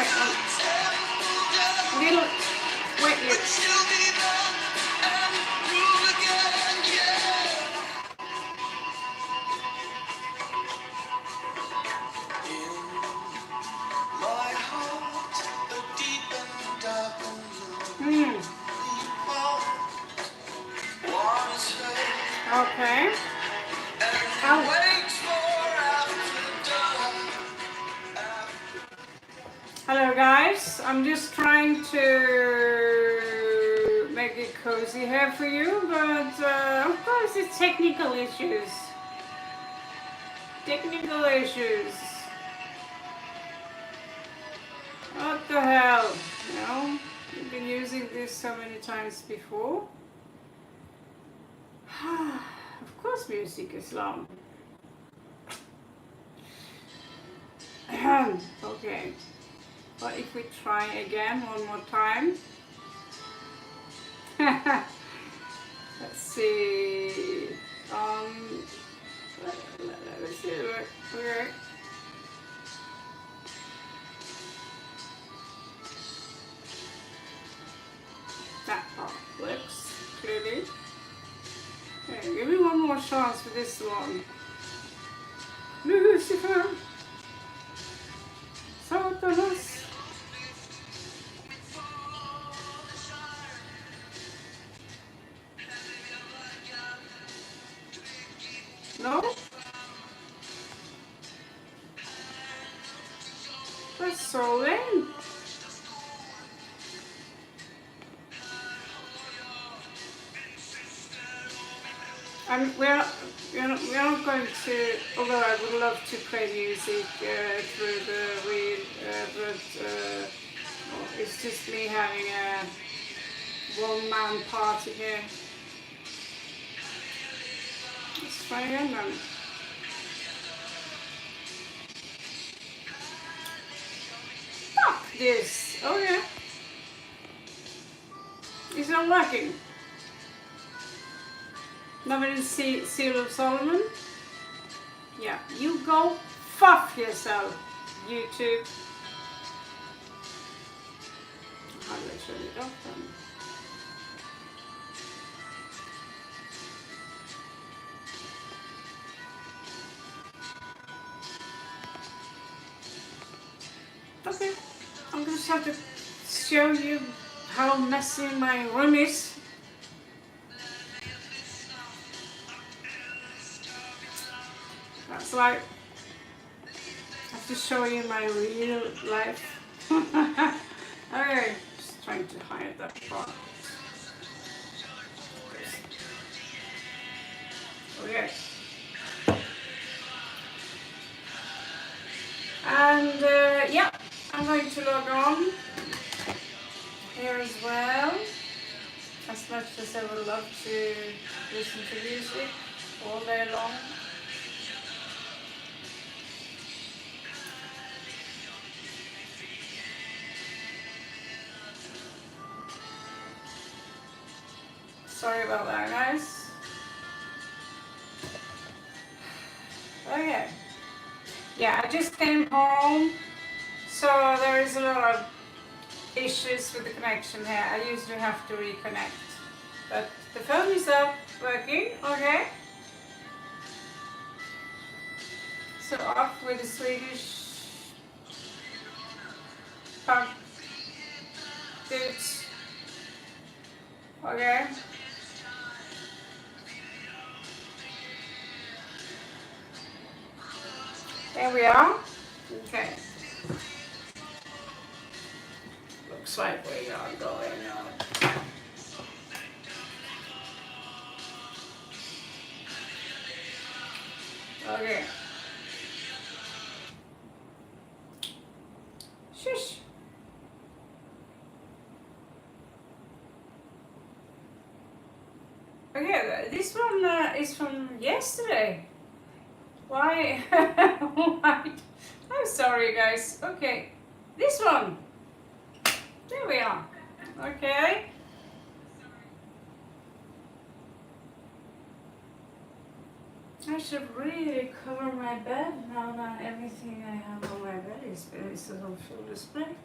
Wait, little, wait, okay. Hello guys, I'm just trying to make it cozy here for you, but of course it's technical issues. Technical issues. What the hell? You know, we've been using this so many times before. Of course music is long. Okay. But if we try again one more time. Let's see. Let's see. Okay. That part works clearly. Okay, give me one more chance for this one. Lucifer. Satanas. No? That's so lame. We're not going to, although I would love to play music through the read, but it's just me having a one-man party here. Let's try again then. Fuck this! Oh yeah. It's not working. Nobody see Seal of Solomon? Yeah, you go fuck yourself, YouTube. How do I turn it off then? Okay, I'm gonna just have to show you how messy my room is. That's like, I have to show you my real life. Okay, just trying to hide that part. Okay. And yeah, I'm going to log on here as well. As much as I would love to listen to music all day long. Sorry about that, guys. Okay. Yeah, I just came home, so there is a lot of issues with the connection here. I usually have to reconnect, but the phone is up, working, okay. So off with the Swedish punk dudes, okay. There we are. Okay. Looks like we are going on. Okay. Shush. Okay, this one is from yesterday. Why? Why? I'm sorry, guys. Okay, this one. There we are. Okay. I should really cover my bed now that everything I have on my bed is on full display.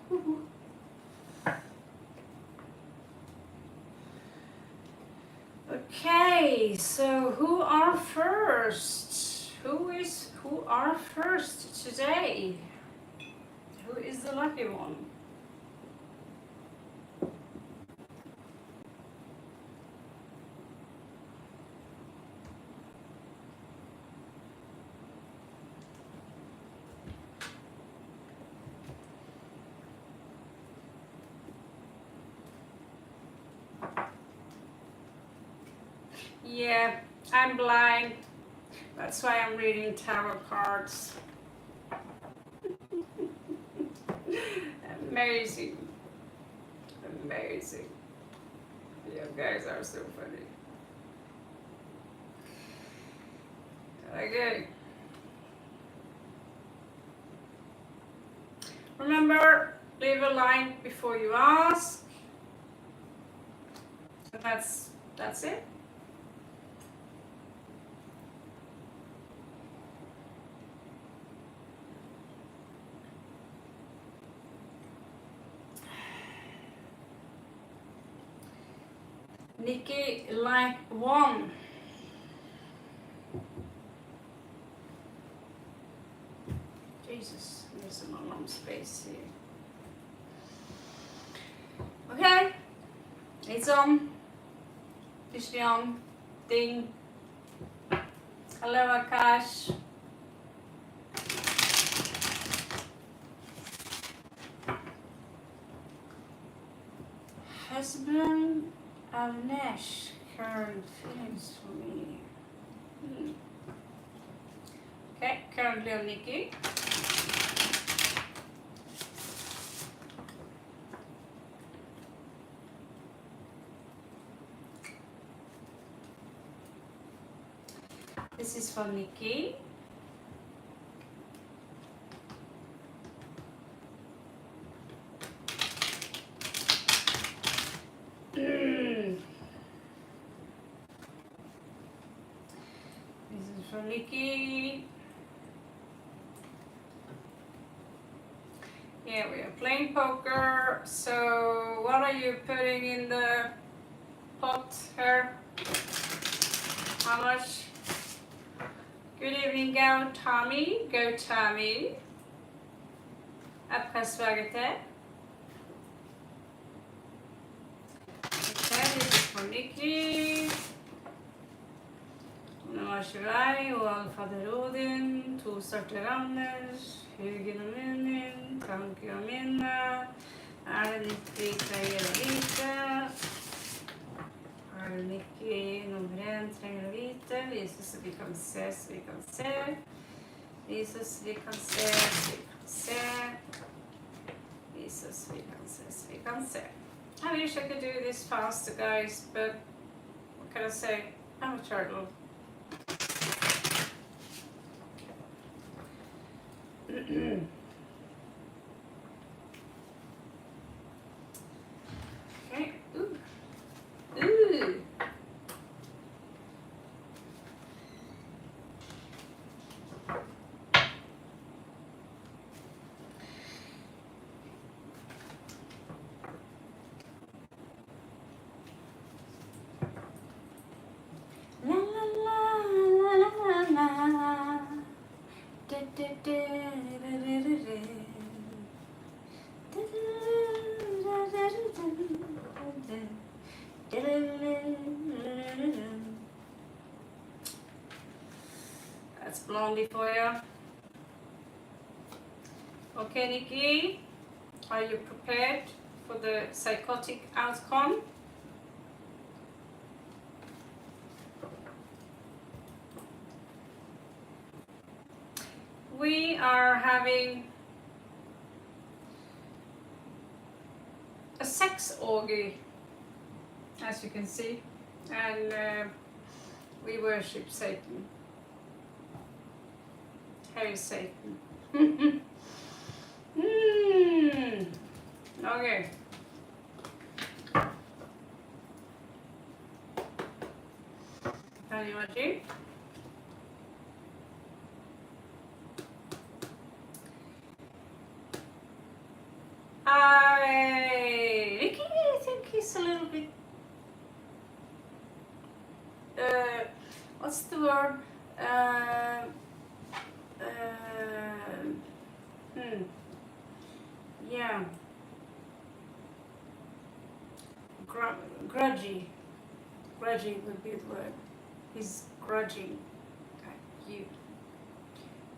Okay, so who are first? Who are first today? Who is the lucky one? Yeah, I'm blind. That's why I'm reading tarot cards. Amazing. Amazing. You guys are so funny. Okay. Remember, leave a line before you ask. So that's it. Nikki, like one. Jesus, there's an alarm space here. Okay, it's on. Is the on? Ding. Hello, Akash. Husband Avnesh, current feelings for me. Okay, currently on Nikki. This is for Nikki. This is for Nikki. Yeah, we are playing poker. So, what are you putting in the pot here? How much? Good evening, go Tommy. Go Tommy. Après spaghetti. Okay, this is for Nikki. Namashivai, och Allfader Odin, Tosarter Anders, Hugin och Munin, Tanke och Minna, är ditt vita hela vita. Är Nikki, nummer 1, tränger och vita, visa så vi kan se, så vi kan se. Visa så vi kan se, så vi kan se. Visa så vi kan se, så vi kan se. I wish I could do this faster, guys, but what can I say? I'm a turtle. Okay. Ooh. Ooh. La la la la la la. Da, da, da, da, da, da, da. Da, da, da, da, da, da, da. That's Blondie for you. Okay, Nikki, are you prepared for the psychotic outcome? We are having a sex orgy, as you can see, and we worship Satan. Hail Satan. Okay. Are you ready? what's the word? Yeah, grudgy. Grudging would be the word. He's grudging at you.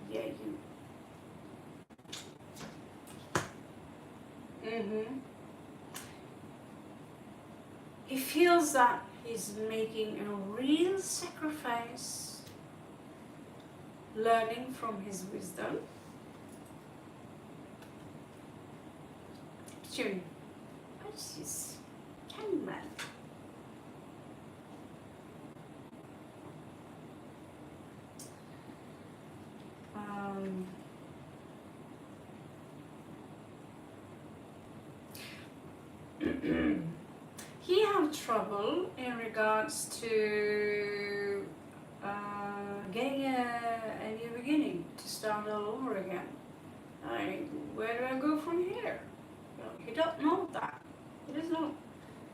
Yeah, you. He feels that he's making a real sacrifice, learning from his wisdom. June, what's his camera? He have trouble in regards to getting a new beginning, to start all over again. Where do I go from here? Well, he don't know that. He doesn't know.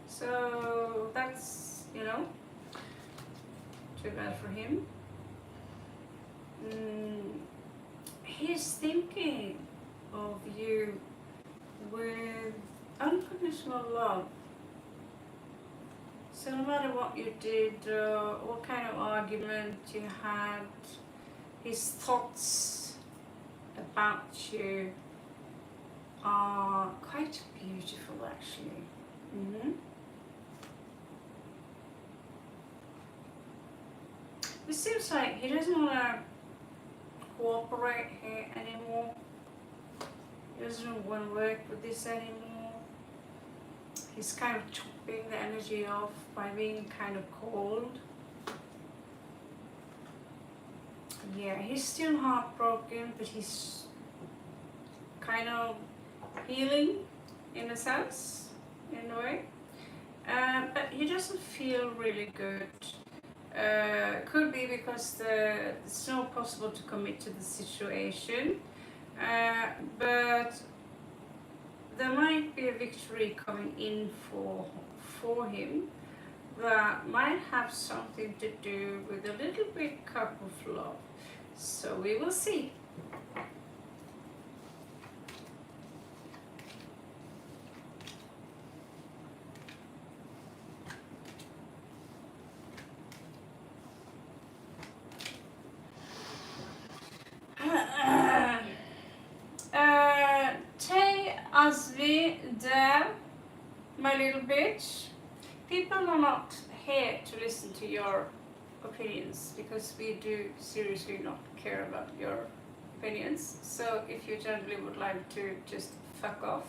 So that's, too bad for him. He's thinking of you with unconditional love. So no matter what you did, what kind of argument you had, his thoughts about you are quite beautiful, actually. It seems like he doesn't want to cooperate here anymore. He doesn't want to work with this anymore. He's kind of chopping the energy off by being kind of cold. Yeah, he's still heartbroken, but he's kind of healing in a sense, in a way. But he doesn't feel really good. Could be because it's not possible to commit to the situation, but there might be a victory coming in for him that might have something to do with a little bit cup of love. So we will see. Asvi there, my little bitch. People are not here to listen to your opinions because we do seriously not care about your opinions. So if you gently would like to just fuck off.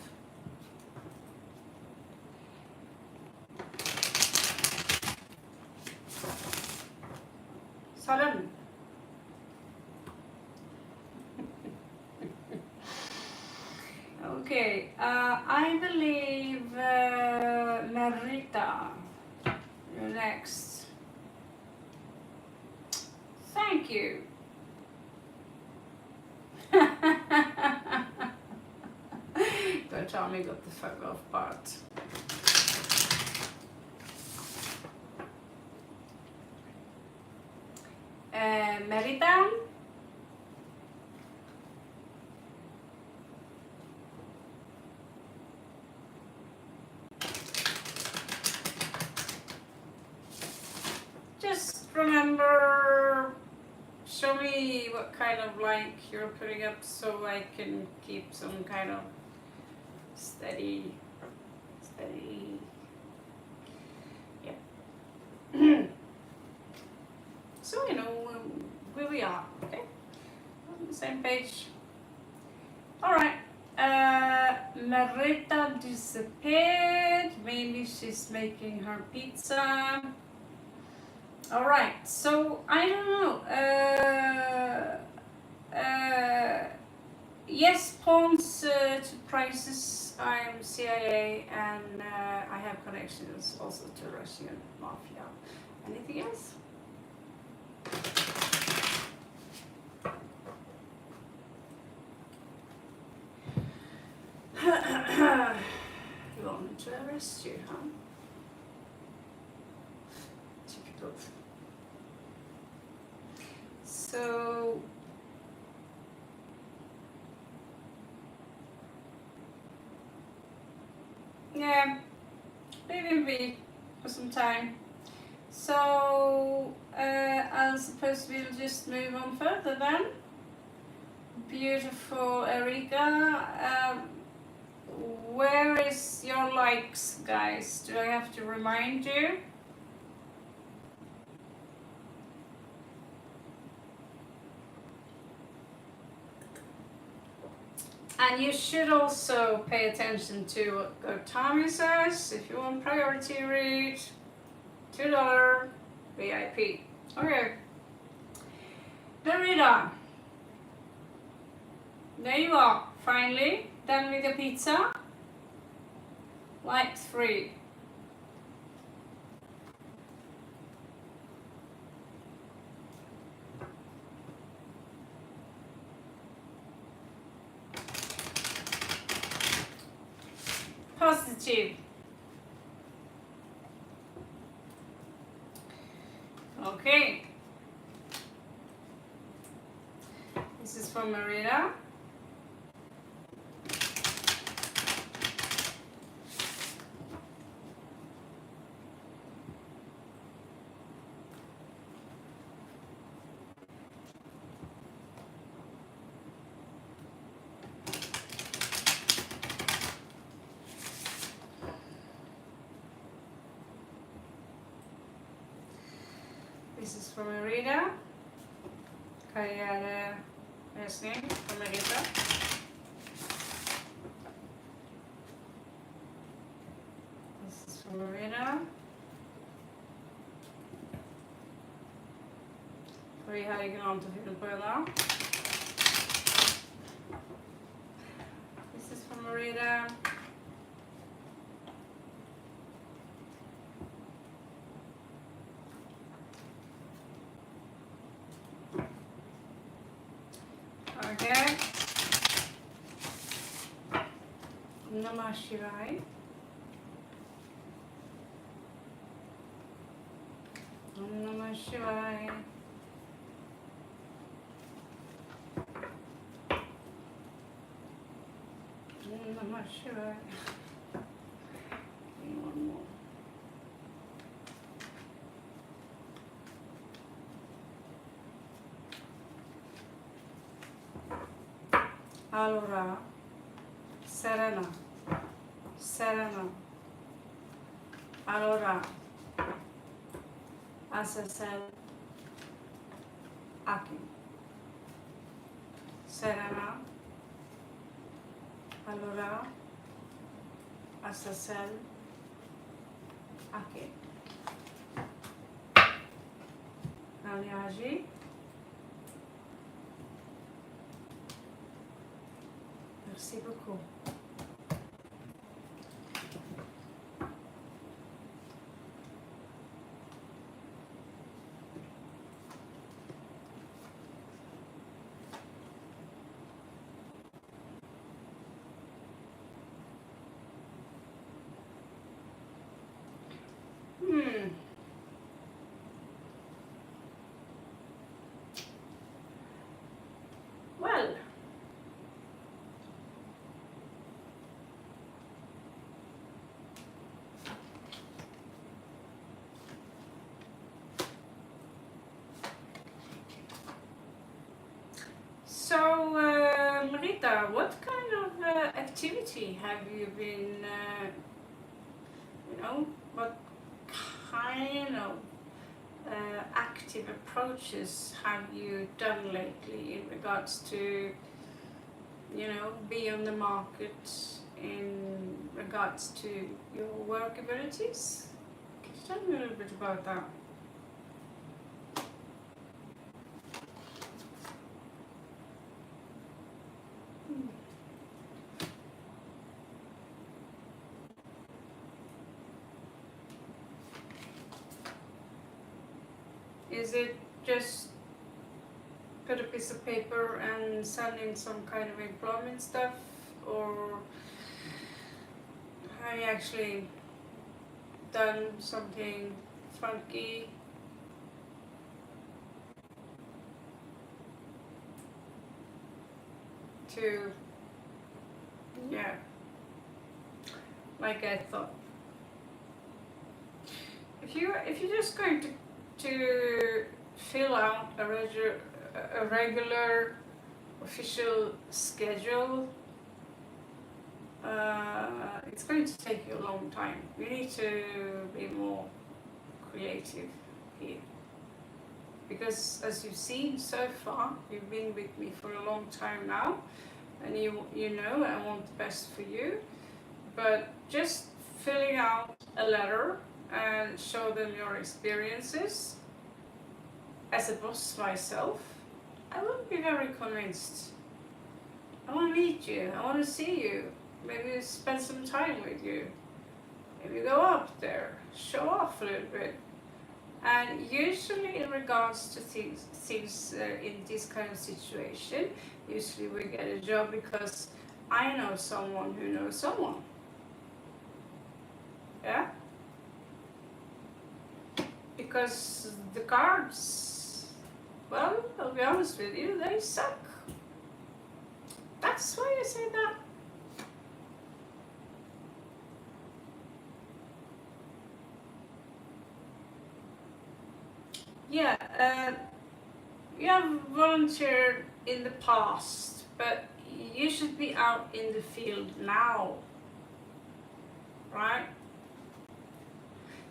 Salam. Okay, I believe Marita, you're next. Thank you. Don't tell me got the fuck off part. Marita. Just remember, show me what kind of like you're putting up so I can keep some kind of steady, yeah. So you know where we are, okay? On the same page. Alright, Marita disappeared. Maybe she's making her pizza. Alright, so I don't know. Yes, pawns to prices. I'm CIA and I have connections also to Russian mafia. Anything else? You want me to arrest you, huh? Typical. yeah, leave him be for some time. So I suppose we'll just move on further then. Beautiful Erika. Where is your likes, guys? Do I have to remind you? And you should also pay attention to what Tommy says. If you want priority read, $2 VIP. Okay. Narita. There you are. Finally done with the pizza. Like 3. Positive. Okay. This is from Marita. This is from Marita. Karriärlösning från Marita. This is from Marita. Och vi har grant och filmbröder. This is from Marita. Okay. Namah Shivaya. Namah Shivaya. Namah Shivaya. One more. Allora, Serena, Serena, allora, Asasel, Aki, Serena, allora, Asasel, Aki, Aliagi. Merci beaucoup. Well, so, Marita, what kind of activity have you been, what kind of active approaches have you done lately in regards to, be on the market in regards to your work abilities? Can you tell me a little bit about that? Is it just put a piece of paper and send in some kind of employment stuff, or have you actually done something funky? To, like I thought. If you're just going to fill out a regular official schedule, it's going to take you a long time. You need to be more creative here. Because as you've seen so far, you've been with me for a long time now, and you know I want the best for you. But just filling out a letter and show them your experiences, as a boss myself, I wouldn't be very convinced. I want to meet you, I want to see you, maybe spend some time with you, maybe go up there, show off a little bit. And usually in regards to things in this kind of situation, usually we get a job because I know someone who knows someone. Yeah? Because the cards, well, I'll be honest with you, they suck. That's why I say that. Yeah, you have volunteered in the past, but you should be out in the field now, right?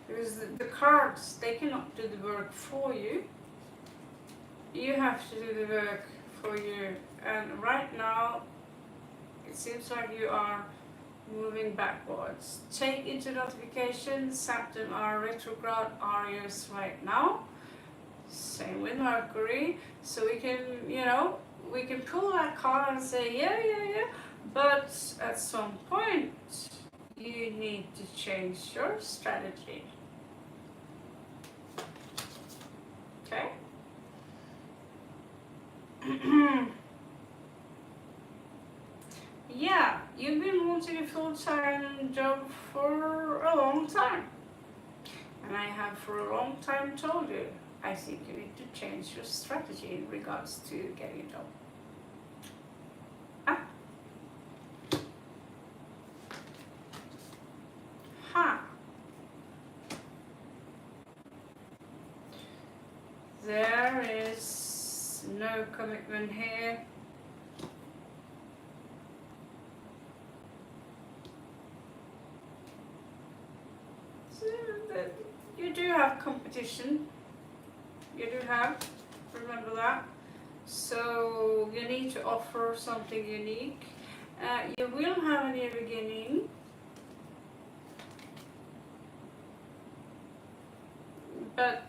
Because the cards, they cannot do the work for you. You have to do the work for you. And right now, it seems like you are moving backwards. Take into notification, Saturn are retrograde areas right now. Same with Mercury. So we can, we can pull that card and say, yeah. But at some point, you need to change your strategy. Okay? Yeah, you've been wanting a full-time job for a long time. And I have for a long time told you, I think you need to change your strategy in regards to getting a job. There is no commitment here. So you do have competition. You do have, remember that. So you need to offer something unique. You will have a new beginning. But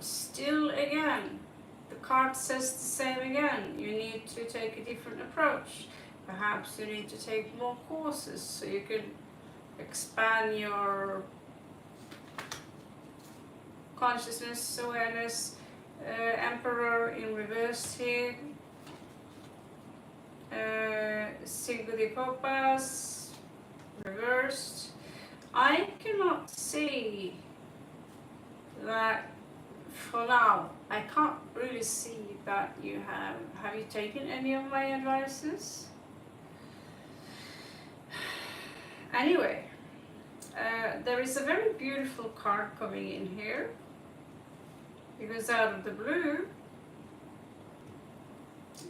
still, again, the card says the same again. You need to take a different approach. Perhaps you need to take more courses so you can expand your consciousness, awareness. Emperor in reverse here. Cinco de Copas reversed. I cannot see that for now. I can't really see that you have you taken any of my advices? Anyway, there is a very beautiful card coming in here, because out of the blue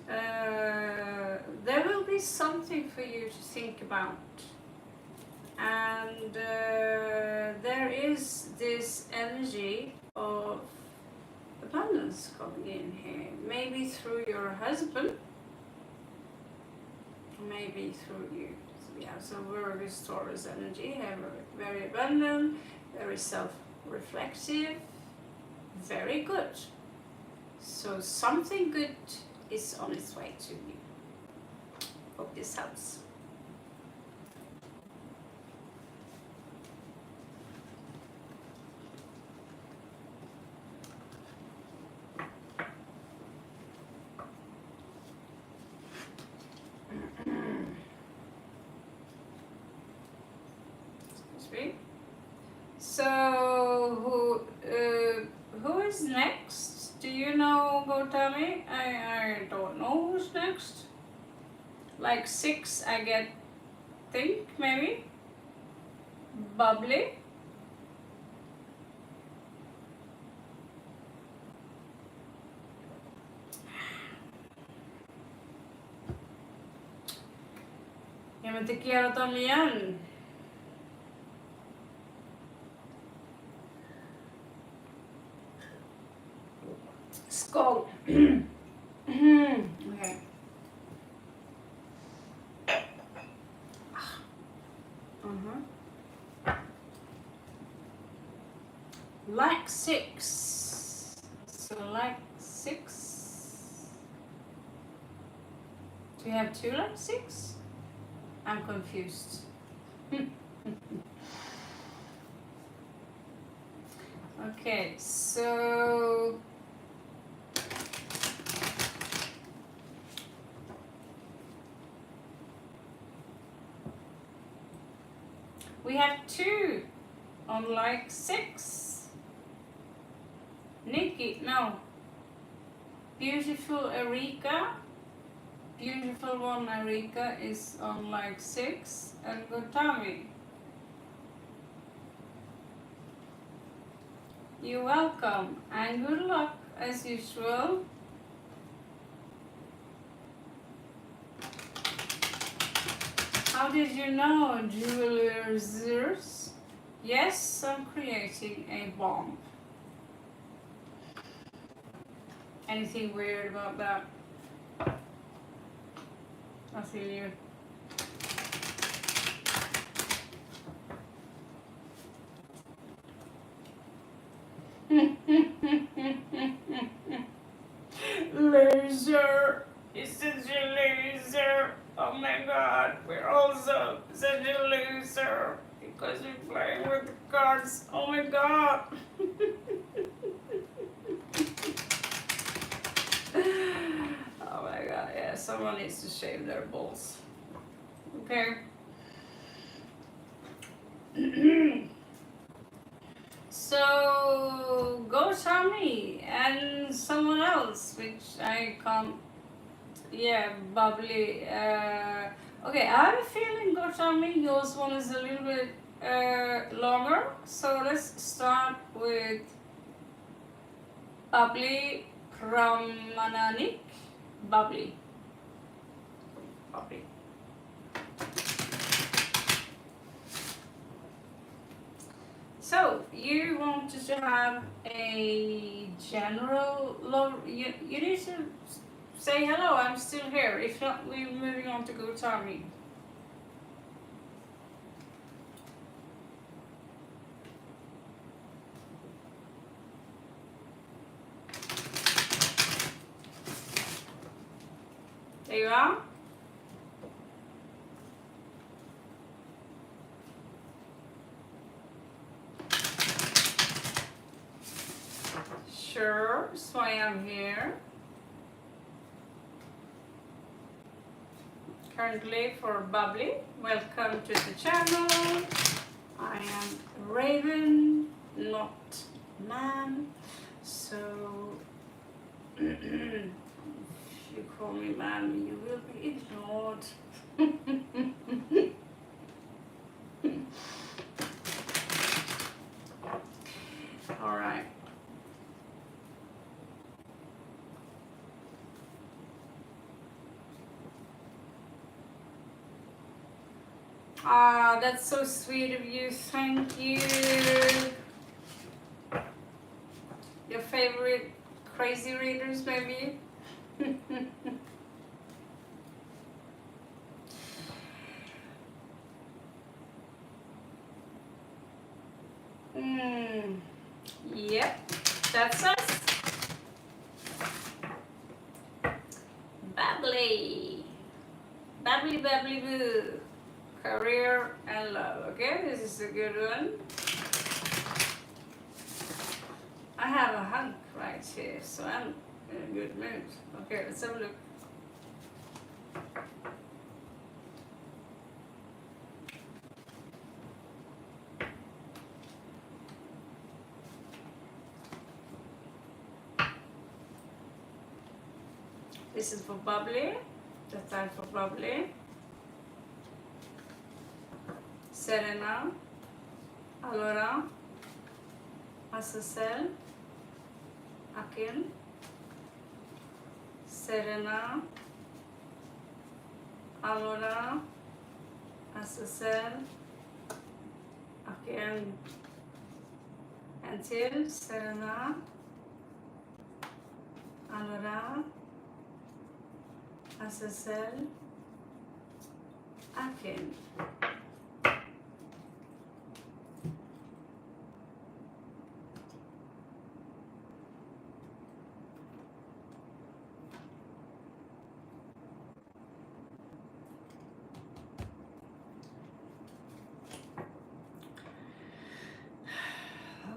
there will be something for you to think about. And there is this energy of abundance coming in here, maybe through your husband, maybe through you. So we have some Virgo Taurus energy, very abundant, very self-reflective, very good. So something good is on its way to you. Hope this helps. So who is next? Do you know? Go tell me. I don't know who's next. Like 6, I think maybe. bubbly. Ja, men tycker jag dem igen. Skål. Okay. Like 6. So like 6. Do we have 2 like 6? I'm confused. Okay, so we have 2 on like 6. Nikki, no. Beautiful Erika. Beautiful one Erika is on like 6. And good Tommy. You're welcome and good luck as usual. How did you know, jewelers? Yes, I'm creating a bomb. Anything weird about that? Nothing new. Loser! You're such a loser! Oh my god, we're also such a loser because we're playing with the cards. Oh my god! Oh my god, yeah, someone needs to shave their balls. Okay. So, go Tommy and someone else, which I can't, yeah, bubbly. Okay, I have a feeling go Tommy, yours one is a little bit longer. So let's start with bubbly Pramananik. Bubbly. Bubbly. So, you wanted to have a general love. You need to say hello, I'm still here. If not, we're moving on to go Tommy. There you are. Sure, that's why I'm here. Currently for bubbly. Welcome to the channel. I am Raven, not man. So if you call me man, you will be ignored. All right. Ah, that's so sweet of you. Thank you. Your favorite crazy readers, maybe? Yep, that's us. Bubbly. Bubbly, bubbly, boo. Career and love. Okay, this is a good one. I have a hunk right here, so I'm in a good mood. Okay, let's have a look. This is for bubbly. That's time for bubbly. Serena. Allora, Azazel, Akin, Serena, allora, Azazel, Akin, until Serena, allora, Azazel, Akin.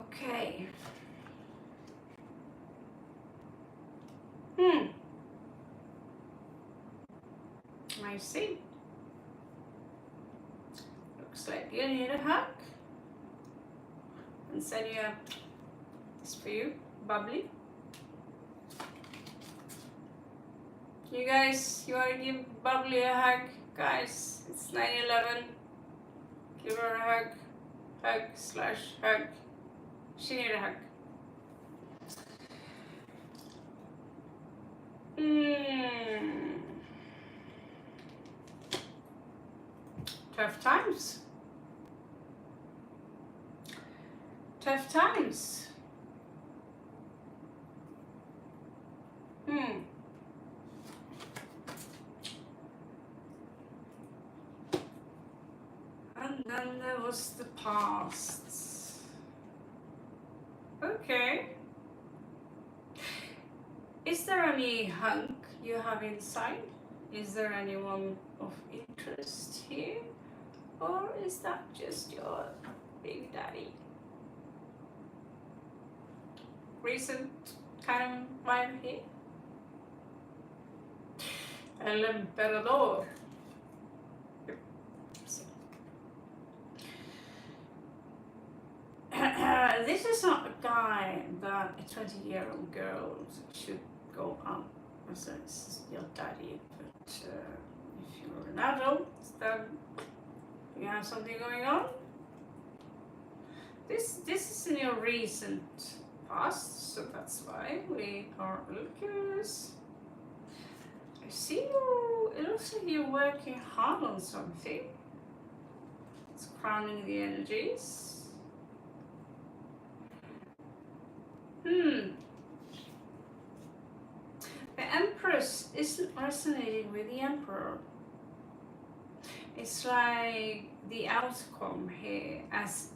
Okay. I see. Looks like you need a hug. And said, yeah, it's for you, bubbly. You guys, you want to give Bubbly a hug? Guys, it's 9/11. Give her a hug. Hug/hug. She needs a hug. Tough times. Tough times. And then there was the past. Okay. Is there any hunk you have inside? Is there anyone of interest here? Or is that just your big daddy? Recent kind of vibe here? El Emperador. This is not a guy that a 20-year-old girl should go on as your daddy, but if you're an adult, then you have something going on. This is in your recent past, so that's why we are a little curious. I see you, it looks like you're working hard on something. It's crowning the energies. The Empress isn't resonating with the Emperor. It's like the outcome here, as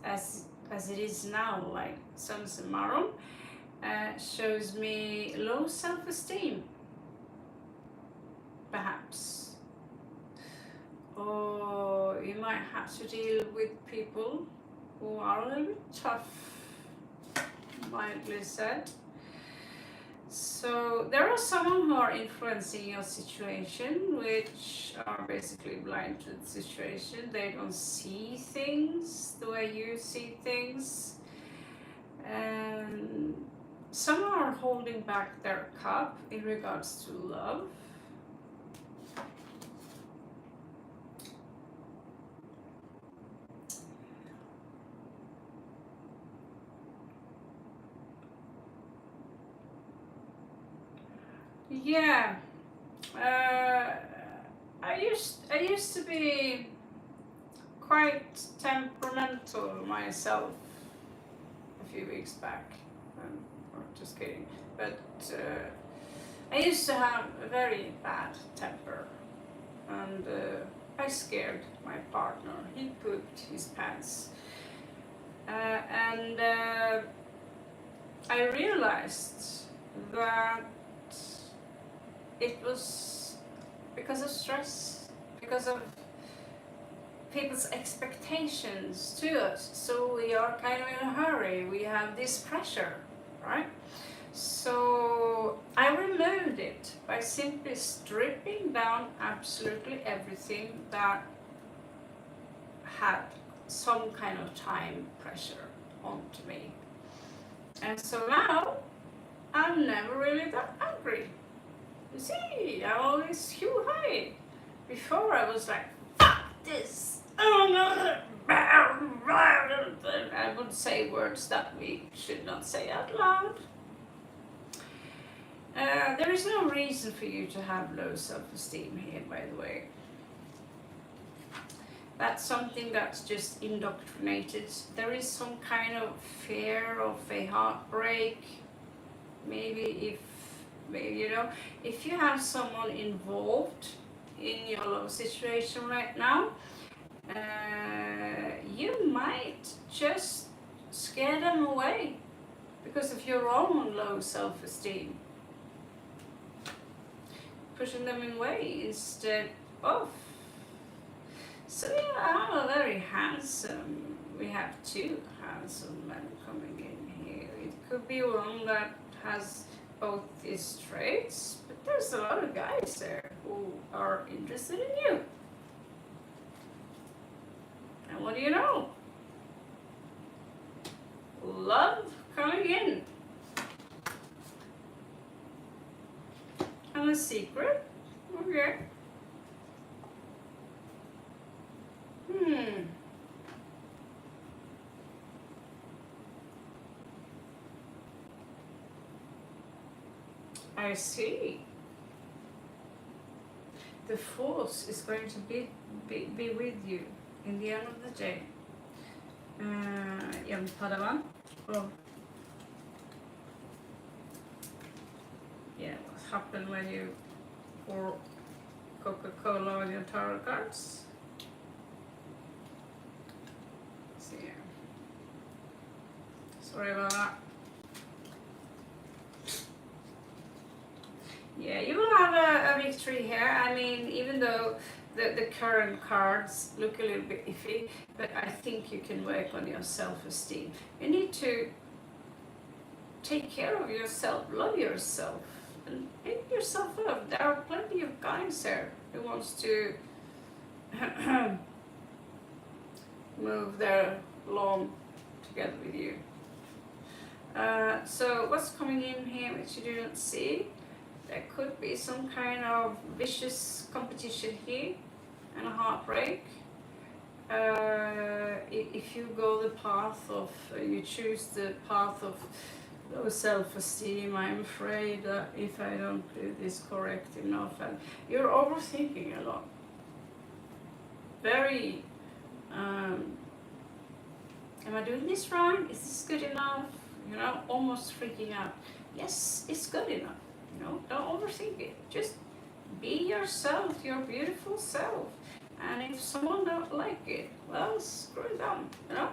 it is now, like Summa Summarum, shows me low self-esteem, perhaps. Or you might have to deal with people who are a little bit tough, mildly said. So there are some who are influencing your situation, which are basically blind to the situation. They don't see things the way you see things. And some are holding back their cup in regards to love. Yeah, I used to be quite temperamental myself a few weeks back. Or just kidding. But I used to have a very bad temper, and I scared my partner. He pooped his pants, and I realized that it was because of stress, because of people's expectations to us. So we are kind of in a hurry. We have this pressure, right? So I removed it by simply stripping down absolutely everything that had some kind of time pressure onto me. And so now I'm never really that angry. You see, I'm always hue high. Before I was like, fuck this, oh no, and would say words that we should not say out loud. There is no reason for you to have low self-esteem here, by the way. That's something that's just indoctrinated. There is some kind of fear of a heartbreak. Maybe you know, if you have someone involved in your love situation right now, you might just scare them away because of your own low self-esteem. Pushing them away instead of. So you are very handsome. We have two handsome men coming in here. It could be one that has both these traits, but there's a lot of guys there who are interested in you. And what do you know? Love coming in. And a secret? Okay. I see. The force is going to be with you in the end of the day. Young Padawan. Oh. Yeah, what happened when you pour Coca-Cola on your tarot cards? Let's see here. Sorry about that. Yeah, you will have a victory here. I mean, even though the current cards look a little bit iffy, but I think you can work on your self-esteem. You need to take care of yourself, love yourself, and pick yourself up. There are plenty of guys here who wants to move their lawn together with you. So what's coming in here which you do not see? There could be some kind of vicious competition here and a heartbreak. If you go the path of, you choose the path of low self-esteem, I'm afraid that if I don't do this correct enough, and you're overthinking a lot. Very, am I doing this right? Is this good enough? You know, almost freaking out. Yes, it's good enough. You know, don't overthink it. Just be yourself, your beautiful self. And if someone don't like it, well, screw them, you know?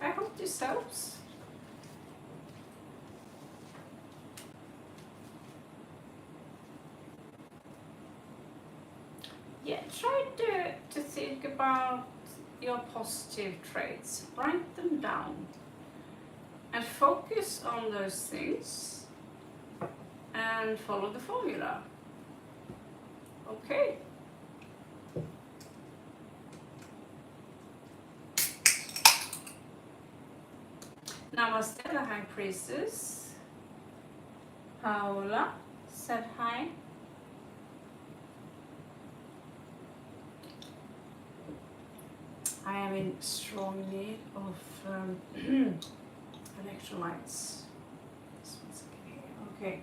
I hope this helps. Yeah, try to think about your positive traits. Write them down. And focus on those things and follow the formula. Okay. Namaste, the High Priestess. Paola said hi. I am in strong need of electrolytes. This one's okay.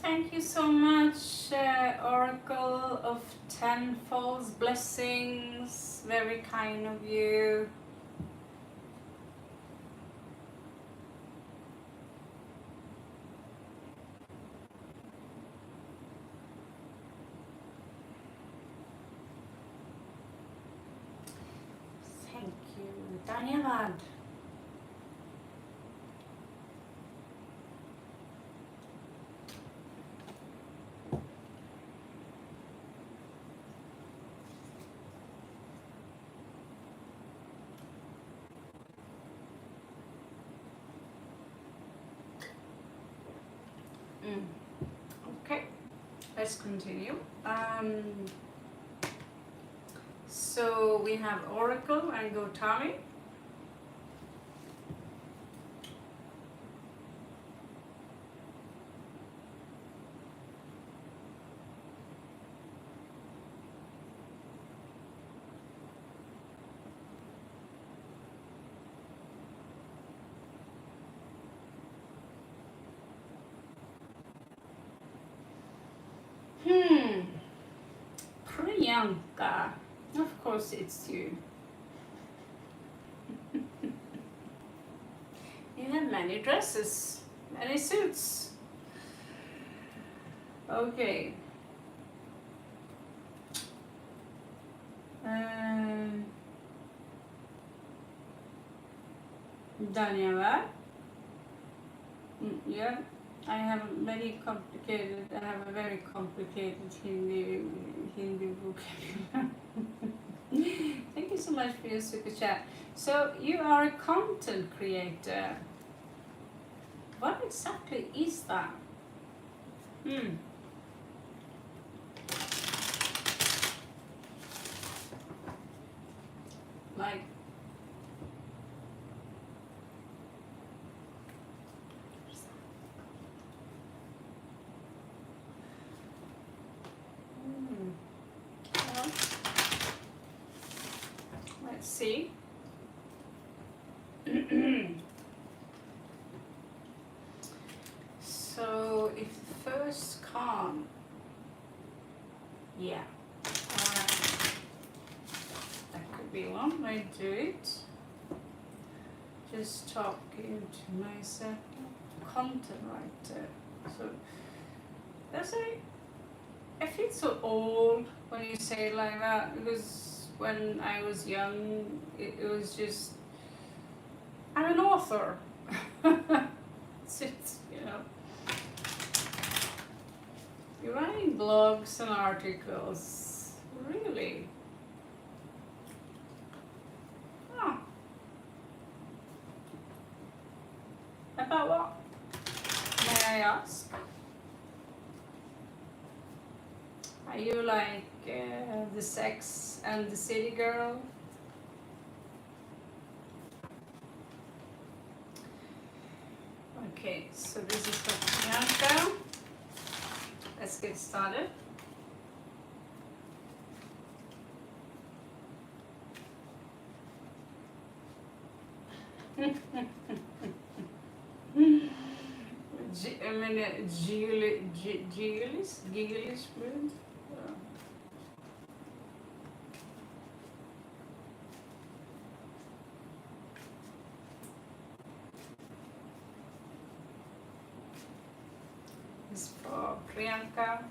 Thank you so much, Oracle of Tenfold Blessings. Very kind of you. Thank you, Danyavad. Okay, let's continue. So we have Oracle and Gotami. Priyanka. Of course it's you. You have many dresses, many suits. Okay. Daniela. Yeah, I have a very complicated Hindi vocabulary. Thank you so much for your super chat. So you are a content creator. What exactly is that? Like, well, let's see. So if the first calm, yeah, alright, that could be one way to do it. Just talking to myself, content writer. So that's I feel so old when you say it like that, because when I was young, it was just, I'm an author. It's, you're writing blogs and articles, really? Oh. About what? May I ask? Are you like the Sex and the City girl? Okay, so this is for Priyanka. Let's get started. Giggles, friend. This is for Priyanka.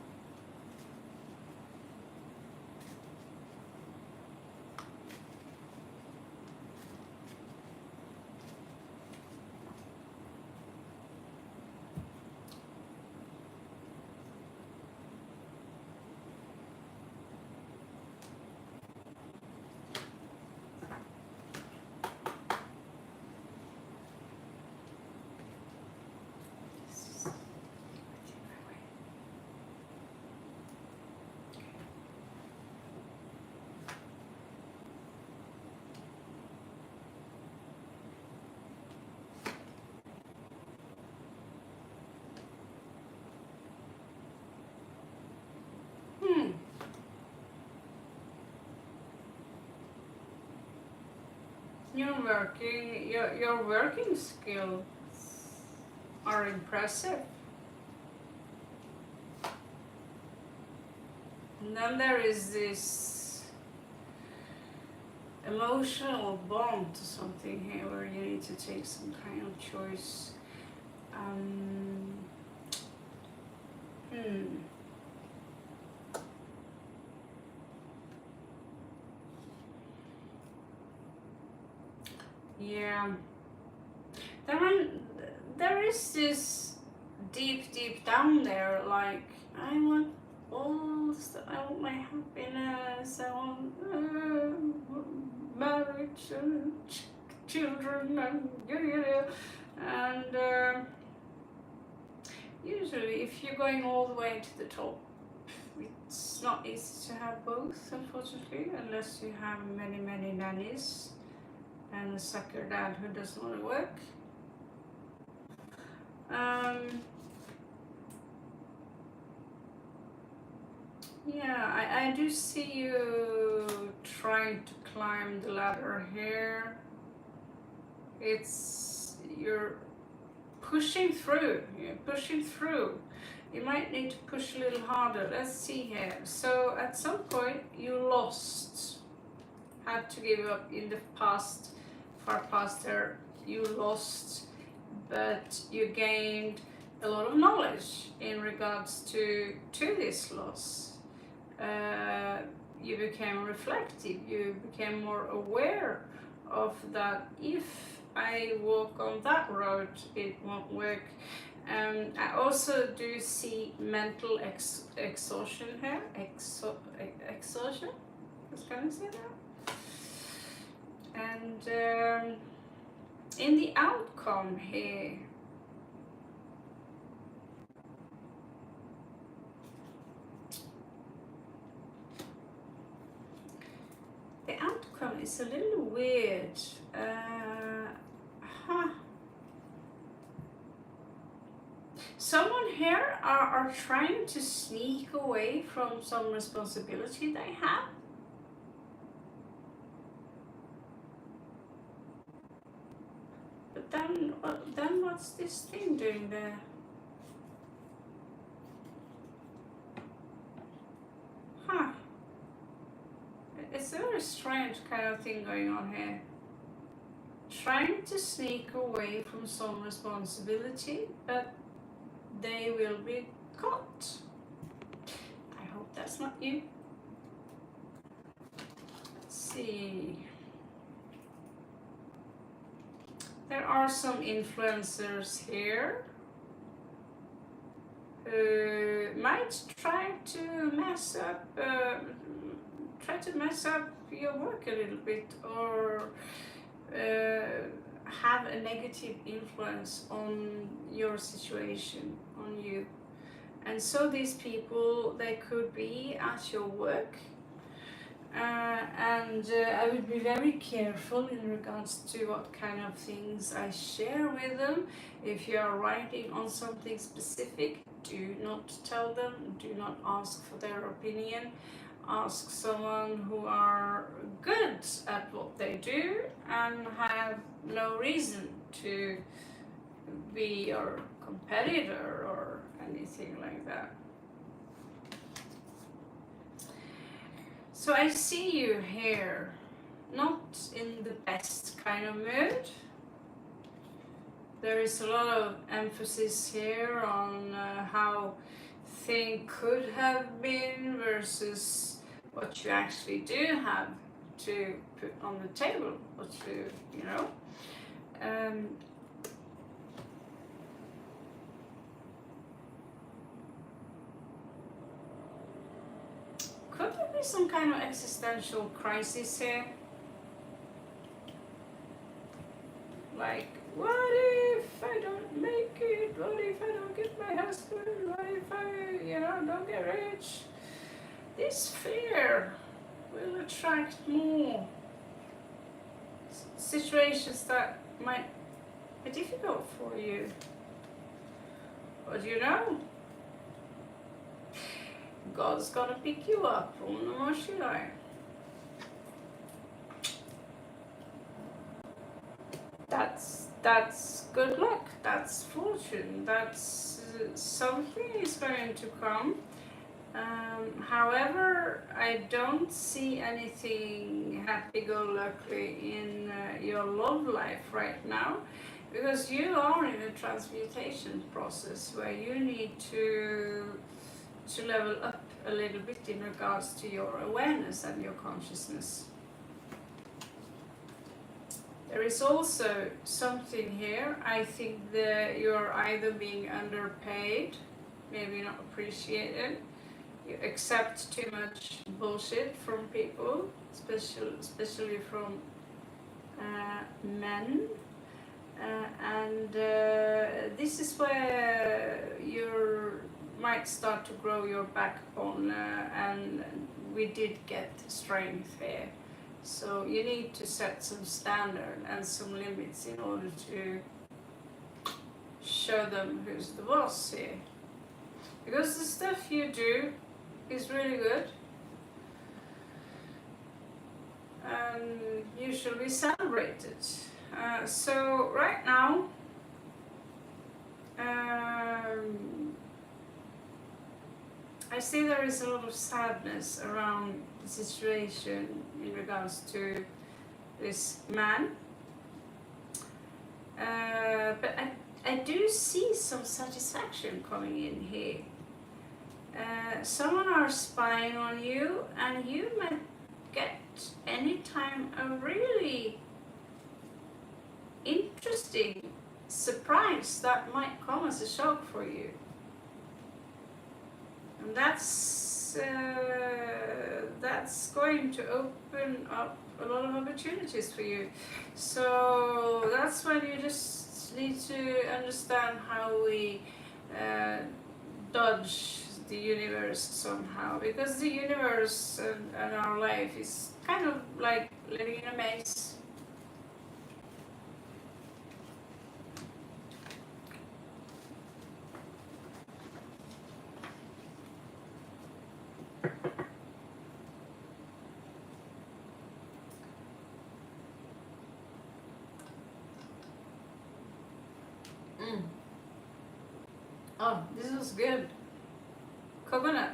Your working skills are impressive. And then there is this emotional bond to something here where you need to take some kind of choice. Yeah. There is this deep down there, like, I want my happiness, I want marriage and children and usually if you're going all the way to the top, it's not easy to have both, unfortunately, unless you have many nannies and a sucker dad who doesn't want to work. Yeah, I do see you trying to climb the ladder here. You're pushing through. You're pushing through. You might need to push a little harder. Let's see here. So at some point you lost, had to give up in the past, far past there. You lost, but you gained a lot of knowledge in regards to this loss. You became reflective. You became more aware of that. If I walk on that road, it won't work. I also do see mental exhaustion here. Exhaustion? Can I say that? And in the outcome here, the outcome is a little weird. Someone here are trying to sneak away from some responsibility they have. But then what's this thing doing there? It's a very strange kind of thing going on here. Trying to sneak away from some responsibility, but they will be caught. I hope that's not you. Let's see. There are some influencers here who might try to mess up your work a little bit, or have a negative influence on your situation, on you. And so these people, they could be at your work, and I would be very careful in regards to what kind of things I share with them. If you are writing on something specific, do not tell them, do not ask for their opinion. Ask someone who are good at what they do and have no reason to be your competitor or anything like that. So I see you here, not in the best kind of mood. There is a lot of emphasis here on how things could have been versus what you actually do have to put on the table, what you know. Could there be some kind of existential crisis here? Like, what if I don't make it? What if I don't get my husband? What if I, don't get rich? This fear will attract more situations that might be difficult for you. But God's gonna pick you up. Om Shivaya. That's good luck. That's fortune. That's something is going to come. However, I don't see anything happy-go-lucky in your love life right now, because you are in a transmutation process where you need to level up a little bit in regards to your awareness and your consciousness. There is also something here. I think that you're either being underpaid, maybe not appreciated. You accept too much bullshit from people, especially from men. and this is where you might start to grow your backbone, and we did get strength here. So you need to set some standard and some limits in order to show them who's the boss here. Because the stuff you do is really good, and you should be celebrated. So right now, I see there is a lot of sadness around the situation in regards to this man. But I do see some satisfaction coming in here. Someone are spying on you, and you might get anytime a really interesting surprise that might come as a shock for you. And that's going to open up a lot of opportunities for you. So that's when you just need to understand how we dodge the universe somehow, because the universe and our life is kind of like living in a maze. Oh, this was good. Coconut.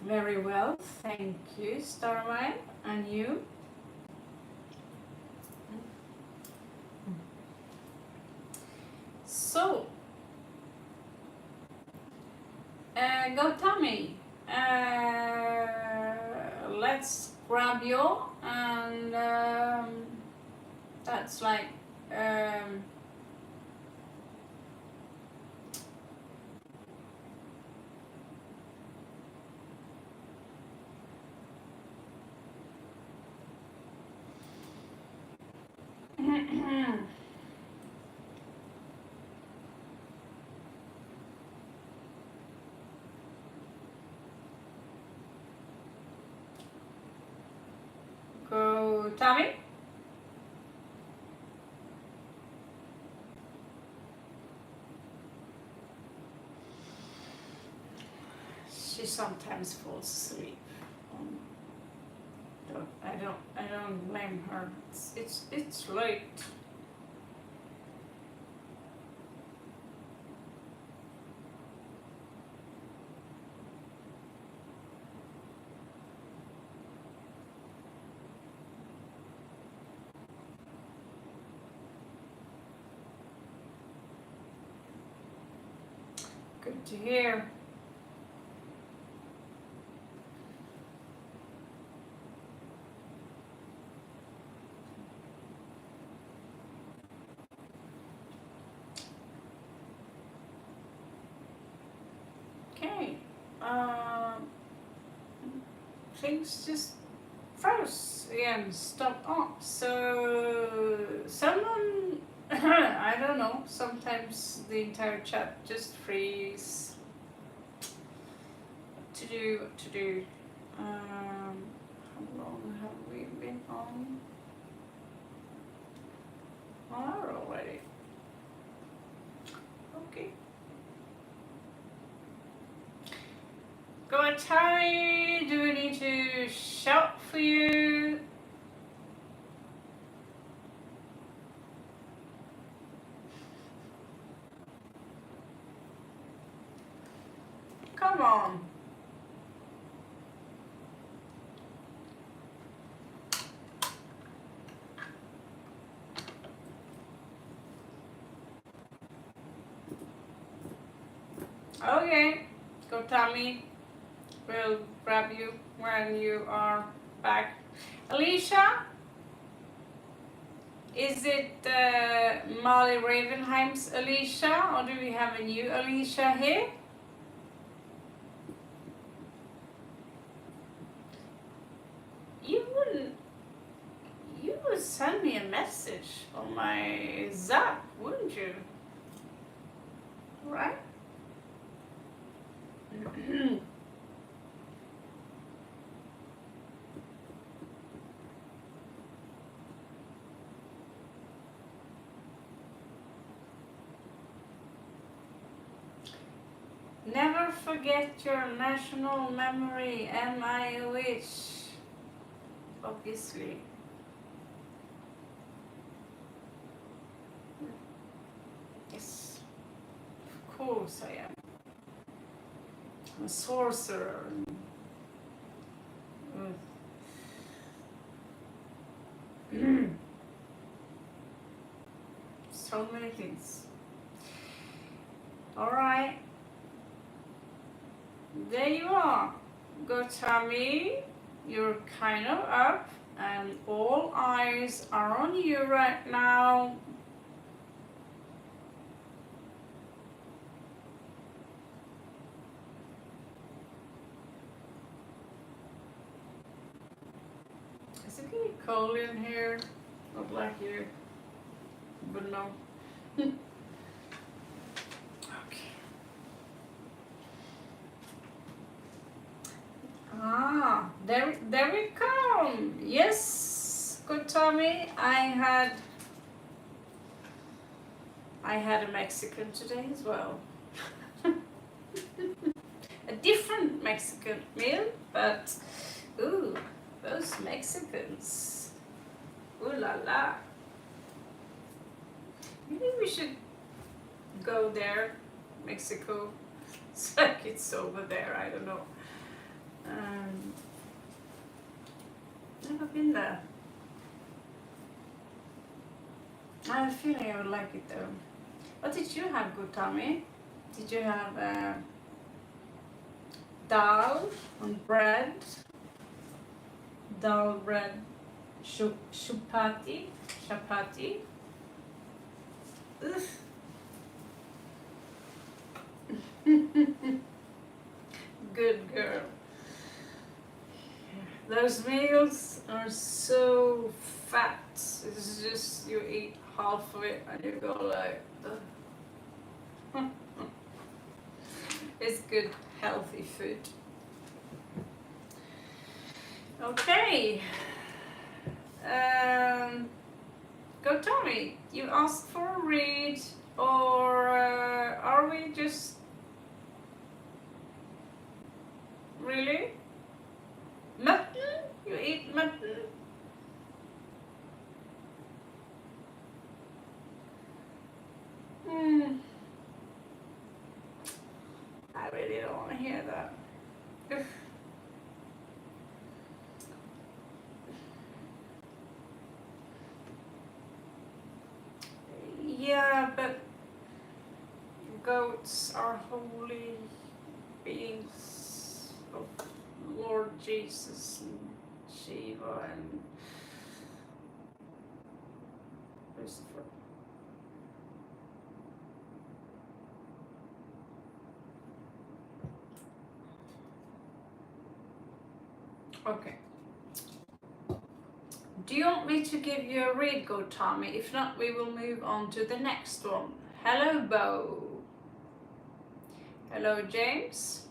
Very well, thank you, Starmine. And you? So, go Tommy. Let's grab you, and that's like go Tommy. She sometimes falls asleep. I don't blame her. It's late. Good to hear. Okay. Things just froze again, stopped on. So someone, I don't know, sometimes the entire chat just freeze. What to do? How long have we been on? 1 hour already. Okay. Go ahead, Terry. Do we need to shout for you? Come on. Okay, go Tommy. We'll grab you when you are back. Alicia? Is it Molly Ravenheim's Alicia, or do we have a new Alicia here? zap, wouldn't you? Right? Never forget your national memory, MIOH, obviously. Yes, of course I am. I'm a sorcerer. So many things. Alright. There you are. Gotami, you're kind of up and all eyes are on you right now. Is it getting cold in here? Not like here, but no. Okay. Ah, there we come. Yes, good Tommy. I had a Mexican today as well. A different Mexican meal, but ooh, those Mexicans. Ooh la la. Maybe we should go there, Mexico. It's like it's over there, I don't know. Never been there. I have a feeling I would like it though. What did you have, good Tommy? Did you have dal and bread? Dal, bread, chapati? Chapati? Good girl. Those meals are so fat. It's just you eat half of it and you go like, ugh. It's good, healthy food. Okay. Go Tommy. You asked for a read, or are we just really? Mutton? You eat mutton? I really don't want to hear that. Ugh. Yeah, but goats are holy beings of Lord Jesus and Shiva and Christopher. Okay. Do you want me to give you a read, go Tommy? If not, we will move on to the next one. Hello, Bo. Hello, James.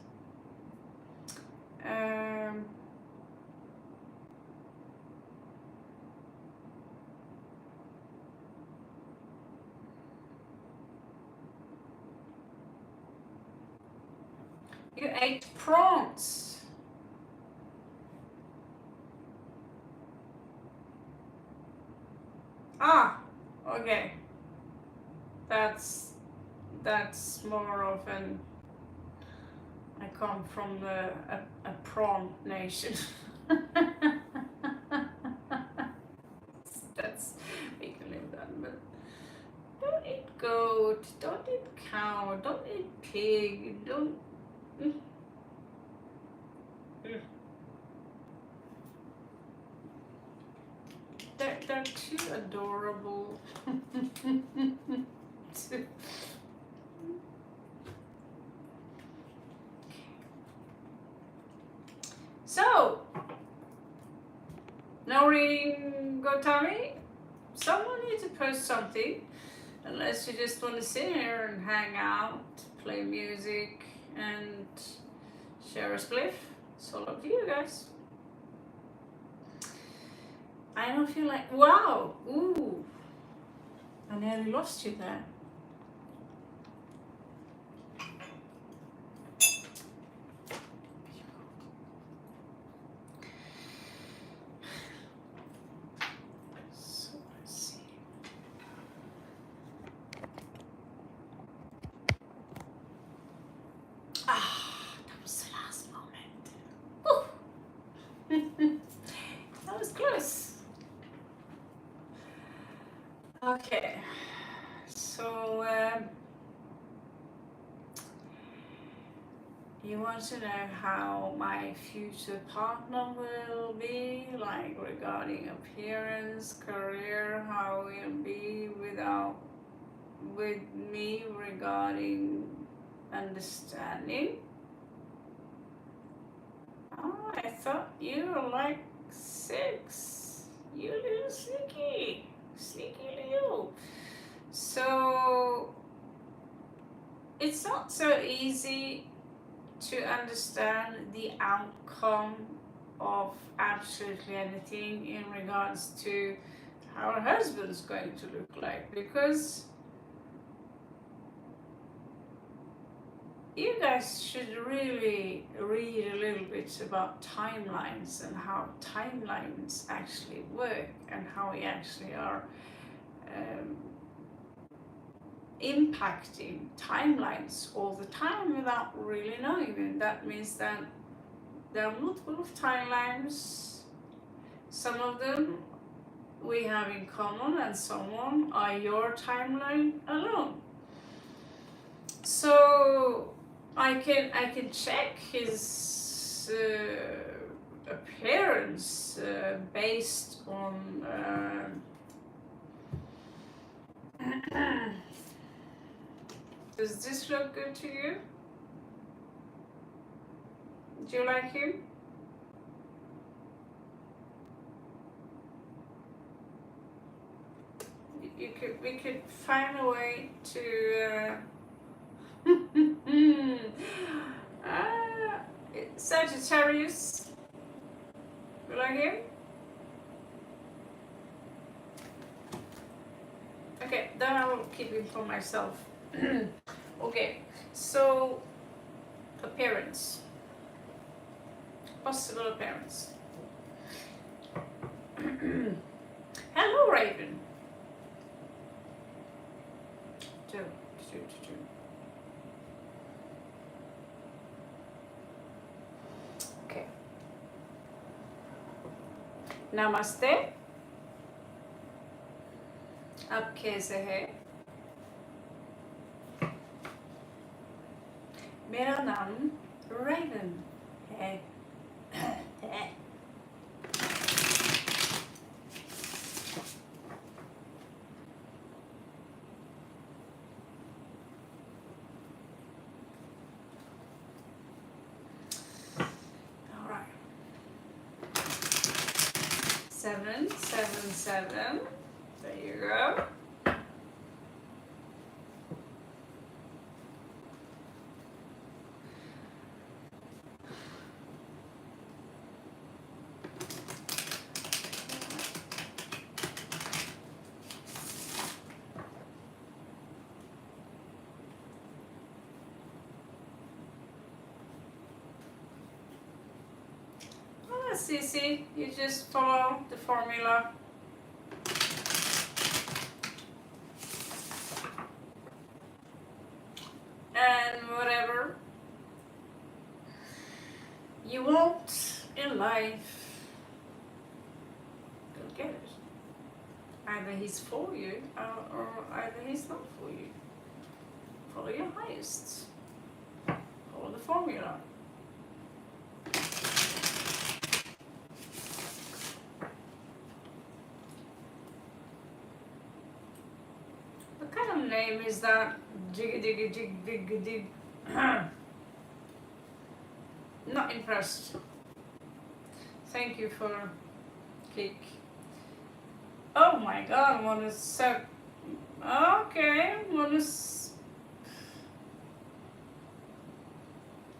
You ate prawns. Ah, okay. That's more of an. I come from a prawn nation. That's we can live that, but don't eat goat, don't eat cow, don't eat pig, don't. They're too adorable. So, no reading, go Tommy? Someone needs to post something. Unless you just want to sit here and hang out, play music, and share a spliff. It's all up to you guys. I don't feel like, wow, ooh, I nearly lost you there. So let's see. That was the last moment. That was close. Okay, so you want to know how my future partner will be, like regarding appearance, career, how he'll be with me regarding understanding? Oh, I thought you were like 6. You little sneaky you. So it's not so easy to understand the outcome of absolutely anything in regards to how a husband's going to look like, because you guys should really read a little bit about timelines and how timelines actually work and how we actually are impacting timelines all the time without really knowing them. That means that there are multiple timelines. Some of them we have in common and some are your timeline alone. So I can check his appearance based on does this look good to you? Do you like him? We could find a way to Sagittarius. You like him? Okay, then I will keep him for myself. Okay, so appearance. Possible appearance. Hello, Raven. Two. Okay. नमस्ते. आप कैसे हैं? मेरा नाम Raven है. All right. 777. There you go. Oh, that's easy. You just follow the formula. And whatever you want in life, you'll get it. Either he's for you or either he's not for you. Follow your highest. Follow the formula. What kind of name is that? Jiggy diggy dig dig dig. Not impressed. Thank you for cake. Oh my god, what is so Okay, what is...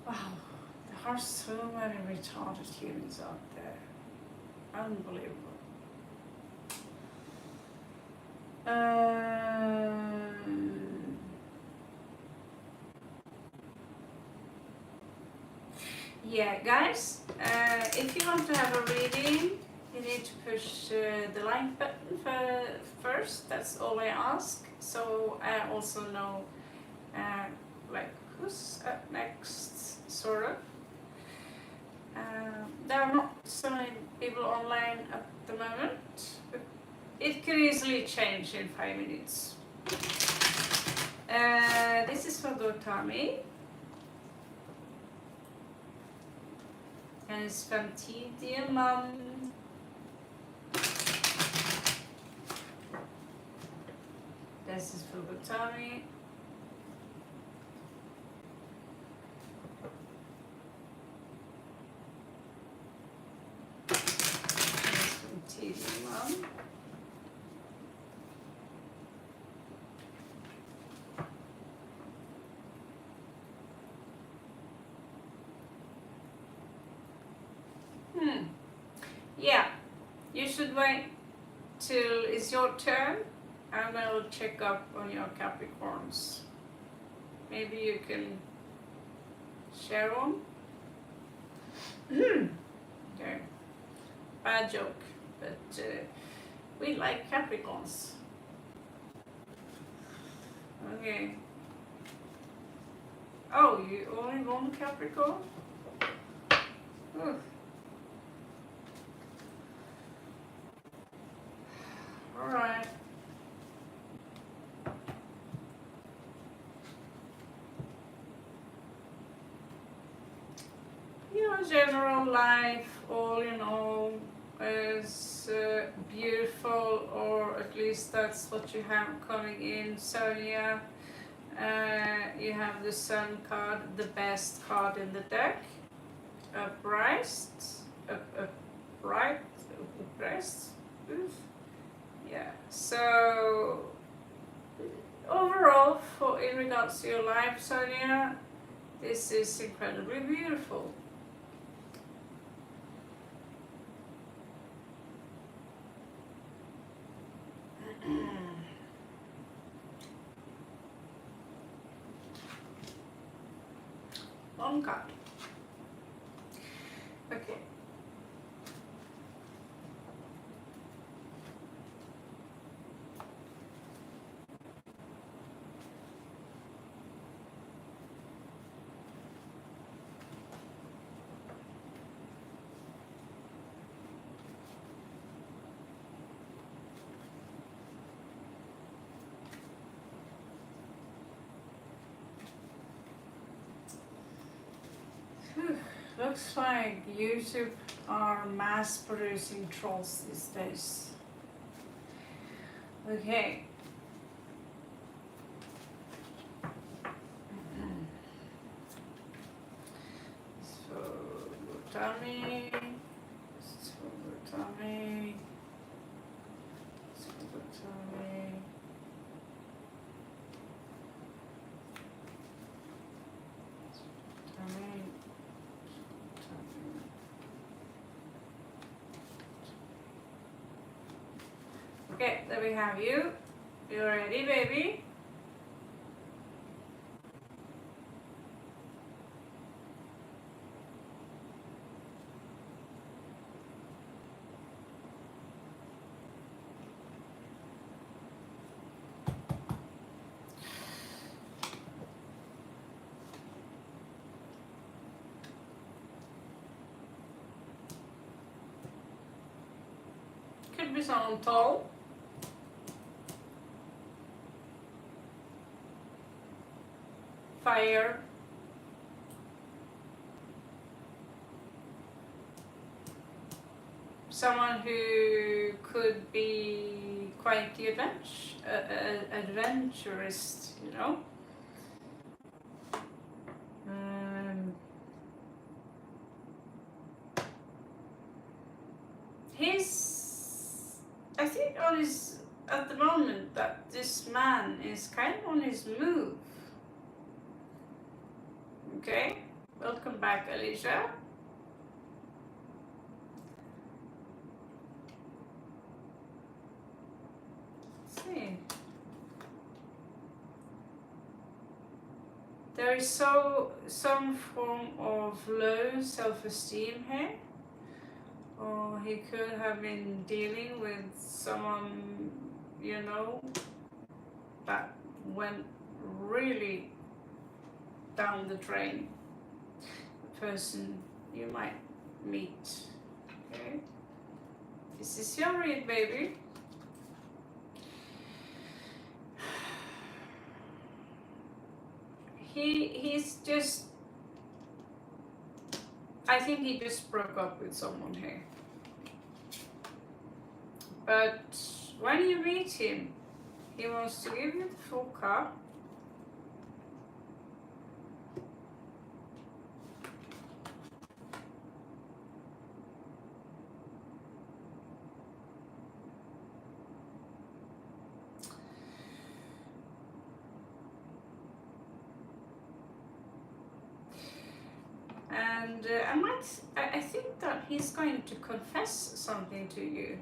Wow, there are so many retarded humans out there. Unbelievable. Yeah, guys, if you want to have a reading, you need to push the like button first. That's all I ask. So I also know, like, who's up next, sort of. There are not so many people online at the moment, but it could easily change in 5 minutes. This is for Gotami. And it's from Tidia Mum. This is for Gotami. Yeah, you should wait till it's your turn and I'll check up on your Capricorns. Maybe you can share one. Okay, bad joke, but we like Capricorns. Okay. Oh, you only one Capricorn? Ooh. Alright. Your general life, all in all, is beautiful, or at least that's what you have coming in. So yeah, you have the Sun card, the best card in the deck. Upright. Oof. Yeah, so overall, in regards to your life, Sonia, this is incredibly beautiful. Long card. Okay. Looks like YouTube are mass producing trolls these days. Okay. So, Gotami. Okay, there we have you. You ready, baby? Could be someone tall. Fire. Someone who could be quite the adventurous, you know. I think on his at the moment that this man is kind of on his move. Okay, welcome back, Alicia. Let's see. There is some form of low self-esteem here. Or he could have been dealing with someone, you know, that went really down the drain. The person you might meet. Okay? This is your read, baby. He's just, I think he just broke up with someone here. But when you meet him, he wants to give you the full cup. And I think that he's going to confess something to you.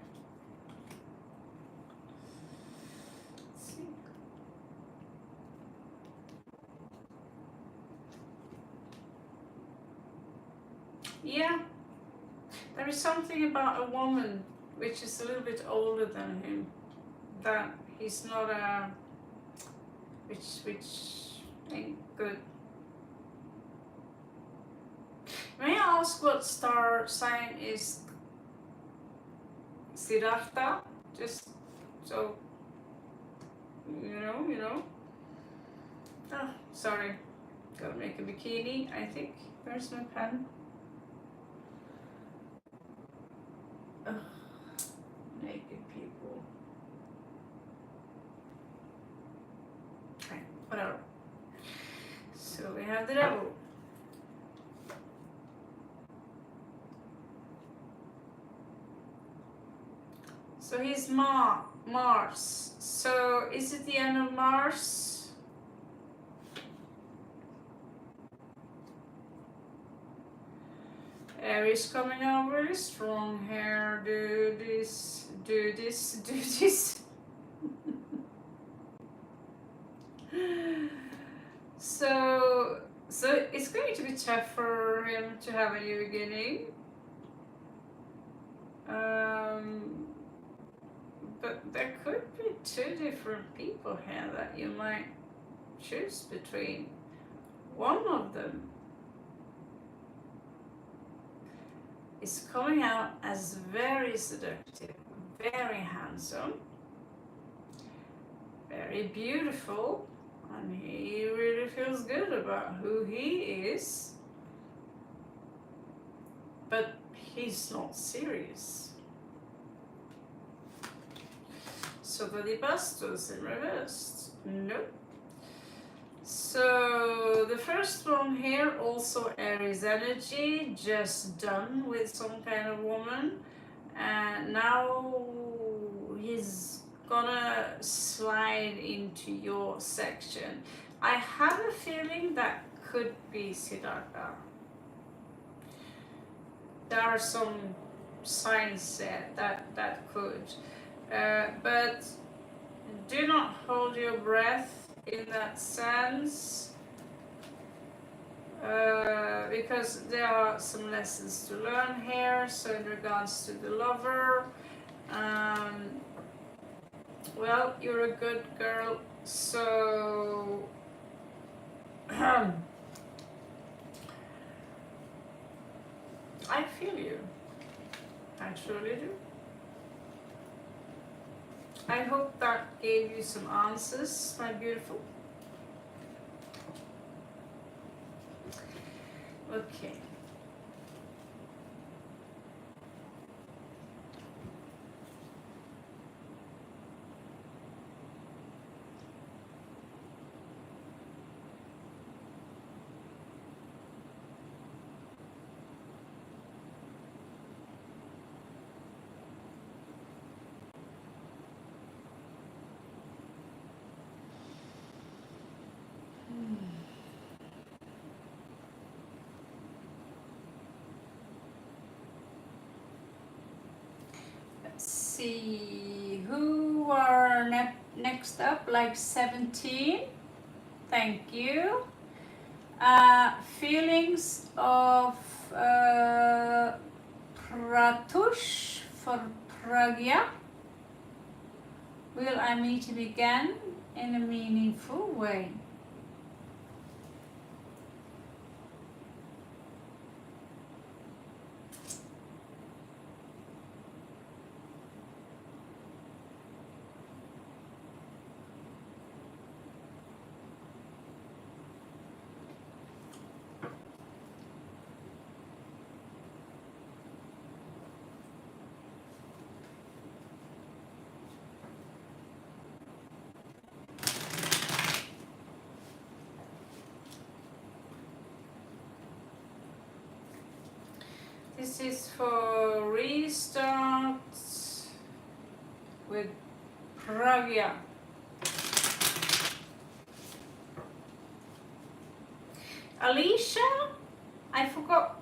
Let's see. Yeah, there is something about a woman which is a little bit older than him that he's not which ain't good. May I ask what star sign is Siddhartha? Just so you know. Oh, sorry. Gotta make a bikini, I think. Where's my pen? Ugh. Naked people. Okay, whatever. So we have the devil. So he's Mars. So is it the end of Mars? Aries coming out really strong here. Do this, do this, do this. So it's going to be tough for him to have a new beginning. But there could be two different people here that you might choose between. One of them is coming out as very seductive, very handsome, very beautiful, and he really feels good about who he is, but he's not serious. So the bastos in reverse. Nope. So the first one here, also Aries energy, just done with some kind of woman, and now he's gonna slide into your section. I have a feeling that could be Siddhartha. There are some signs there that could. But do not hold your breath in that sense, because there are some lessons to learn here. So in regards to the lover, well, you're a good girl, so I feel you. I truly do. I hope that gave you some answers, my beautiful. Okay. see who are next up, like 17. Thank you. Feelings of Pratush for Pragya. Will I meet him again in a meaningful way? This is for restart with Pragya. Alicia, I forgot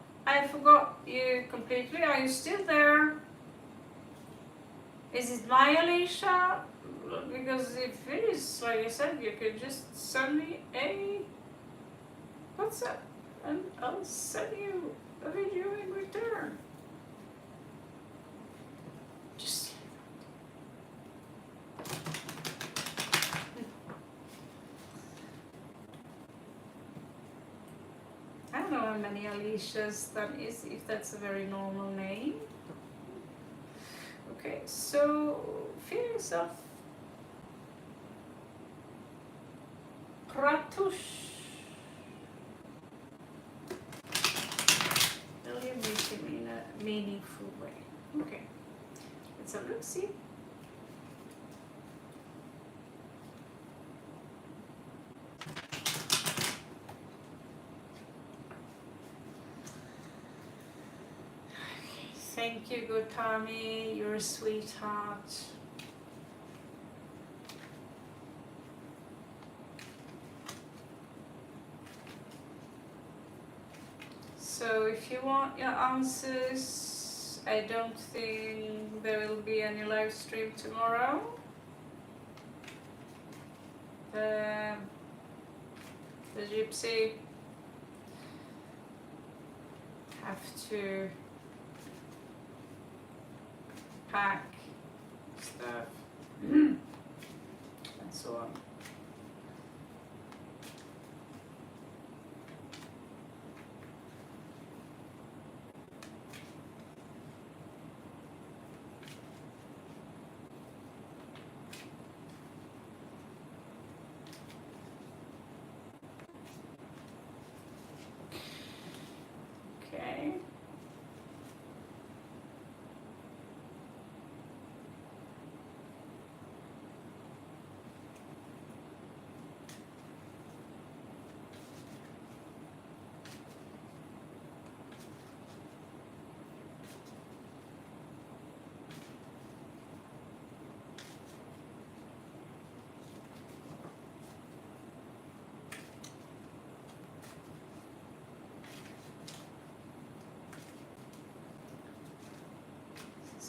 you completely. Are you still there? Is it my Alicia? Because if it is, like I said, you could just send me a WhatsApp and I'll send you a video in return. Just I don't know how many Alicias that is, if that's a very normal name. Okay, so feelings of Pratush. Will you meet him in a meaningful way? Okay, let's have a look, see. Thank you, good Tommy. You're a sweetheart. So if you want your answers, I don't think there will be any live stream tomorrow. The gypsy have to pack stuff and so on. Okay.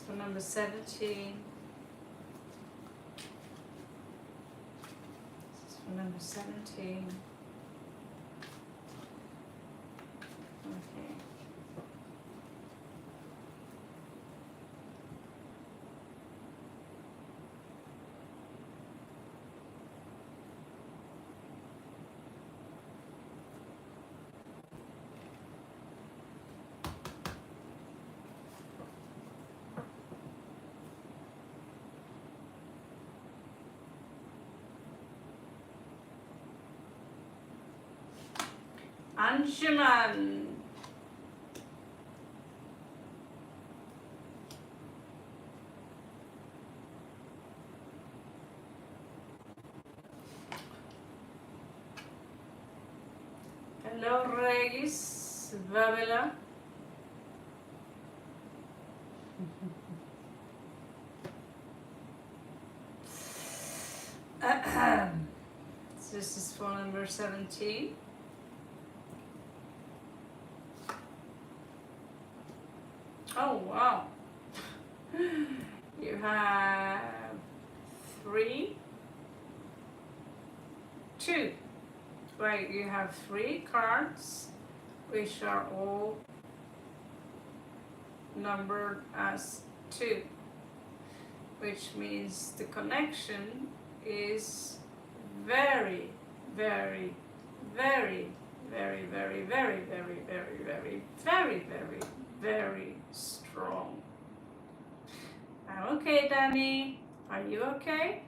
For number 17. This is for number 17. Okay. Anshuman. Hello, Regis, Vavela. This is for number 17. Oh wow. You have 2. Right, you have 3 cards which are all numbered as 2, which means the connection is very, very, very, very, very, very, very, very, very, very, very, very strong. I'm okay, Danny. Are you okay?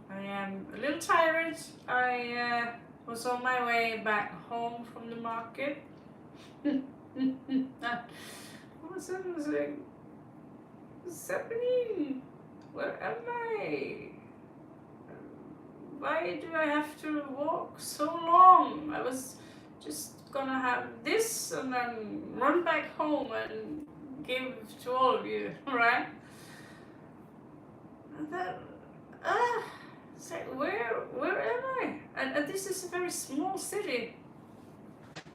I am a little tired. I was on my way back home from the market. All of a sudden I was like, what's happening? Where am I? Why do I have to walk so long? I was just gonna have this and then run back home and give to all of you, right? And then, it's like, where am I? And this is a very small city.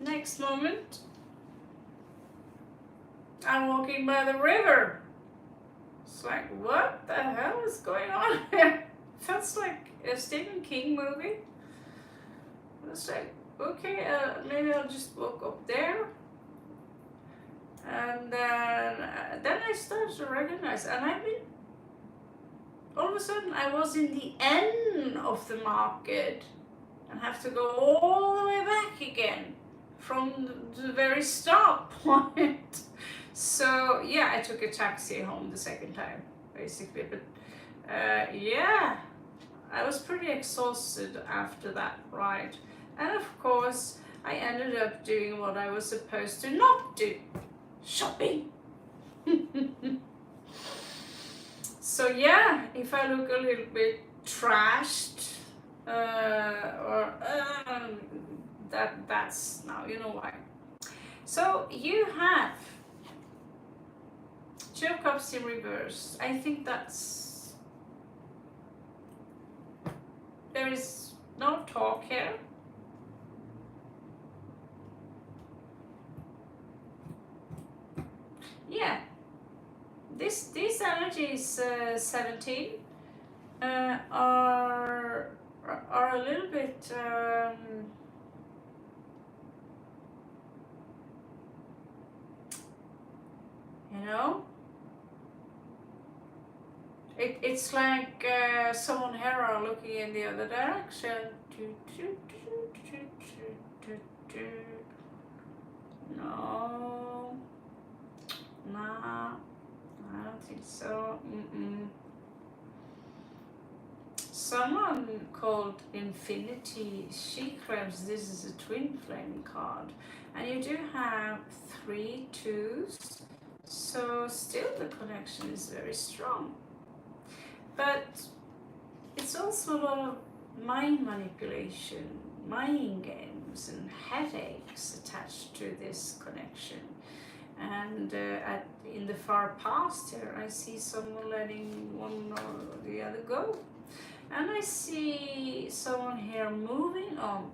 Next moment, I'm walking by the river. It's like, what the hell is going on here? Feels like a Stephen King movie. It's like, okay, maybe I'll just walk up there. And then I started to recognize, and all of a sudden I was in the end of the market and have to go all the way back again from the very start point. So yeah, I took a taxi home the second time, basically. But yeah, I was pretty exhausted after that ride. And of course, I ended up doing what I was supposed to not do, shopping. So yeah, if I look a little bit trashed, that's now, you know why. So you have 2 of Cups in reverse. I think there is no talk here. Yeah, these energies 17 are a little bit you know, it's like someone here are looking in the other direction. No, nah, I don't think so. Someone called Infinity, she claims this is a twin flame card, and you do have 3 2s, so still the connection is very strong. But it's also a lot of mind manipulation, mind games, and headaches attached to this connection. And in the far past here, I see someone letting one or the other go. And I see someone here moving on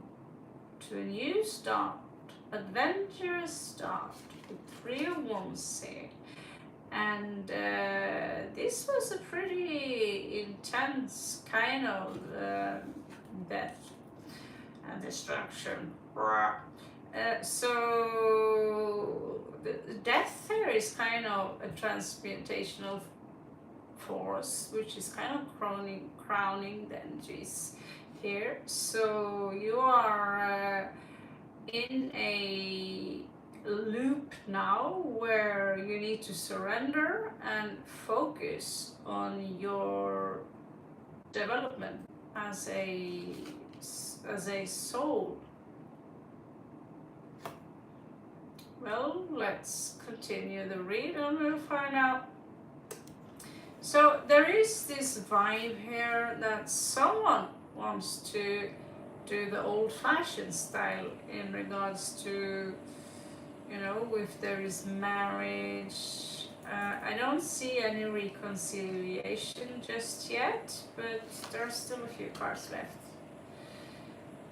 to a new start, adventurous start, with 3 of Wands here. And this was a pretty intense kind of death and destruction. So the death here is kind of a transmutational force, which is kind of crowning the energies here. So you are in a loop now where you need to surrender and focus on your development as a soul. Well, let's continue the read and we'll find out. So there is this vibe here that someone wants to do the old-fashioned style in regards to, you know, if there is marriage. I don't see any reconciliation just yet, but there are still a few cards left.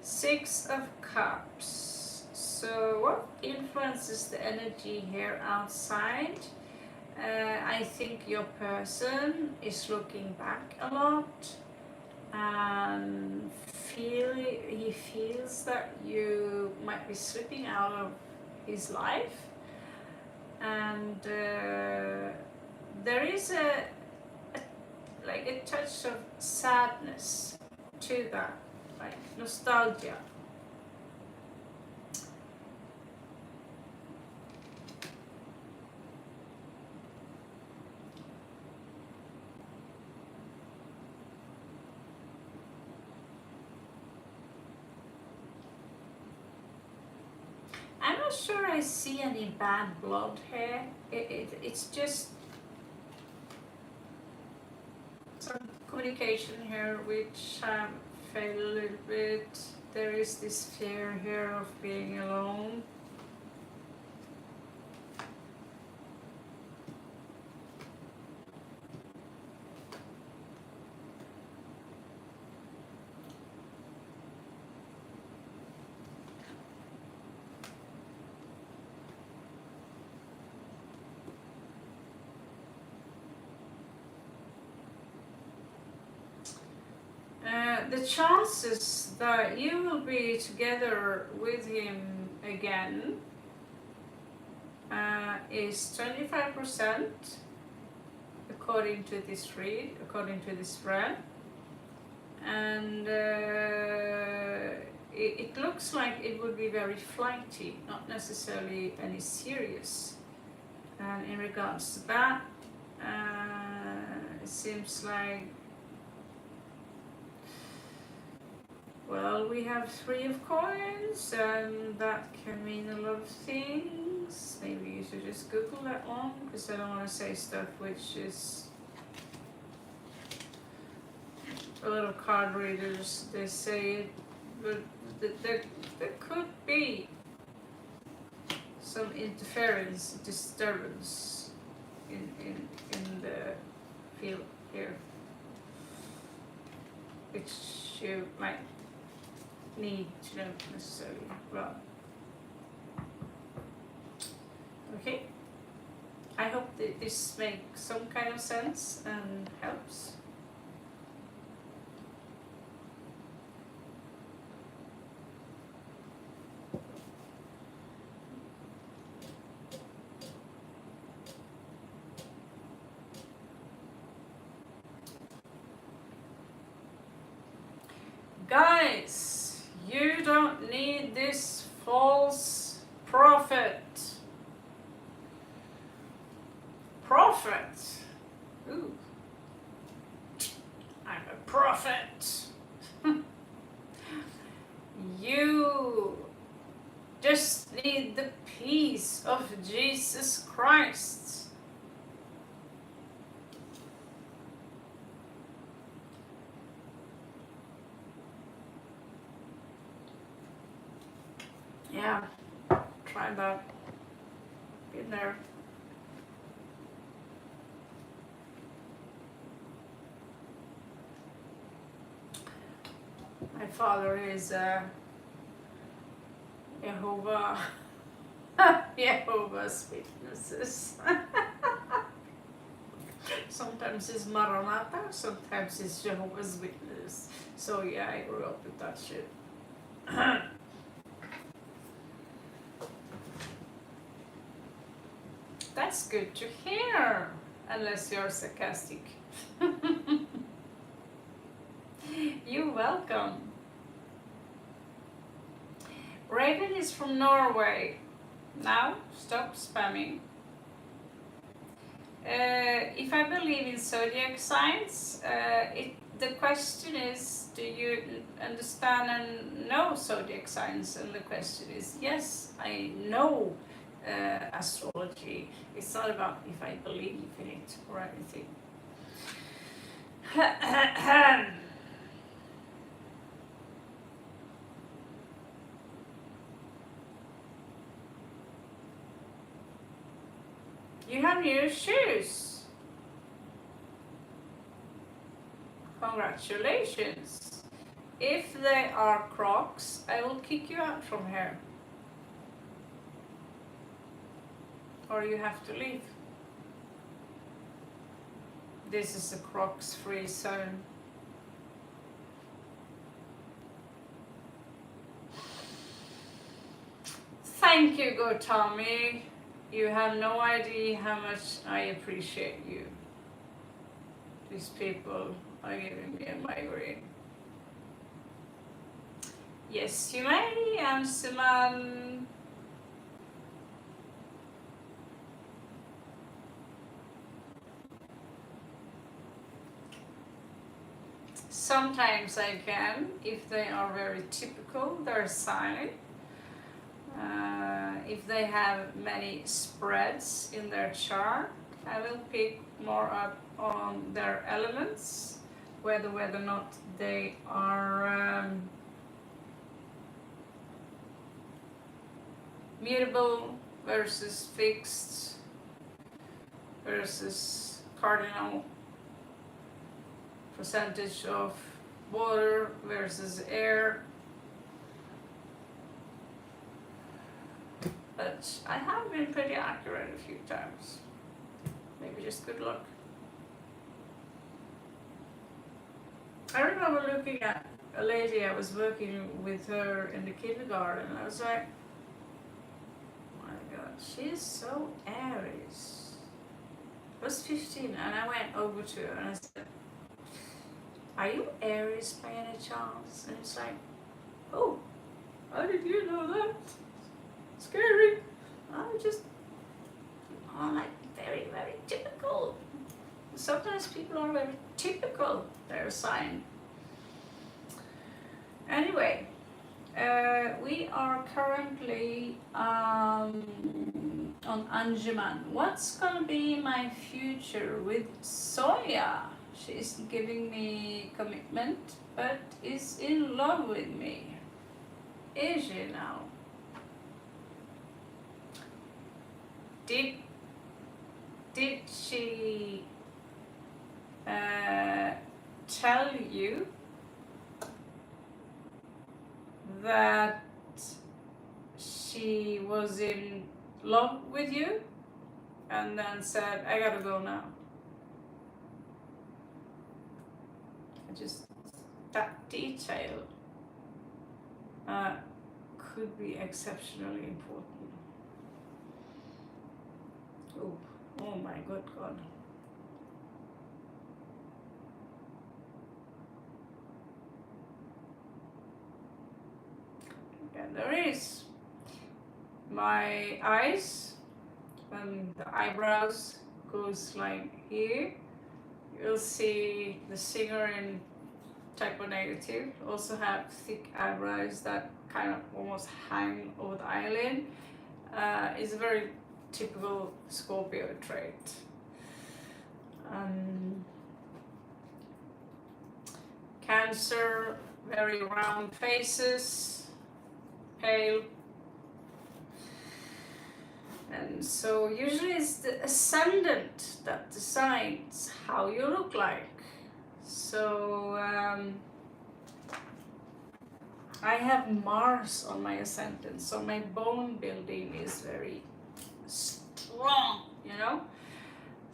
6 of Cups. So what influences the energy here outside? I think your person is looking back a lot and he feels that you might be slipping out of his life, and there is like a touch of sadness to that, like nostalgia. I'm not sure I see any bad blood here. It's just some communication here which failed a little bit. There is this fear here of being alone. The chances that you will be together with him again is 25% according to this read, according to this spread, and it looks like it would be very flighty, not necessarily any serious. And in regards to that, it seems like, well, we have 3 of coins, and that can mean a lot of things. Maybe you should just Google that one, because I don't want to say stuff which is... A lot of card readers, they say it, but there could be some interference, disturbance in the field here, which you might need to know necessarily. Well, okay, I hope that this makes some kind of sense and helps. Guys, you don't need this false prophet. Prophet? Ooh. I'm a prophet. You just need the peace of Jesus Christ. Yeah, try that. Been there. My father is Jehovah's Witnesses. Sometimes it's Maranatha, sometimes it's Jehovah's Witnesses. So yeah, I grew up with that shit. That's good to hear, unless you're sarcastic. You're welcome. Raven is from Norway. Now, stop spamming. If I believe in zodiac signs, the question is, do you understand and know zodiac signs? And the question is, yes, I know astrology. It's not about if I believe in it or anything. You have new shoes. Congratulations. If they are Crocs, I will kick you out from here. Or you have to leave. this is a Crocs free zone. Thank you, Go Tommy. You have no idea how much I appreciate you. These people are giving me a migraine. Yes, you may, Amsterdam. Sometimes I can, if they are very typical, their sign. If they have many spreads in their chart, I will pick more up on their elements, whether or not they are mutable versus fixed versus cardinal, percentage of water versus air. But I have been pretty accurate a few times. Maybe just good luck. I remember looking at a lady, I was working with her in the kindergarten, and I was like, oh my god, she is so Aries. I was 15 and I went over to her and I said, are you Aries by any chance? And it's like, oh, how did you know that? Scary. I'm like very, very typical. Sometimes people are very typical, their sign. Anyway, we are currently on Anjuman. What's gonna be my future with Soya? She's giving me commitment, but is in love with me. Is she now? Did she tell you that she was in love with you and then said, I gotta go now? Just that detail could be exceptionally important. Oh my good God. And there is my eyes, when the eyebrows goes like here, you'll see the singer in typo negative also have thick eyebrows that kind of almost hang over the eyelid. It's a very typical Scorpio trait. Cancer, very round faces, pale. And so usually it's the ascendant that decides how you look like. So I have Mars on my ascendant, so my bone building is very strong, you know.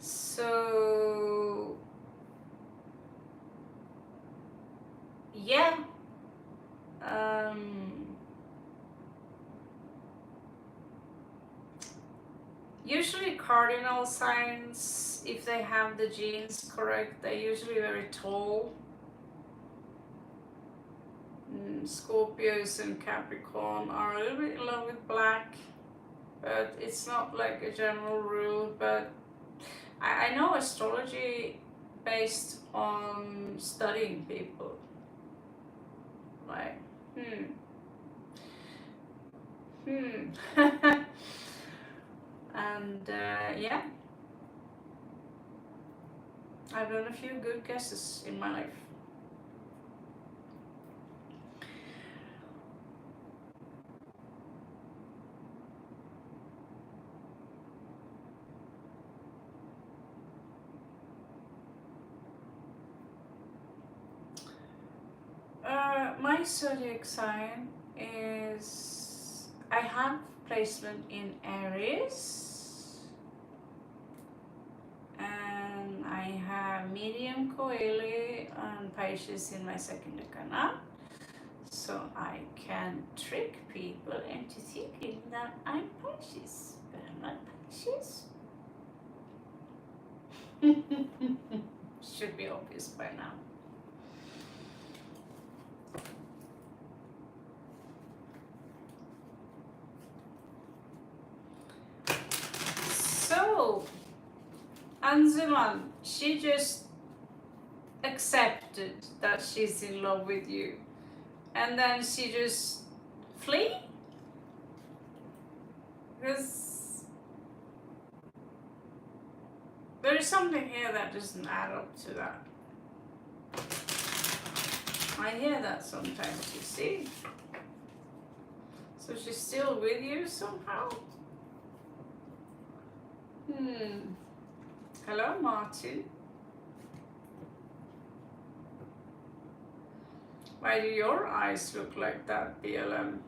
So yeah, usually cardinal signs, if they have the genes correct, they're usually very tall. Scorpios and Capricorn are a little bit in love with black, but it's not like a general rule. But I know astrology based on studying people. Like, and yeah, I've done a few good guesses in my life. My zodiac sign is, I have placement in Aries and I have Lily and Pisces in my second decan, so I can trick people into thinking that I'm Pisces, but I'm not Pisces. Should be obvious by now. So, Anzuman, she just accepted that she's in love with you, and then she just flee? Because there is something here that doesn't add up to that. I hear that sometimes, you see. So she's still with you somehow? Hello, Martin. Why do your eyes look like that, BLM?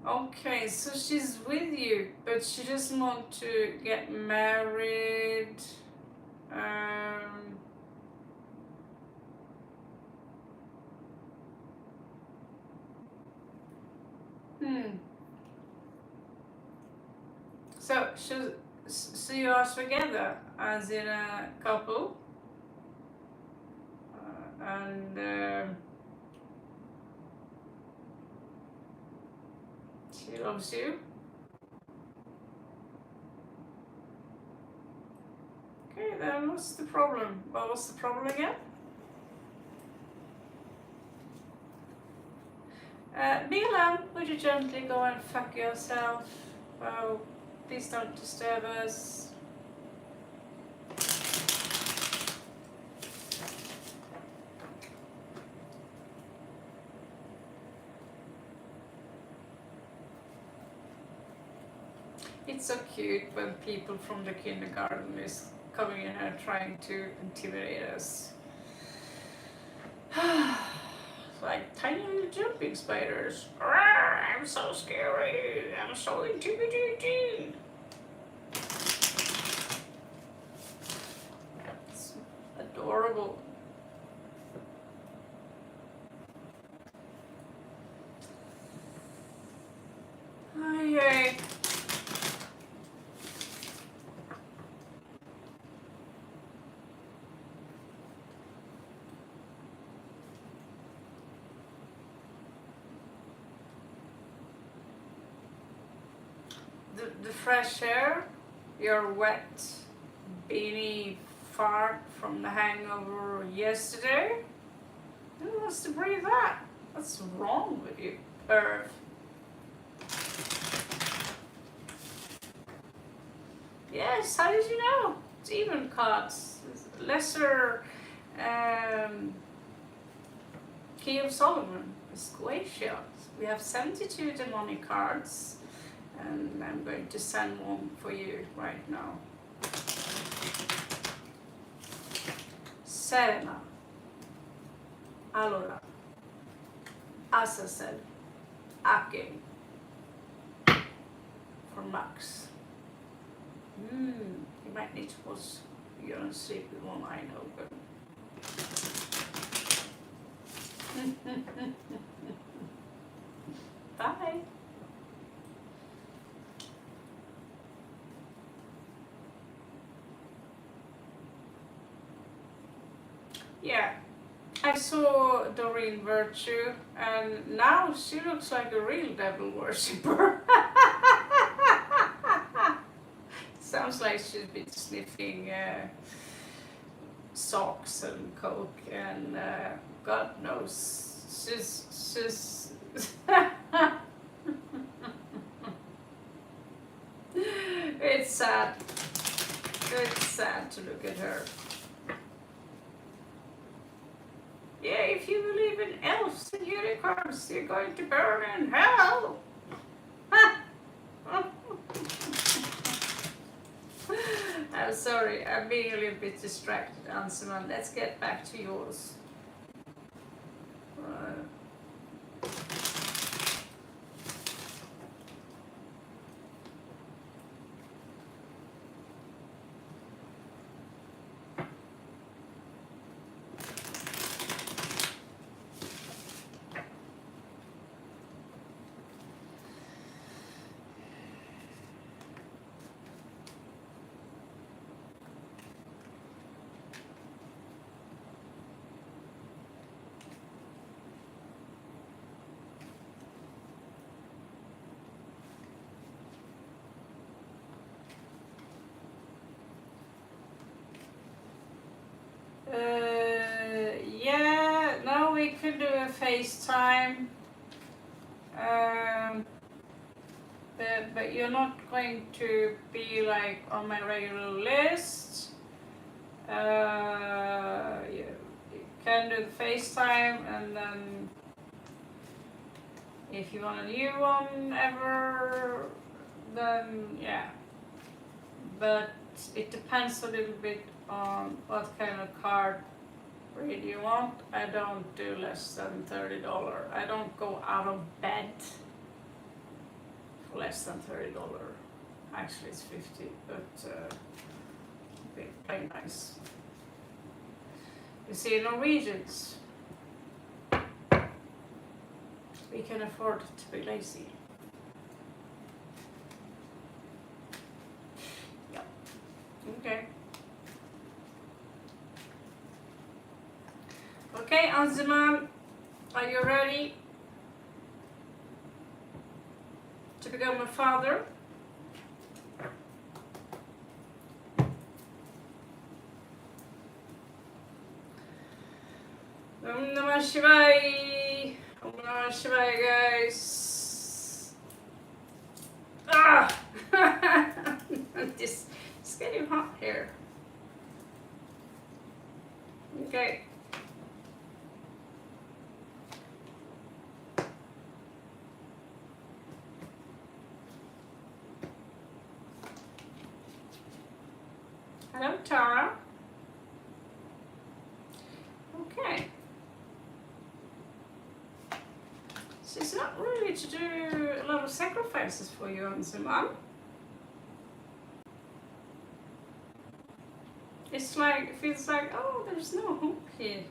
Okay, so she's with you, but she doesn't want to get married. So you are together as in a couple, and she loves you. Okay, then what's the problem? What was the problem again? BLM, would you gently go and fuck yourself? Oh, please don't disturb us. It's so cute when people from the kindergarten is coming in and trying to intimidate us. Like tiny little jumping spiders. I'm so scary. I'm so intimidating. It's adorable. Yay. The fresh air, your wet beanie fart from the hangover yesterday. Who wants to breathe that? What's wrong with you, perv? Yes, how did you know? It's even cards, lesser Key of Solomon, Squatia. We have 72 demonic cards, and I'm going to send one for you right now. Serena, Allora, Azazel, Ake, for Max. You might need to pause. You're on sleep with one eye open. Bye. Yeah, I saw Doreen Virtue, and now she looks like a real devil worshipper. Sounds like she's been sniffing socks and coke, and God knows she's it's sad. It's sad to look at her. Yeah, if you believe in elves and unicorns, you're going to burn in hell. I'm sorry, I'm being a little bit distracted, Ansuman. Let's get back to yours. could do a FaceTime, but you're not going to be like on my regular list. You can do the FaceTime, and then if you want a new one ever, then yeah. But it depends a little bit on what kind of card read you want. I don't do less than $30. I don't go out of bed for less than $30. Actually it's 50, but play nice. You see, Norwegians, we can afford to be lazy. Yep. Okay. Okay, Anziman, are you ready to become a father? Om Namah Shivaya. Om Namah Shivaya, guys. Ah! It's getting hot here. Okay. Hello, Tara. Okay. So it's not really to do a lot of sacrifices for you, Anziman. It's like, it feels like, oh, there's no hope here.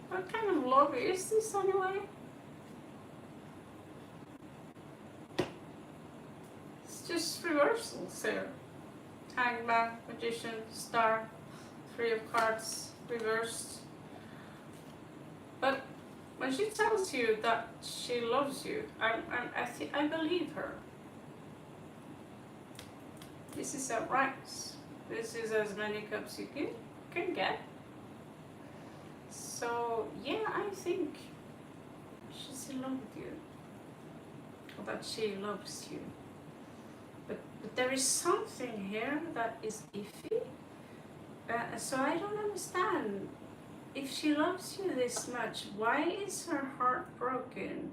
What kind of love is this anyway? It's just reversals here. Hangman, Magician, Star, Three of Cards, reversed. But when she tells you that she loves you, I believe her. This is a rice. This is as many cups you can get. So yeah, I think she's in love with you, or that she loves you. But there is something here that is iffy. So I don't understand. If she loves you this much, why is her heart broken?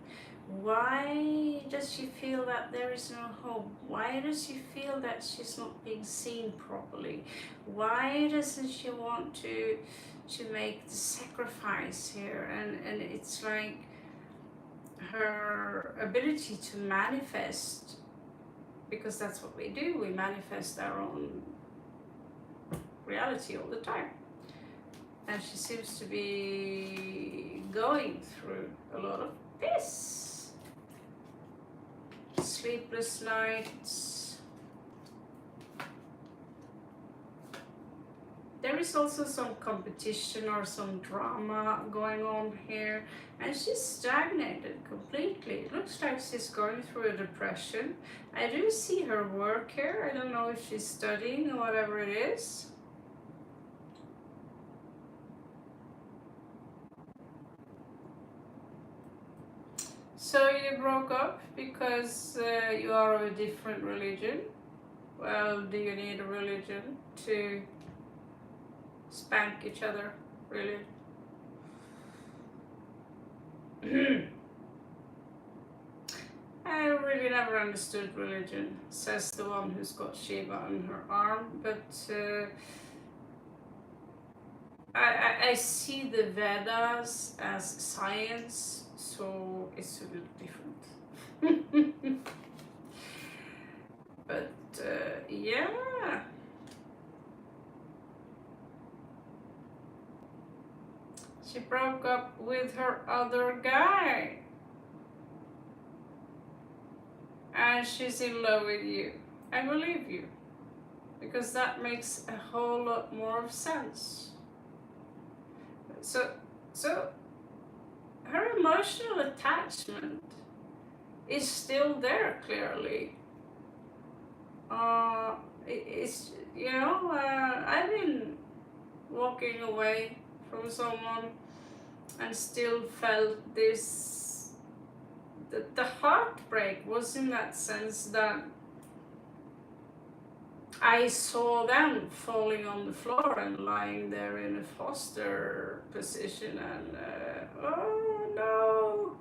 Why does she feel that there is no hope? Why does she feel that she's not being seen properly? Why doesn't she want to make the sacrifice here? And it's like her ability to manifest, because that's what we do, we manifest our own reality all the time. And she seems to be going through a lot of this. Sleepless nights. There is also some competition or some drama going on here, and she's stagnated completely. It looks like she's going through a depression. I do see her work here. I don't know if she's studying or whatever it is. So you broke up because you are of a different religion. Well, do you need a religion to spank each other, really? I really never understood religion, says the one who's got Shiva on her arm, but I see the Vedas as science, so it's a little different. But yeah. She broke up with her other guy. And she's in love with you. I believe you. Because that makes a whole lot more sense. So her emotional attachment is still there, clearly. It's, you know, I've been walking away from someone and still felt this, the heartbreak was in that sense that I saw them falling on the floor and lying there in a foster position, and oh no,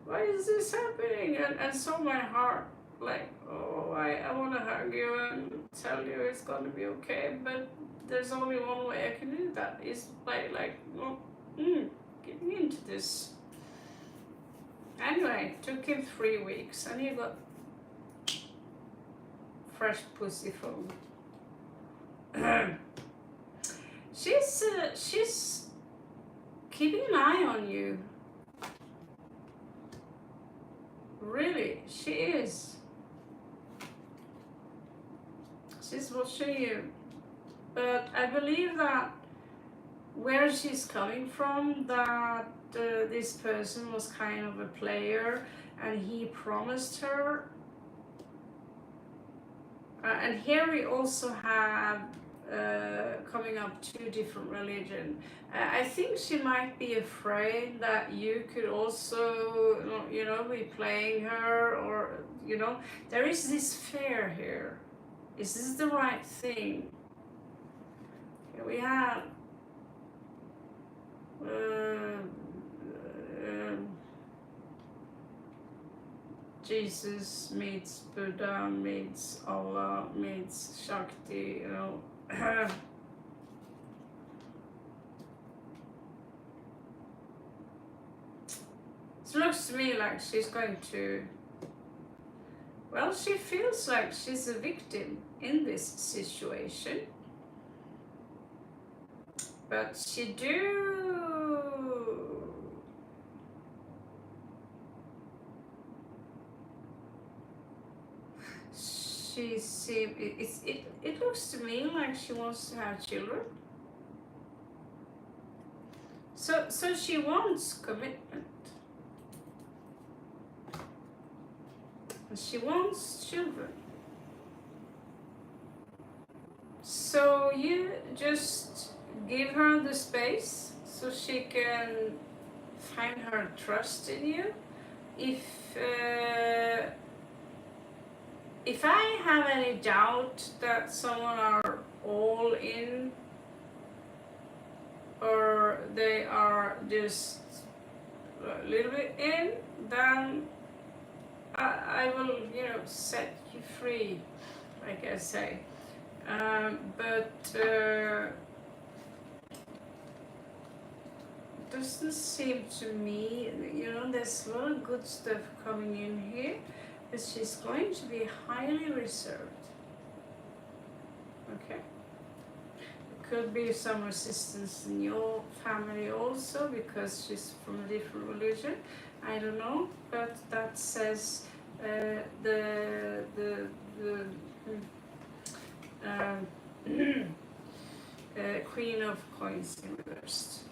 why is this happening? And so my heart, like, oh, I want to hug you and tell you it's going to be okay, but there's only one way I can do that, is by well, getting into this. Anyway, took him 3 weeks and he got fresh pussy from she's keeping an eye on you. Really, she is. She's watching you. But I believe that where she's coming from, that this person was kind of a player and he promised her. And here we also have coming up 2 different religions. I think she might be afraid that you could also, be playing her, or, there is this fear here. Is this the right thing? Here we have Jesus meets Buddha, meets Allah, meets Shakti, It looks to me like she's going to, well, she feels like she's a victim in this situation. But she it looks to me like she wants to have children. So she wants commitment. She wants children. So you just give her the space so she can find her trust in you. If I have any doubt that someone are all in, or they are just a little bit in, then I will, set you free, like I say. But doesn't seem to me, there's a lot of good stuff coming in here, but she's going to be highly reserved. Okay? There could be some resistance in your family also, because she's from a different religion. I don't know, but that says the Queen of Coins in reverse.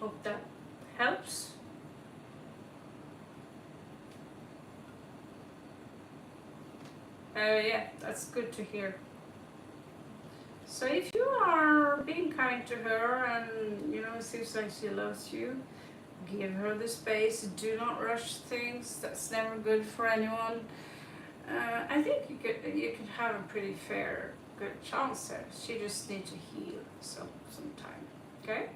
Hope that helps. Yeah, that's good to hear. So if you are being kind to her and, it seems like she loves you, give her the space. Do not rush things. That's never good for anyone. I think you could have a pretty good chance there. She just needs to heal some time. Okay?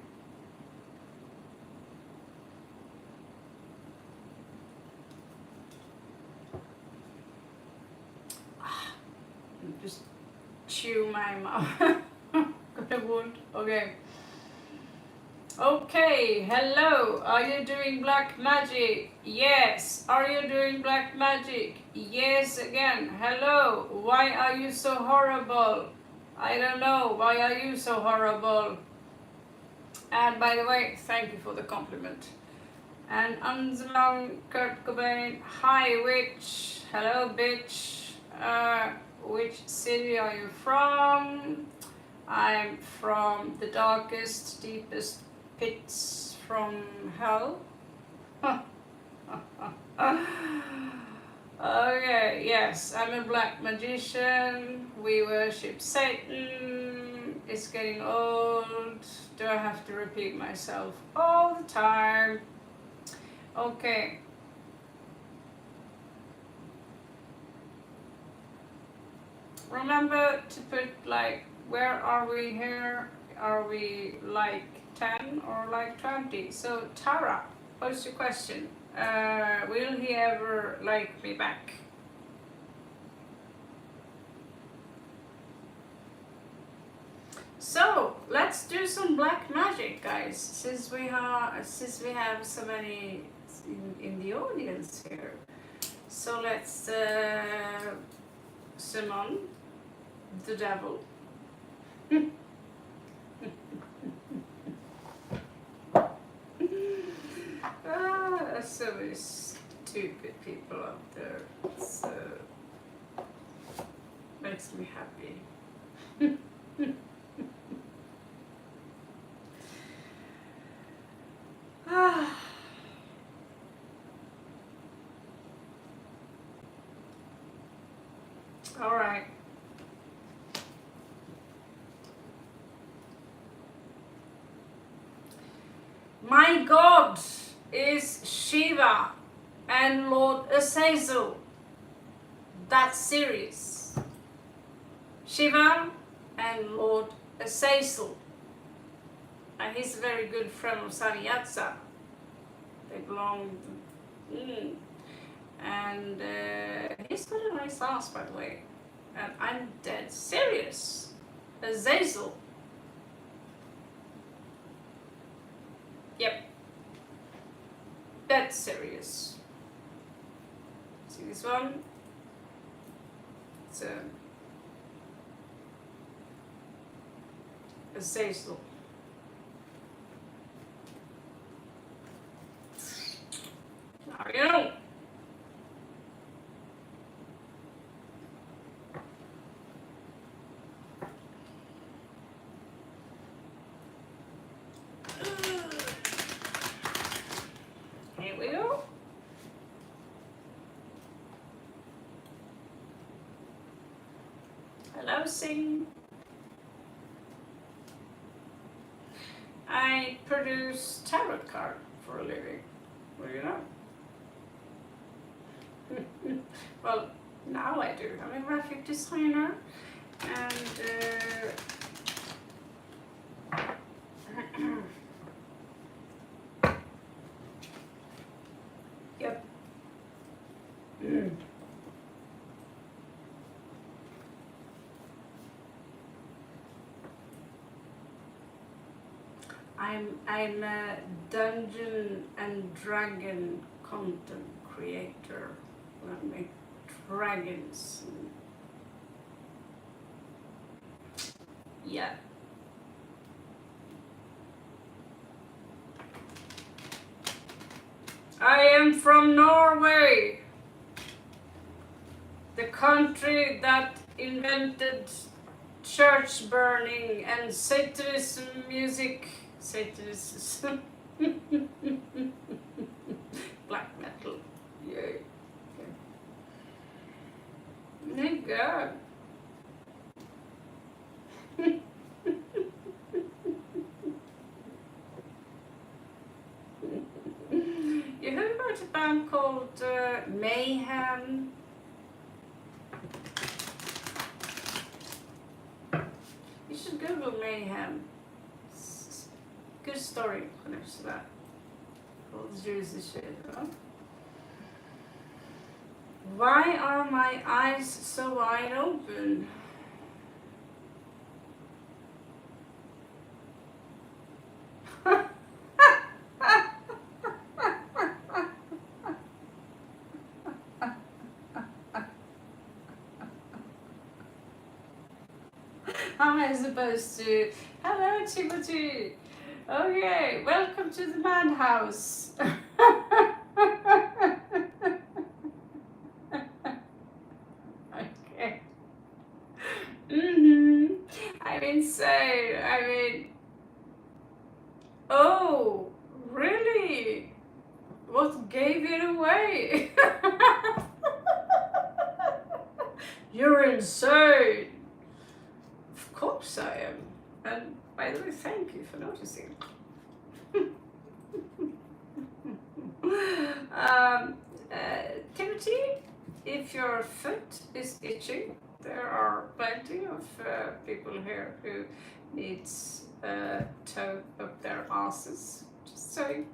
Just chew my mouth. Got a wound. Okay. Okay, hello. Are you doing black magic? Yes. Are you doing black magic? Yes again. Hello. Why are you so horrible? I don't know. Why are you so horrible? And by the way, thank you for the compliment. And Anzalong Kurt Cobain. Hi, witch. Hello, bitch. Which city are you from? I'm from the darkest, deepest pits from hell. Okay, yeah. Yes, I'm a black magician. We worship Satan. It's getting old. Do I have to repeat myself all the time? Okay. Remember to put like, where are we here? Are we like 10 or like 20? So Tara, what's your question? Will he ever like me back? So let's do some black magic, guys. Since we have so many in the audience here, so let's summon the devil. So many stupid people out there. So makes me happy. All right. My God is Shiva and Lord Azazel. That's serious. Shiva and Lord Azazel. And he's a very good friend of Sariyatsa. They belong. And he's got a nice house, by the way. And I'm dead serious. Azazel. Yep. Dead serious. See this one? It's Azazel. Now you know. Here we go. Hello, Sing. I produce tarot card for a living. What do you know? Well, now I do. I'm a graphic designer, and yep. I'm a Dungeon and Dragon content creator. I make dragons. Yeah. I am from Norway, the country that invented church burning and Satanism music. Satanism. Black metal. Yay. Okay. Thank God. You heard about a band called Mayhem? You should Google Mayhem. Good story connected to that. All the juicy shit, huh? Why are my eyes so wide open? How am I supposed to? Hello, Timothy. Okay, welcome to the madhouse. Okay. I'm insane. I mean, oh, really? What gave it away? You're insane. Of course I am. And by the way, thank you for noticing. Timothy, if your foot is itching, there are plenty of people here who needs a toe up their asses. Just saying.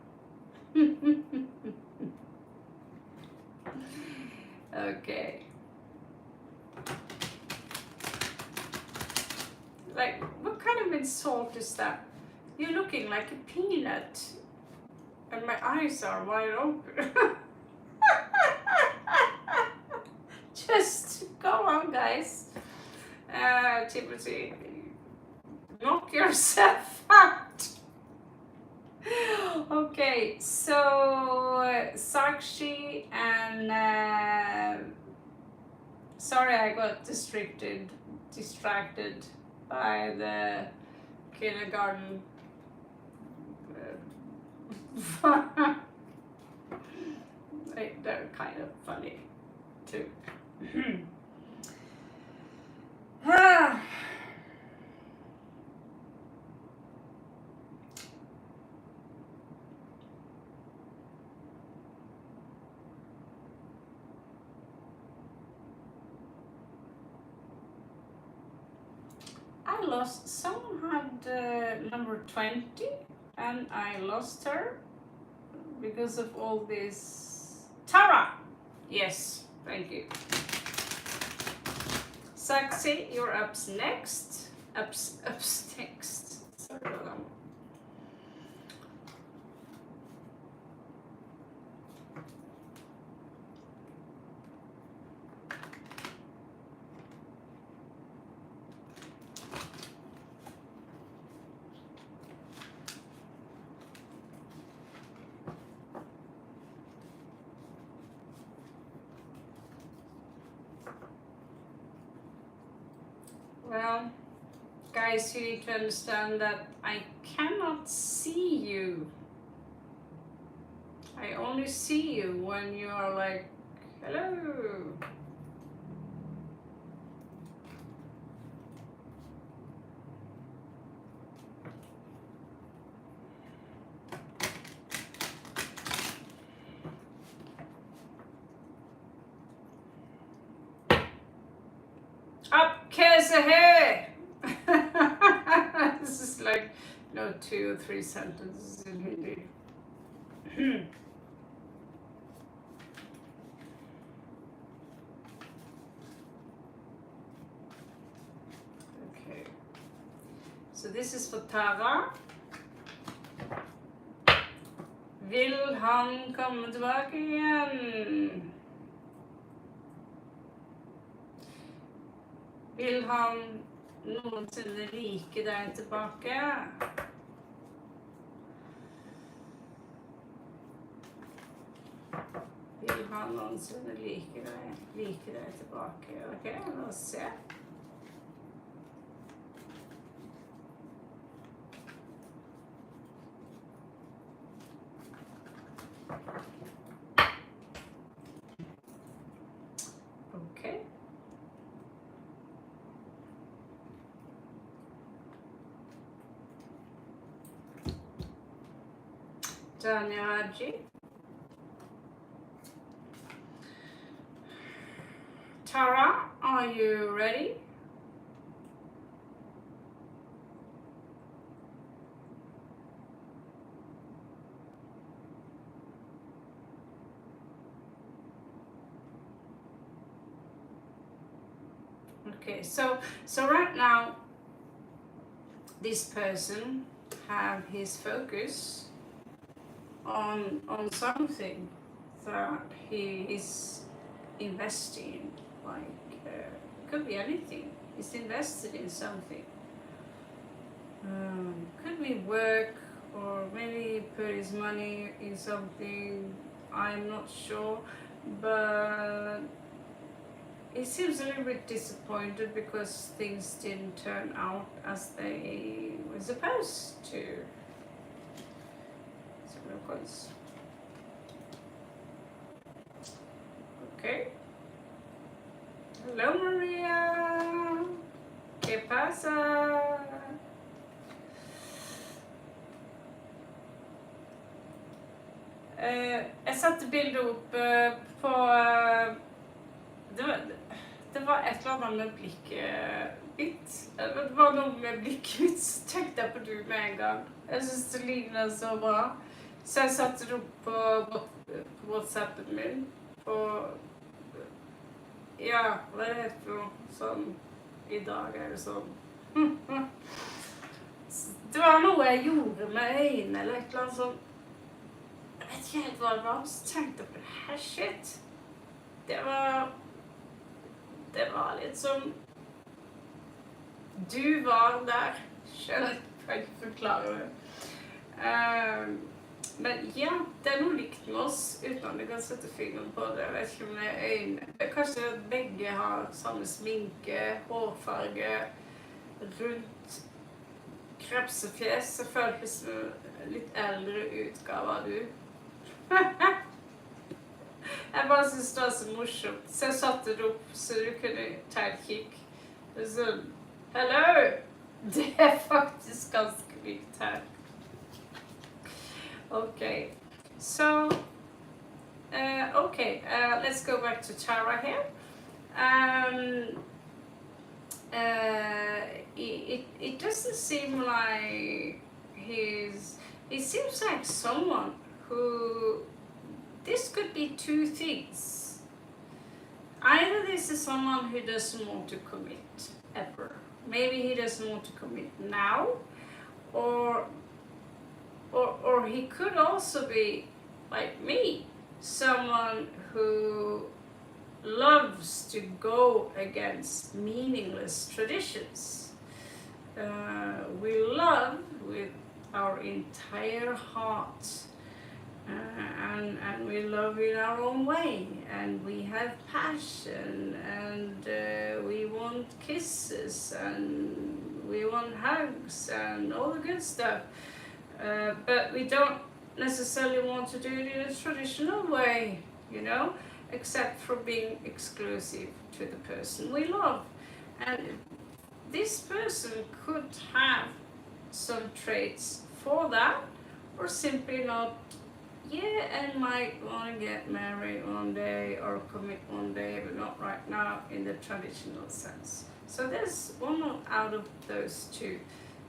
Okay. Like, what kind of insult is that? You're looking like a peanut, and my eyes are wide open. Just go on, guys. Timothy, knock yourself out. Okay, so Sakshi and sorry, I got distracted by the kindergarten. They're kind of funny too. I lost, someone had number 20 and I lost her because of all this. Tara! Yes, thank you. Saxy, you're up next. Up next. Sorry about that. Well, guys, you need to understand that I cannot see you. I only see you when you are like, hello. Up, Kesehe! This is like, 2 or 3 sentences in Hindi. Okay. So this is for Tara. Vill han komma tillbaka igen? Vill han någonsin like deg tilbake? Vill han någonsin like deg tilbake? Ok, la oss se. Okay. Daniaji. Tara, are you ready? Okay, so right now this person have his focus on something that he is investing, like could be anything. He's invested in something. Could be work, or maybe put his money in something. I'm not sure, but he seems a little bit disappointed because things didn't turn out as they were supposed to. Okay. Hello Maria! ¿Qué pasa? Jeg satte bildet opp på det var et eller annet med blikket mitt. Det var noe med blikket mitt, så tenkte jeg på du med en gang. Jeg synes det ligner så bra. Så jeg satte det opp på WhatsAppen min. Ja, hva er det for noe? Sånn, i dag er det sånn. Det var noe jeg gjorde med øynene, eller et eller annet sånn. Jeg vet ikke helt hva det var, så tenkte jeg på det her, shit. Det var litt sånn, du var der, skjønner jeg, kan ikke forklare det. Men ja, det er noe likt med oss, uten at jeg kan sette fingeren på det. Jeg vet ikke om det er øynene. Kanskje begge har samme sminke, hårfarge, rundt krepsefjes. Jeg føles som en litt eldre utgave av du. Jeg bare synes det var så morsomt. Så jeg satte det opp, så du kunne ta et kikk. Sånn, hello! Det er faktisk ganske likt her. Okay, so, let's go back to Tara here. It doesn't seem like it seems like someone who, this could be two things. Either this is someone who doesn't want to commit ever. Maybe he doesn't want to commit now, or he could also be, like me, someone who loves to go against meaningless traditions. We love with our entire heart, and we love in our own way, and we have passion, and we want kisses, and we want hugs, and all the good stuff. But we don't necessarily want to do it in a traditional way, you know, except for being exclusive to the person we love. And this person could have some traits for that, or simply not, and might want to get married one day or commit one day, but not right now in the traditional sense. So there's one out of those two.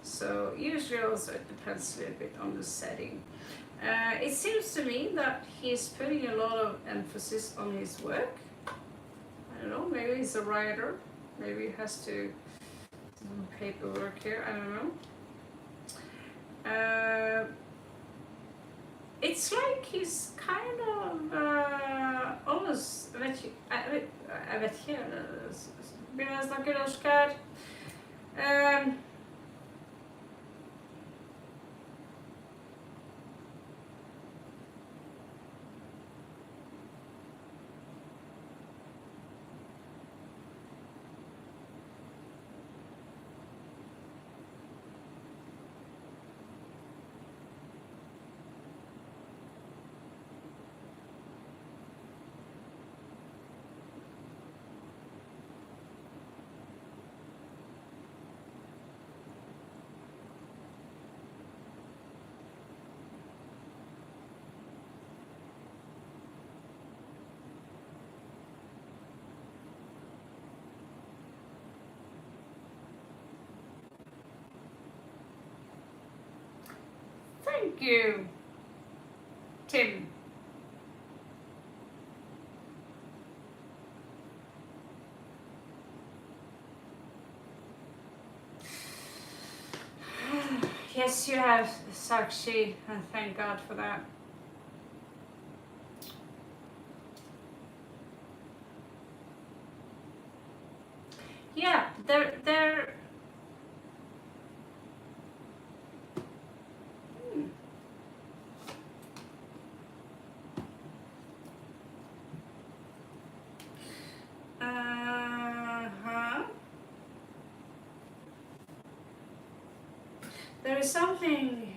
So usually also it depends a little bit on the setting. It seems to me that he's putting a lot of emphasis on his work. I don't know, maybe he's a writer, maybe he has to do some paperwork here, I don't know. It's like he's kind of almost, jeg vet ikke, begynner å snakke norsk her. Thank you, Tim. Yes, you have, Sakshi, and thank God for that. Yeah, they're There is something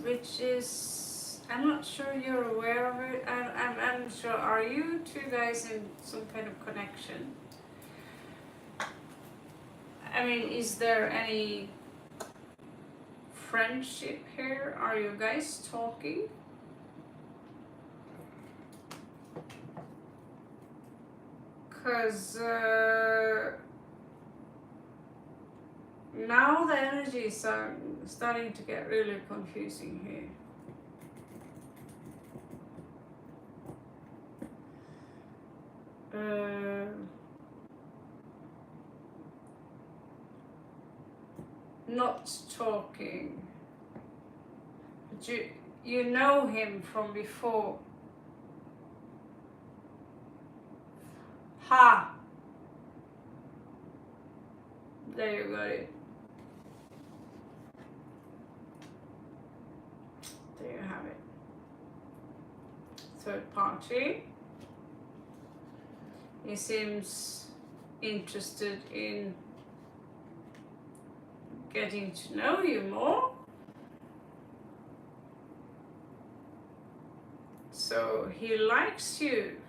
which is, I'm not sure you're aware of it. I'm sure, are you two guys in some kind of connection? I mean, is there any friendship here? Are you guys talking? Because now the energies are starting to get really confusing here. Not talking. But you know him from before. Ha! There you got it. There you have it. Third party. He seems interested in getting to know you more. So he likes you,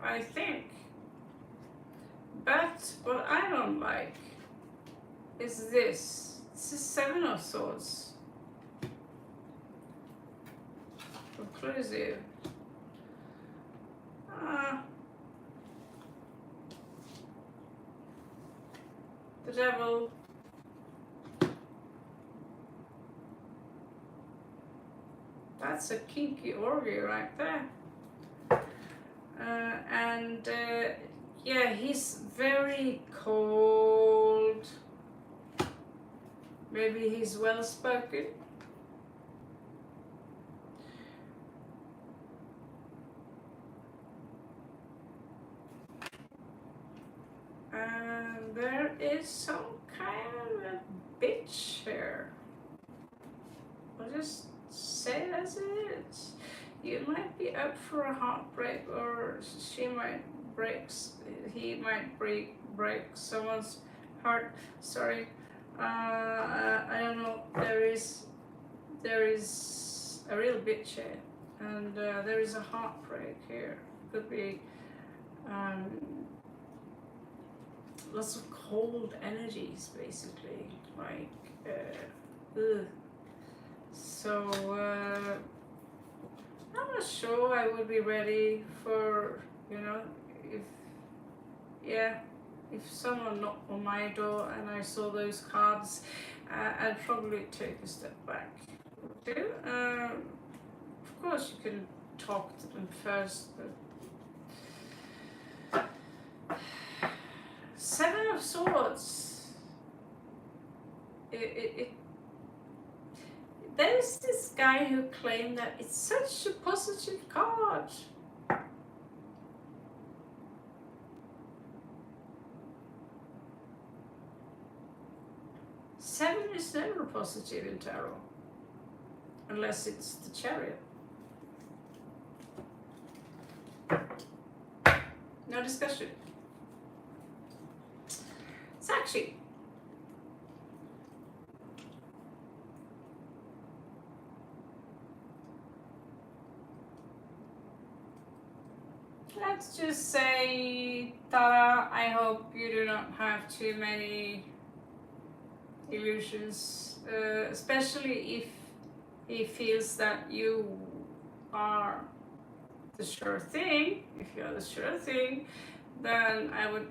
I think. But what I don't like is this. This is Seven of Swords. Conclusive. The Devil. That's a kinky orgy right there. Yeah, he's very cold. Maybe he's well spoken. And there is some kind of a bitch here. I'll just say it as it is. You might be up for a heartbreak, or he might break someone's heart. Sorry, I don't know. There is a real bitch here, and there is a heartbreak here. Could be lots of cold energies, basically, like ugh. So I'm not sure I would be ready for, you know, if someone knocked on my door and I saw those cards, I'd probably take a step back. Of course you can talk to them first, but Seven of Swords. There's this guy who claimed that it's such a positive card. Seven is never positive in tarot, unless it's the Chariot. No discussion. It's actually let's just say, Tara, I hope you do not have too many illusions, especially if he feels that you are the sure thing. If you're the sure thing, then I would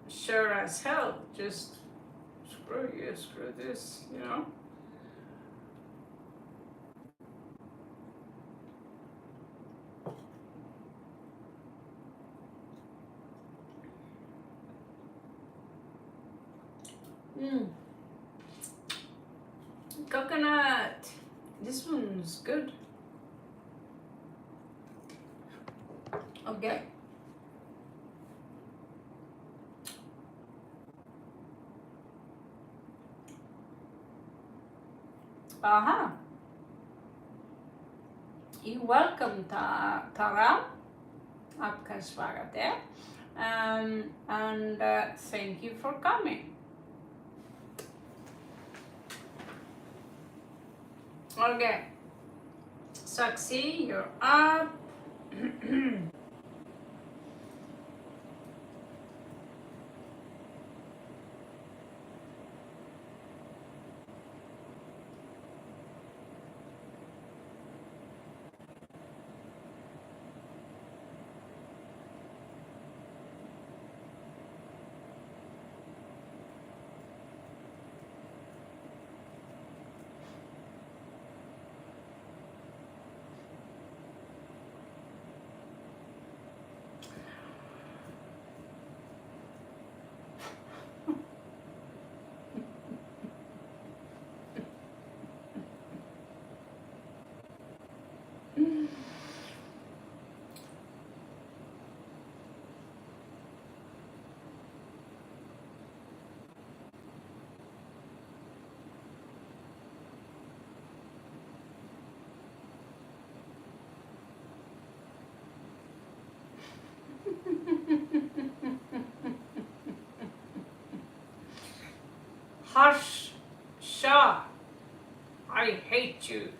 sure as hell just screw you, screw this, you know. Coconut. This one's good. Okay. Aha. You're welcome, Tara. आपका स्वागत है. And thank you for coming. Okay, Saxi, you're up. Harsh Shah, I hate you.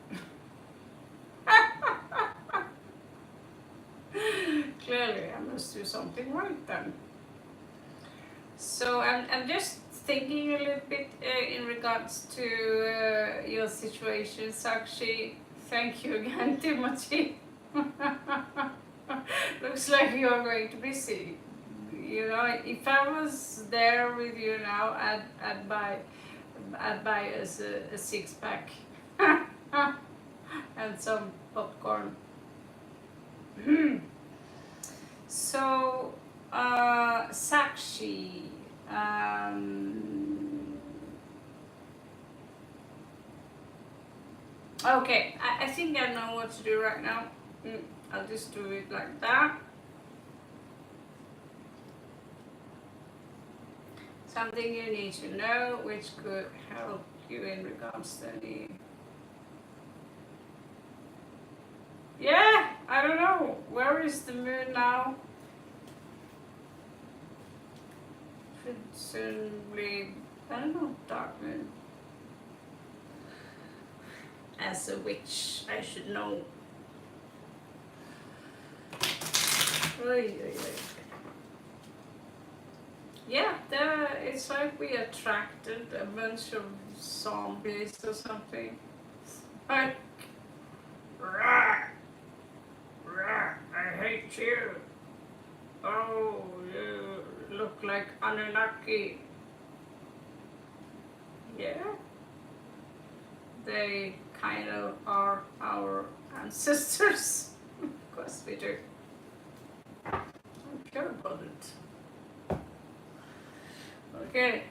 Clearly, I must do something right then. So I'm just thinking a little bit in regards to your situation, Sakshi. Thank you again, Timothy. Looks like you're going to be busy. You know, if I was there with you now, I'd buy us a 6-pack and some popcorn. So, Sakshi, okay, I think I know what to do right now. I'll just do it like that. Something you need to know which could help you in regards to the... Yeah, I don't know. Where is the moon now? Should soon be, I don't know, dark moon. As a witch, I should know. Oy, oy, oy. Yeah, it's like we attracted a bunch of zombies or something. Like, rah, rah, I hate you. Oh, you look like Anunnaki. Yeah, they kind of are our ancestors. Of course we do. I'm sure about it. Okay.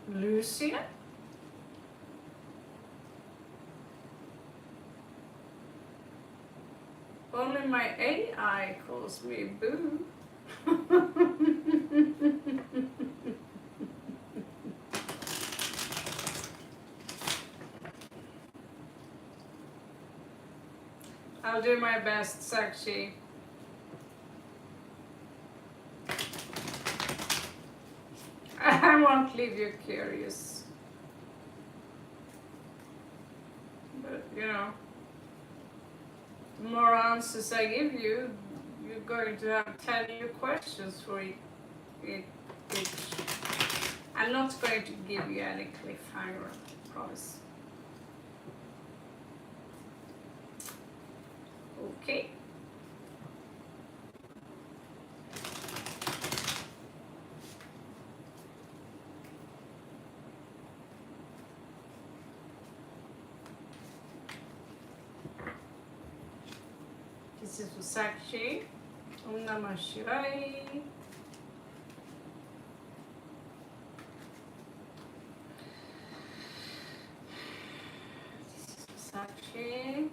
Lucia? Only my AI calls me boo. I'll do my best, Sakshi. I won't leave you curious. But, you know, the more answers I give you, you're going to have 10 new questions for each. I'm not going to give you any cliffhanger, I promise. Okay. This is for Sakshi. Om Namah Shivaya. This is for Sakshi.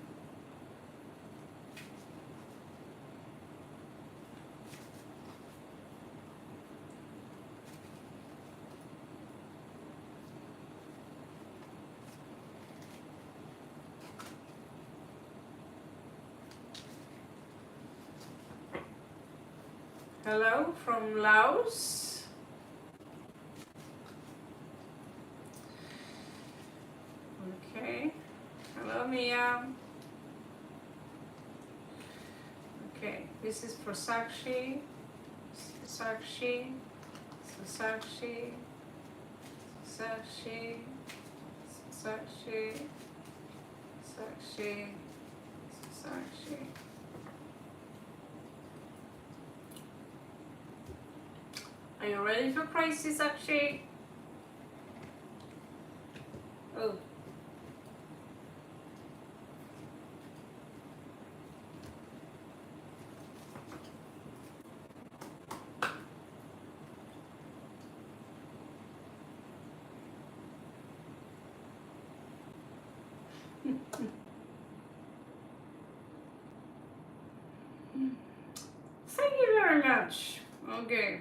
Hello from Laos. Okay. Hello, Mia. Okay, this is for Sakshi. Sakshi. Sakshi. Sakshi. Sakshi. Sakshi. Sakshi. Are you ready for crisis, Sakshi? Oh. much. Okay.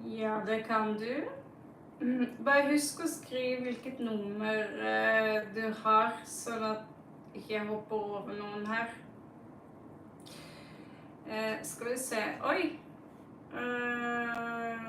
Ja, det kan du. Bare husk å skrive hvilket nummer du har, sånn at ikke jeg hopper over noen her. Skal vi se. Oi! Her.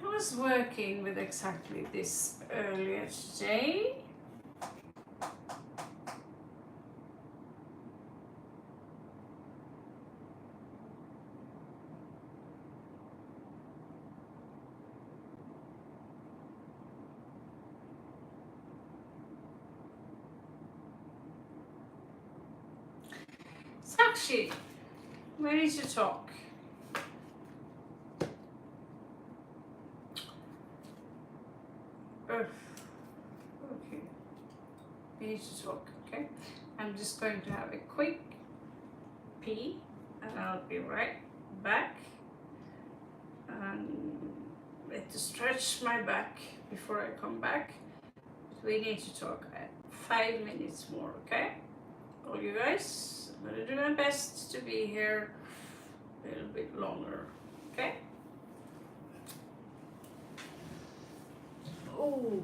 I was working with exactly this earlier today. Sakshi, ready to talk. Okay, we need to talk, okay? I'm just going to have a quick pee and I'll be right back. I have to stretch my back before I come back. We need to talk 5 minutes more, okay? All you guys, I'm gonna do my best to be here a little bit longer, okay? Oh.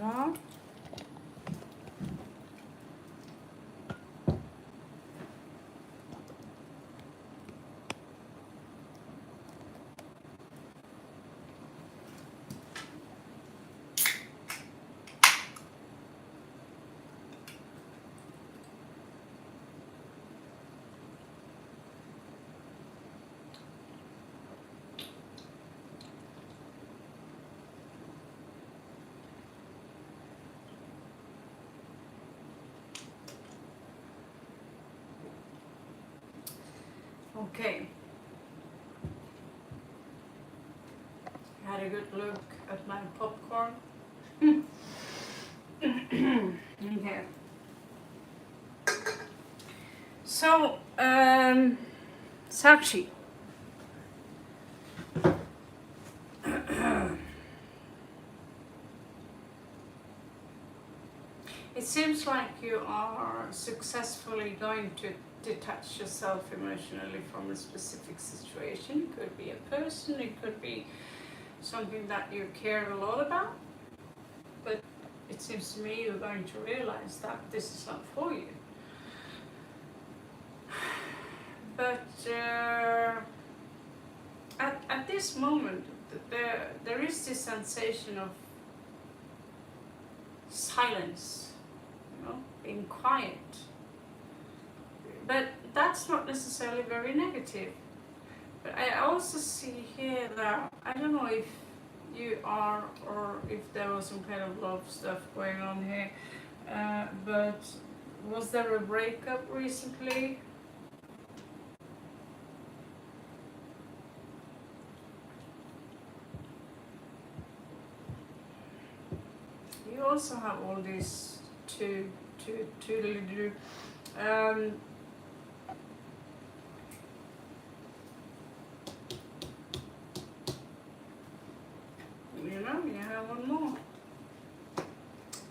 more. Okay. Had a good look at my popcorn. Okay. So, Sakshi. It seems like you are successfully going to detach yourself emotionally from a specific situation. It could be a person, it could be something that you care a lot about. But it seems to me you're going to realize that this is not for you. But at this moment, there is this sensation of silence, you know, being quiet. But that's not necessarily very negative. But I also see here that, I don't know if you are, or if there was some kind of love stuff going on here, but was there a breakup recently? You also have all these two little you know, you have one more.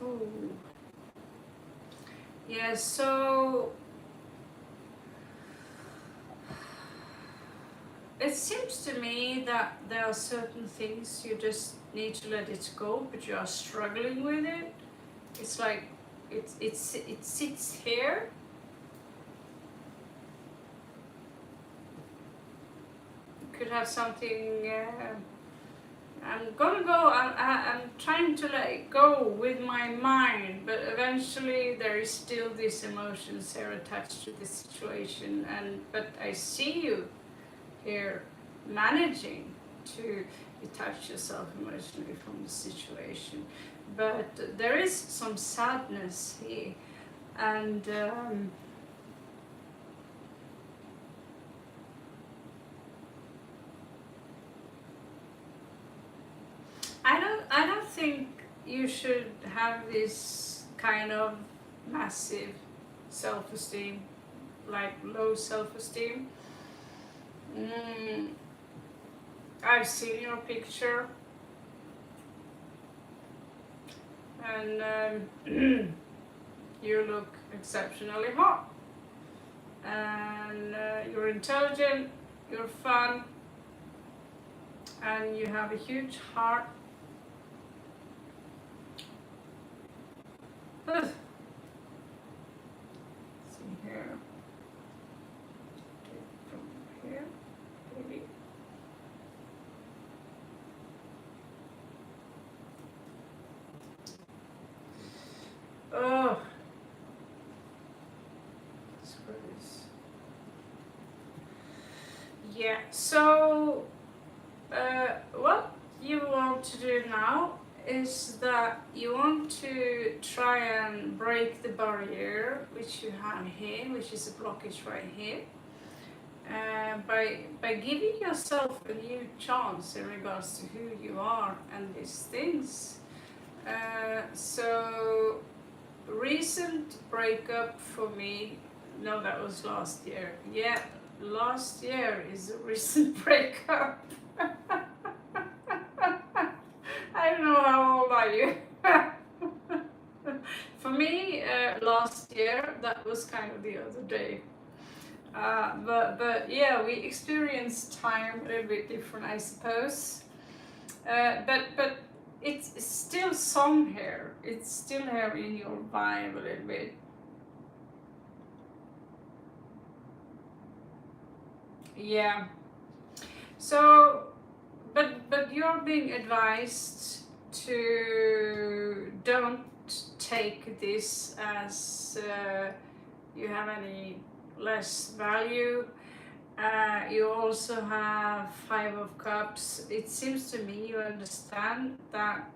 Ooh. Yeah, so it seems to me that there are certain things you just need to let it go, but you are struggling with it. It's like it sits here. You could have something. I'm gonna go. I'm trying to let it go with my mind, but eventually there is still these emotions here attached to the situation. But I see you here managing to detach yourself emotionally from the situation, but there is some sadness here, and I don't think you should have this kind of massive self-esteem, like low self-esteem. I've seen your picture, and you look exceptionally hot, and you're intelligent, you're fun, and you have a huge heart. Ugh. See here, from here, maybe. Oh, screws. Yeah. So, what you want to do now is that you want to try and break the barrier which you have here, which is a blockage right here, by giving yourself a new chance in regards to who you are and these things. So recent breakup for me, no, that was last year. Yeah, last year is a recent breakup. I don't know how old are you. For me, last year, that was kind of the other day. But yeah, we experienced time a little bit different, I suppose. But it's still some here. It's still here in your vibe a little bit. Yeah. So, but you're being advised to don't take this as you have any less value. You also have Five of Cups. It seems to me you understand that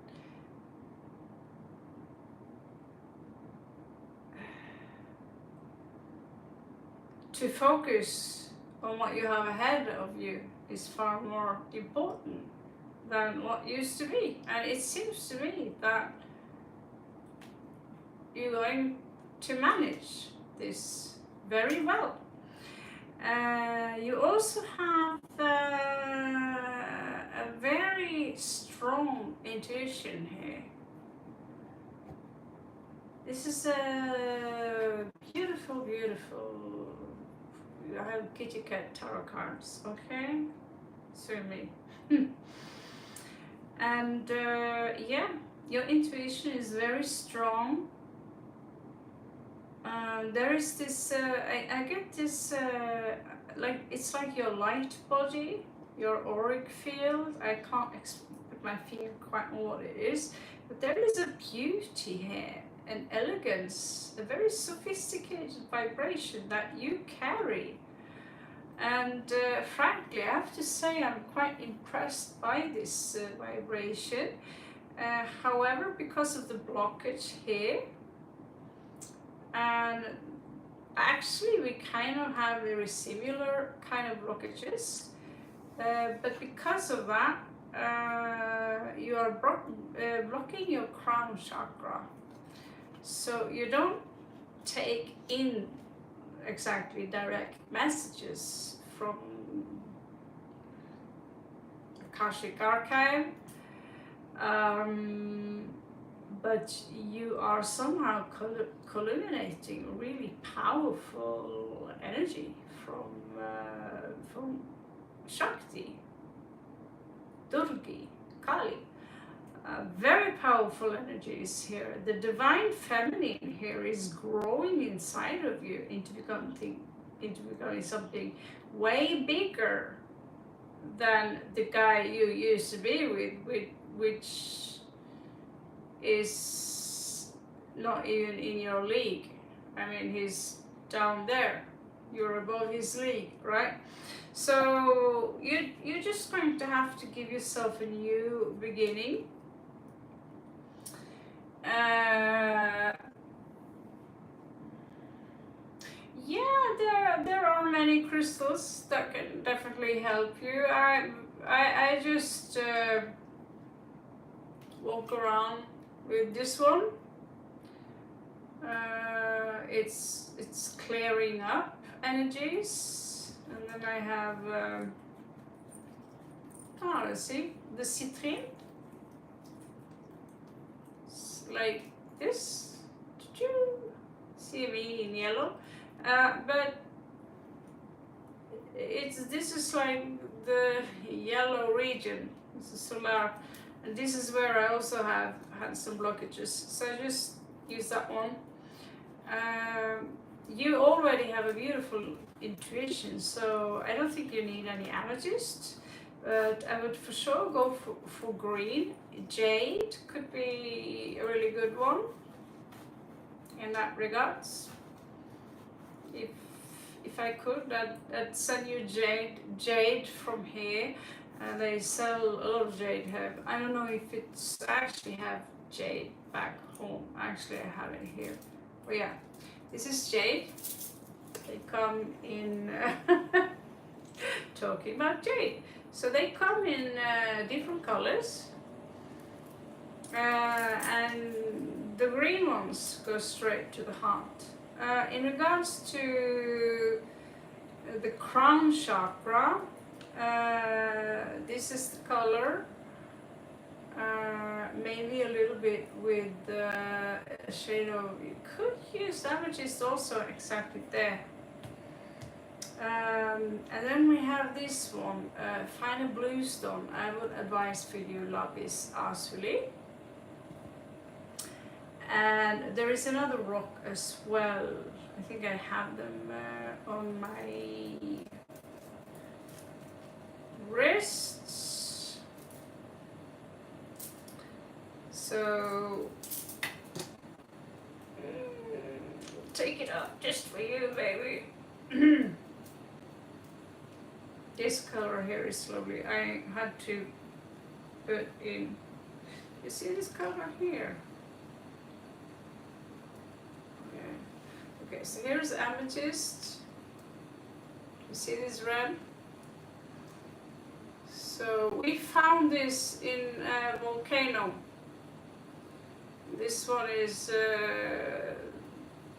to focus on what you have ahead of you is far more important than what used to be. And it seems to me that you're going to manage this very well. You also have a very strong intuition here. This is a beautiful, beautiful. I have kitty cat tarot cards, okay? Sue me. And yeah, your intuition is very strong. There is this, I get this, like it's like your light body, your auric field. I can't put my finger quite on what it is, but there is a beauty here, an elegance, a very sophisticated vibration that you carry. And frankly, I have to say I'm quite impressed by this vibration. However, because of the blockage here, and actually we kind of have very similar kind of blockages, but because of that, you are blocking your crown chakra. So you don't take in exactly direct messages from Akashic Archive, but you are somehow culminating really powerful energy from Shakti, Durgi, Kali. Very powerful energies here. The divine feminine here is growing inside of you into becoming something way bigger than the guy you used to be with which is not even in your league. I mean, he's down there. You're above his league, right? So you're just going to have to give yourself a new beginning. Yeah, there are many crystals that can definitely help you. I just walk around with this one. It's clearing up energies, and then I have let's see, the citrine. It's like this. See me in yellow, but this is like the yellow region. It's a solar, and this is where I also have had some blockages. So I just use that one. You already have a beautiful intuition, so I don't think you need any amethyst, but I would for sure go for green. Jade could be a really good one in that regards. If I could, I'd send you jade from here. They sell a lot of jade here. I don't know if it's actually have jade back home. Actually, I have it here. But yeah, this is jade. They come in talking about jade. So they come in different colors, and the green ones go straight to the heart. In regards to the crown chakra, this is the color, maybe a little bit with a shade of, you could use amethyst also exactly there. And then we have have this one, find a blue stone. I would advise for you lapis lazuli. And there is another rock as well. I think I have them on my wrists. So take it up just for you, baby. This color here is lovely. I had to put in, you see this color here? Okay, so here's amethyst. You see this red? So we found this in a volcano. This one is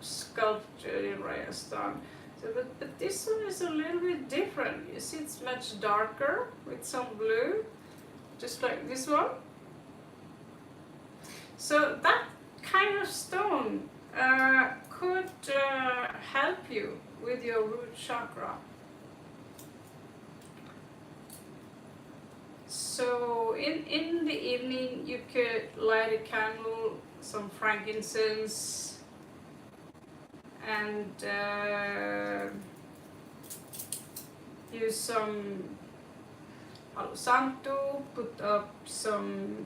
sculptured in Rajasthan. So, but this one is a little bit different. You see it's much darker with some blue, just like this one. So that kind of stone could help you with your root chakra. So in the evening you could light a candle, some frankincense, and use some Palo Santo, put up some,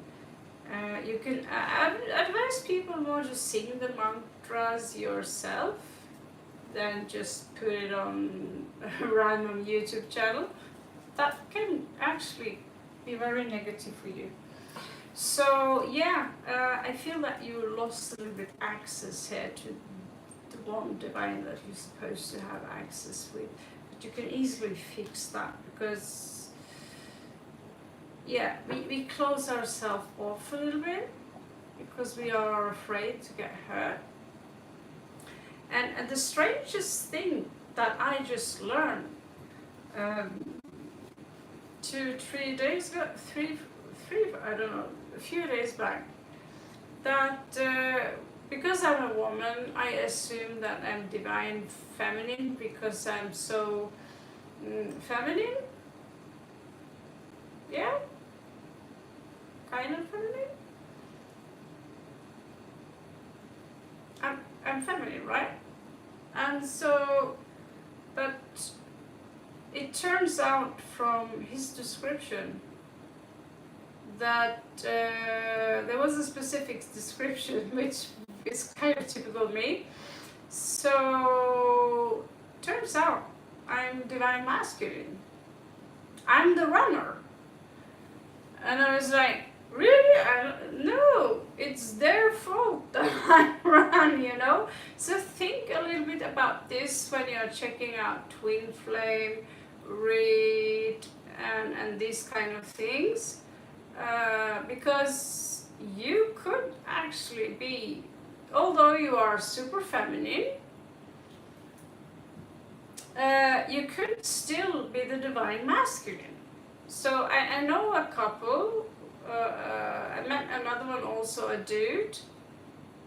you can, I advise people more to sing the mantras yourself than just put it on a random YouTube channel. That can actually be very negative for you. So yeah, I feel that you lost a little bit access here to the one divine that you're supposed to have access with, but you can easily fix that, because yeah, we close ourselves off a little bit because we are afraid to get hurt. And the strangest thing that I just learned 2-3 days ago, I don't know, a few days back, that because I'm a woman, I assume that I'm divine feminine because I'm so feminine. Yeah, kind of feminine. I'm feminine, right? And so, but it turns out from his description that there was a specific description which is kind of typical me. So turns out I'm divine masculine. I'm the runner. And I was like, really? No, it's their fault that I run, you know? So think a little bit about this when you're checking out twin flame, read, and these kind of things. Because you could actually be, although you are super feminine, you could still be the divine masculine. So I know a couple, I met another one also, a dude,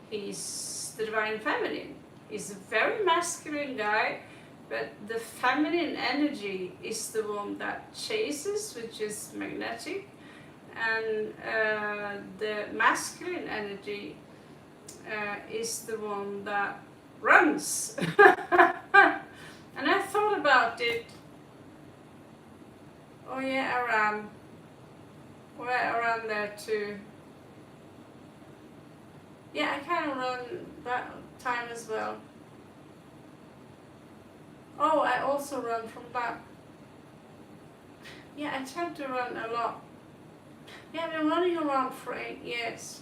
he's the divine feminine. He's a very masculine guy, but the feminine energy is the one that chases, which is magnetic, and the masculine energy is the one that runs. And I thought about it. Oh yeah, I ran. Well, I ran there too. Yeah, I kind of run that time as well. Oh, I also run from back. Yeah, I tend to run a lot. Yeah, I've been running around for 8 years.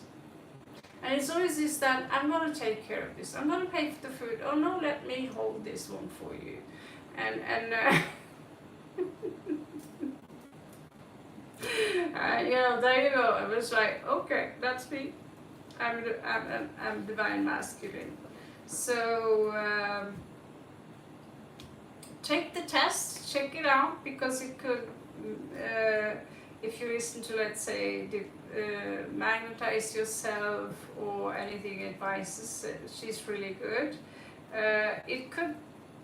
And it's always this that I'm going to take care of this. I'm going to pay for the food. Oh no, let me hold this one for you. And you know, there you go. I was like, okay, that's me. I'm divine masculine. So take the test, check it out, because it could, if you listen to, let's say, magnetize yourself or anything advices, she's really good. It could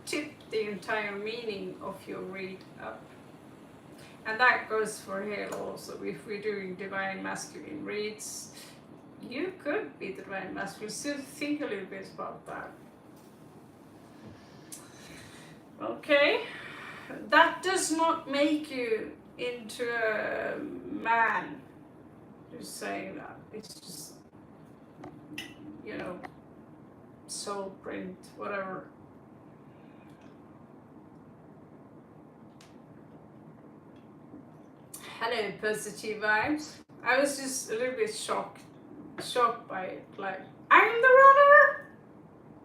tip the entire meaning of your read up. And that goes for here also. If we're doing divine masculine reads, you could be the divine masculine. So think a little bit about that. Okay, that does not make you into a man. Just saying that. It's just, you know, soul print, whatever. Hello, positive vibes. I was just a little bit shocked by it. Like, I'm the runner?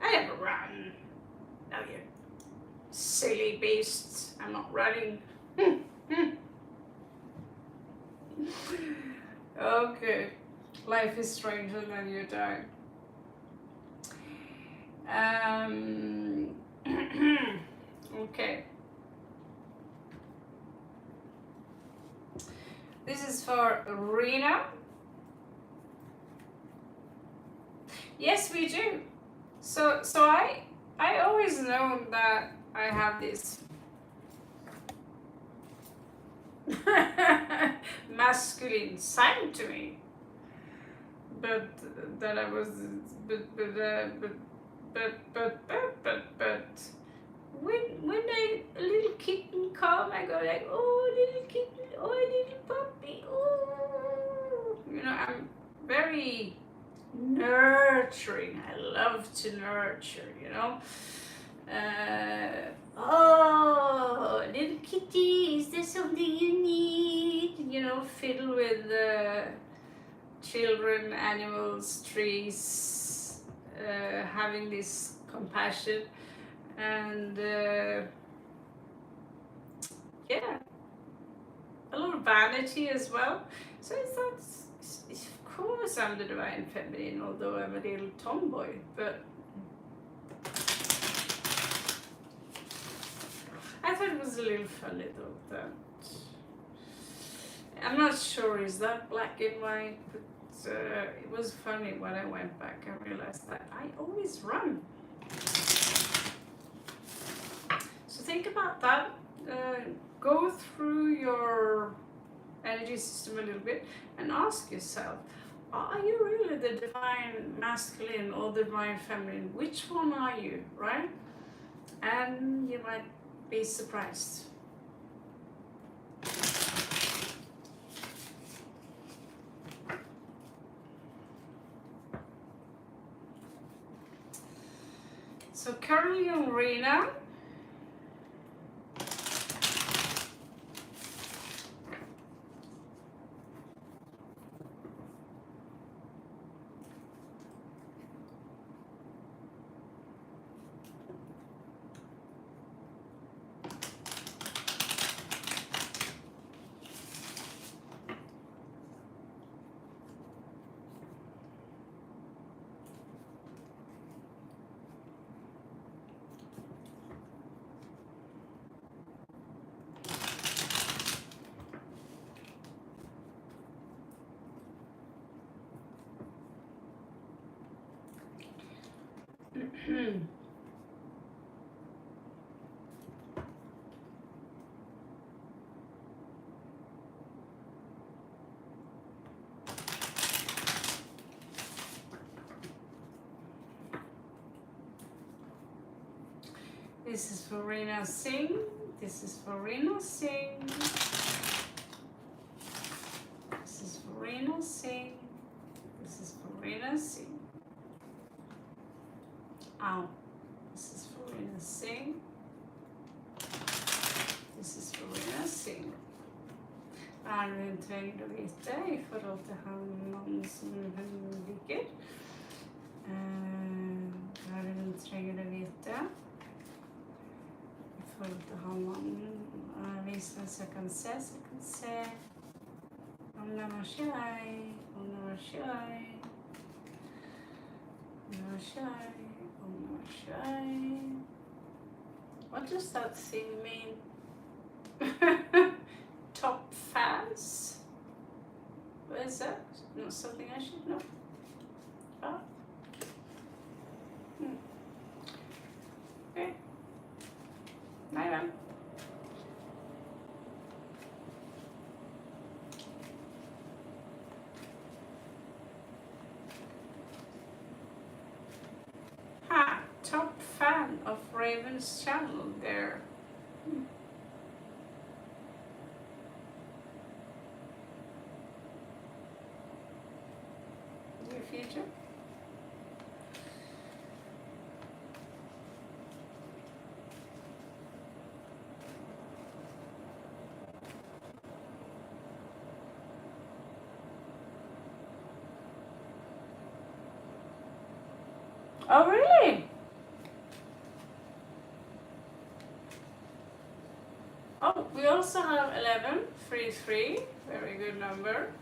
I never run. No, you silly beasts. I'm not running. Okay. Life is stranger than you die. Okay. This is for Rena. Yes, we do. So I always know that I have this masculine side to me, but that I was but when a little kitten come, I go like, oh, little kitten, oh, little puppy, oh, you know, I'm very nurturing. I love to nurture, you know. Oh, little kitty, is there something you need? You know, fiddle with children, animals, trees, having this compassion, and yeah, a lot of vanity as well. So it's not, of course I'm the divine feminine, although I'm a little tomboy, but I thought it was a little funny though, that I'm not sure is that black and white, but it was funny when I went back and realized that I always run. So think about that. Go through your energy system a little bit and ask yourself, are you really the divine masculine or the divine feminine? Which one are you, right? And you might be surprised. So currently on Rena, this is for Rena Singh. This is for Rena Singh. This is for Rena Singh. This is for Rena Singh. Ow. This is for Rena Singh. This is for Rena Singh. Er hun trenger å vite I forhold til han mannen som hun liker. Hun trenger å vite I forhold til han mannen. Vis meg så jeg kan se. Om Namah Shivaya, Om Namah Shivaya. Om Namah Shivaya, Om Namah Shivaya. What does that thing mean? Top fans? What is that? Not something I should know. Oh. Okay. Bye then. of Raven's channel there. Your future. Oh, really? Oh, we also have 11, 3, 3. Very good number.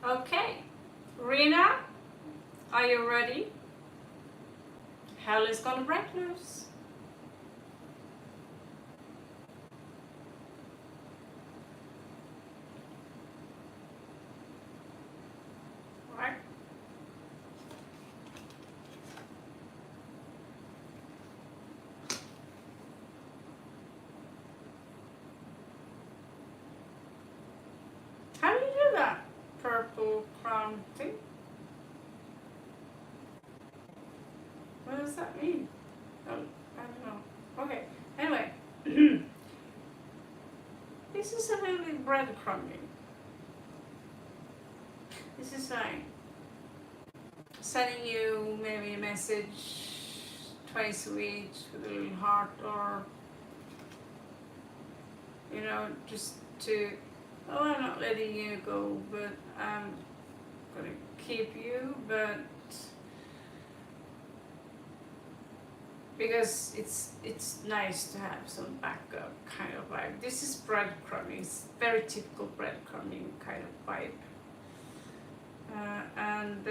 Okay, Rena, are you ready? Hell is gonna break loose. Right? How do you do that? Purple crown thing? What does that mean? Oh, I don't know. Okay, anyway. This is a little bit breadcrumbing. This is like sending you maybe a message twice a week with a little heart, or you know, just to, oh, I'm not letting you go, but I'm gonna keep you, but because it's nice to have some backup kind of vibe. This is breadcrumbing. It's very typical breadcrumbing kind of vibe. And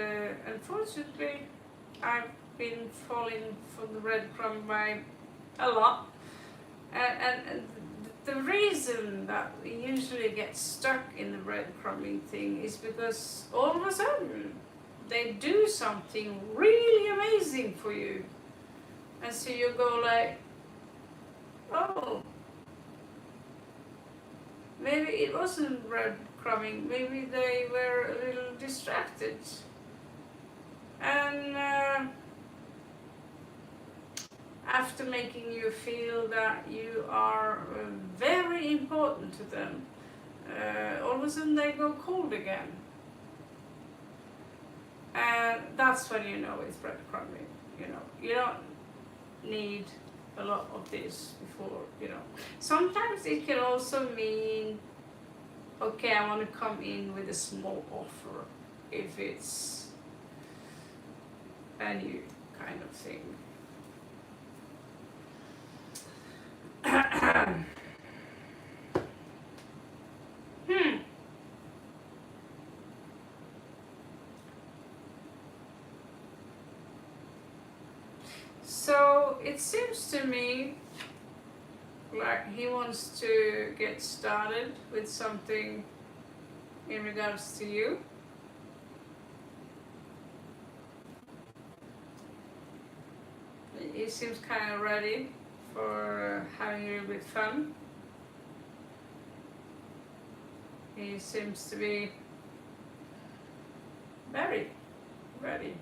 unfortunately, I've been falling for the breadcrumb vibe a lot. And the reason that we usually get stuck in the breadcrumbing thing is because all of a sudden they do something really amazing for you. And so you go like, oh, maybe it wasn't breadcrumbing, maybe they were a little distracted. And after making you feel that you are very important to them, all of a sudden they go cold again. And that's when you know it's breadcrumbing. You know, you don't need a lot of this before, you know. Sometimes it can also mean, okay, I want to come in with a small offer, if it's a new kind of thing. So it seems to me like he wants to get started with something in regards to you. He seems kind of ready for having a little bit fun. He seems to be very ready.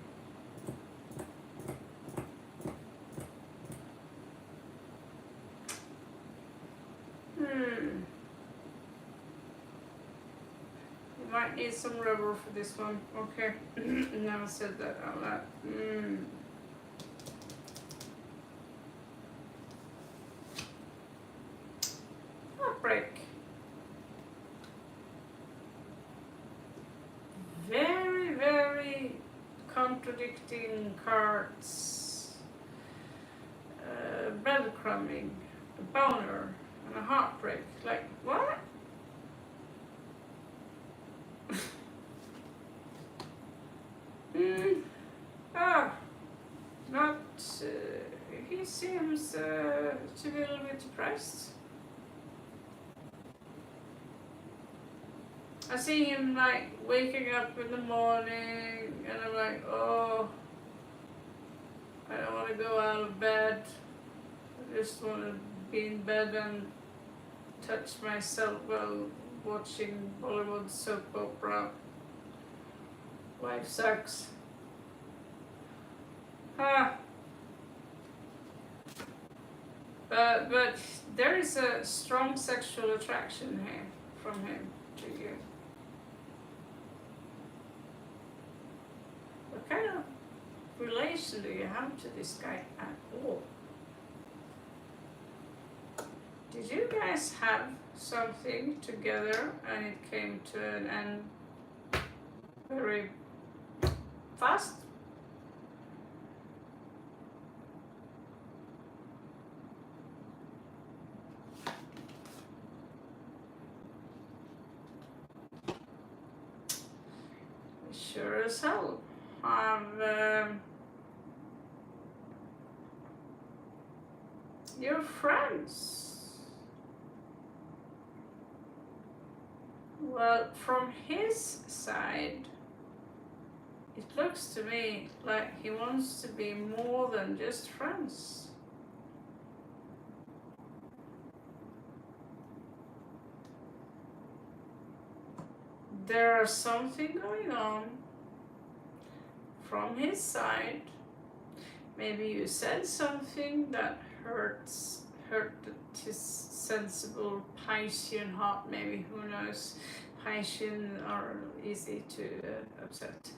You might need some rubber for this one. Okay, now I said that out loud. Heartbreak. Very, very contradicting cards. Breadcrumbing, a boner, and a heartbreak. Like, what? Not. He seems to be a little bit depressed. I see him like waking up in the morning, and I'm like, oh, I don't want to go out of bed. I just want to be in bed and touch myself while watching Bollywood soap opera. Life sucks. But there is a strong sexual attraction here from him to you. What kind of relation do you have to this guy at all? Did you guys have something together and it came to an end very fast? Sure as hell have your friends. Well, from his side, it looks to me like he wants to be more than just friends. There's something going on from his side. Maybe you said something that hurt his sensible Piscean heart. Maybe, who knows? Piscean are easy to upset,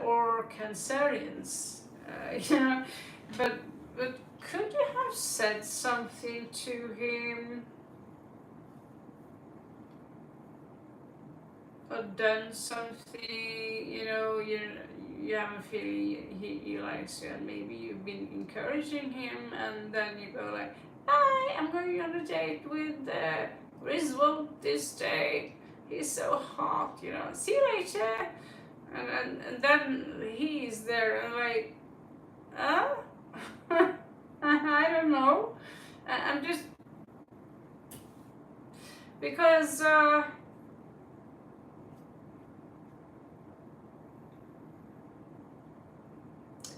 or Cancerians, you know. But could you have said something to him? Or done something, you know, you have a feeling he likes you, and maybe you've been encouraging him, and then you go like, hi, I'm going on a date with Griswold this day, he's so hot, you know, see you later. And then he's there and like, I don't know. I'm just, because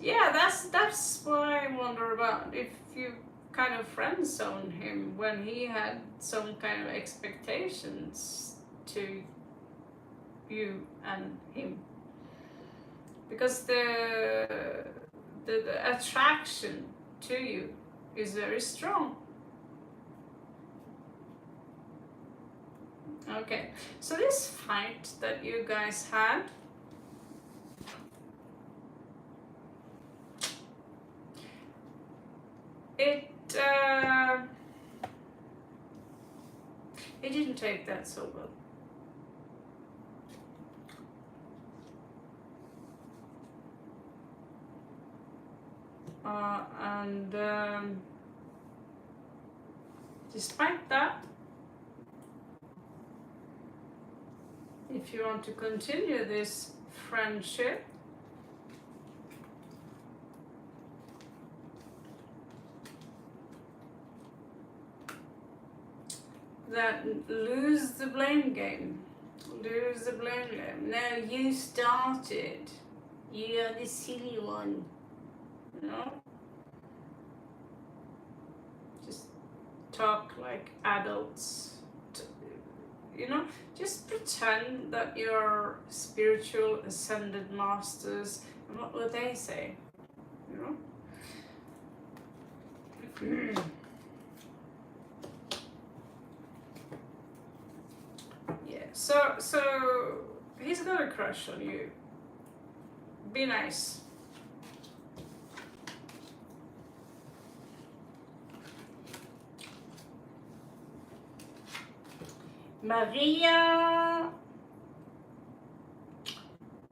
yeah, that's what I wonder about. If you kind of friend zoned him when he had some kind of expectations to you and him, because the attraction to you is very strong. Okay, so this fight that you guys had, it didn't take that so well. And despite that, if you want to continue this friendship, that lose the blame game. Lose the blame game. No, you started. You are the silly one. You know? Just talk like adults. You know? Just pretend that you're spiritual ascended masters. And what would they say? You know? So he's got a crush on you. Be nice. Maria,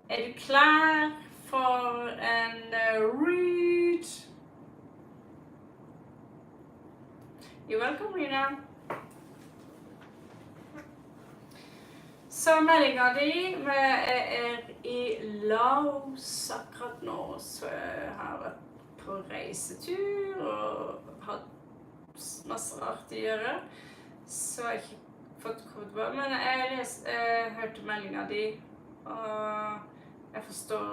er du klar for en read? You're welcome, Rina. Så meldinga di er i Laos akkurat nå, så jeg har vært på reisetur og hatt masse rart å gjøre, så jeg har ikke fått kommet på, men jeg hørte meldinga di, og jeg forstår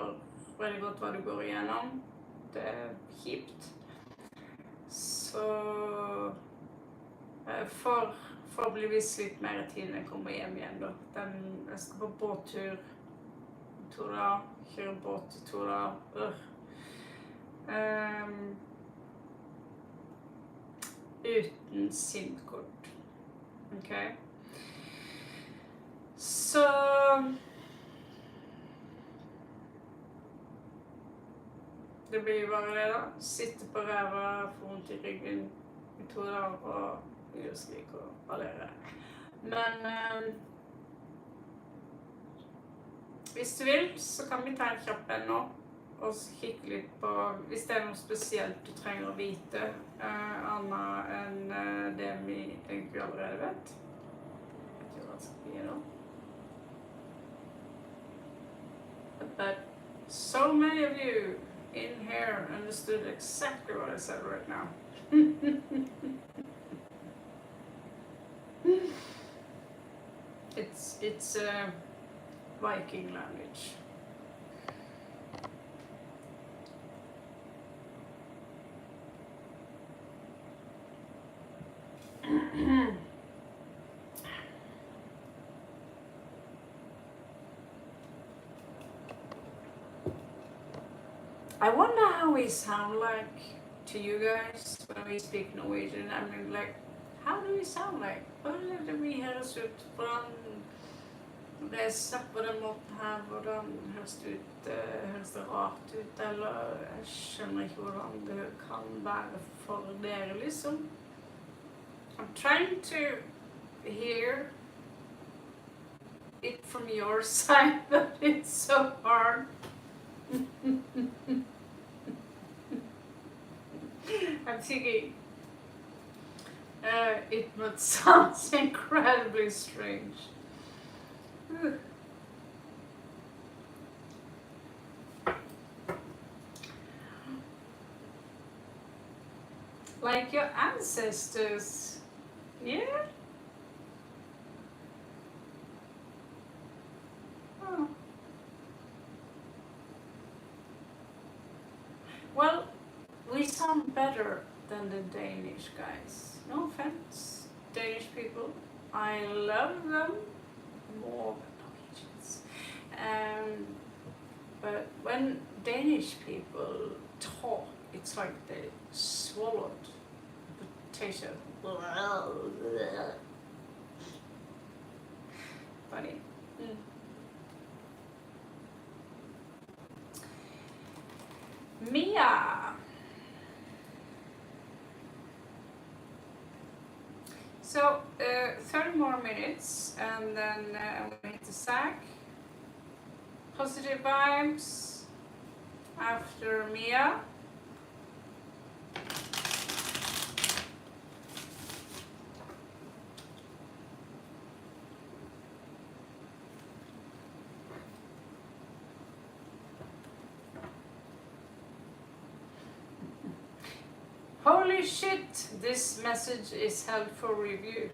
veldig godt hva du går igjennom. Det er kjipt. Så Forhåpentligvis litt mer tid når jeg kommer hjem igjen, da. Jeg skal på båttur 2 dager. Kjøre båt i 2 dager. Uten SIM-kort. Ok? Så det blir bare det, da. Sitte på ræva, få vondt i ryggen i 2 dager og skrike og ballere. Men hvis du vil, så kan vi ta en kjapp en nå og kikke litt på hvis det er noe spesielt du trenger å vite, annet enn det vi egentlig allerede vet. Jeg vet ikke hva det skal bli nå. But so many of you in here understood exactly what I said right now. It's a Viking language. I wonder how we sound like to you guys when we speak Norwegian. I mean, like, how do we sound like? Hvordan vi høres ut? Hvordan leser på den måten her? Hvordan høres det ut? Høres det rart ut? Eller jeg skjønner ikke hvordan det kan være for dere, liksom. I'm trying to hear it from your side, but it's so hard. I'm thinking it must sound incredibly strange. Like your ancestors, yeah? Oh. Well, we sound better than the Danish guys. No offense, Danish people. I love them more than Norwegians. But when Danish people talk, it's like they swallowed potato. Funny. Mia. So 30 more minutes and then I'm going to hit the sack. Positive vibes after Mia. Holy shit, this message is held for review.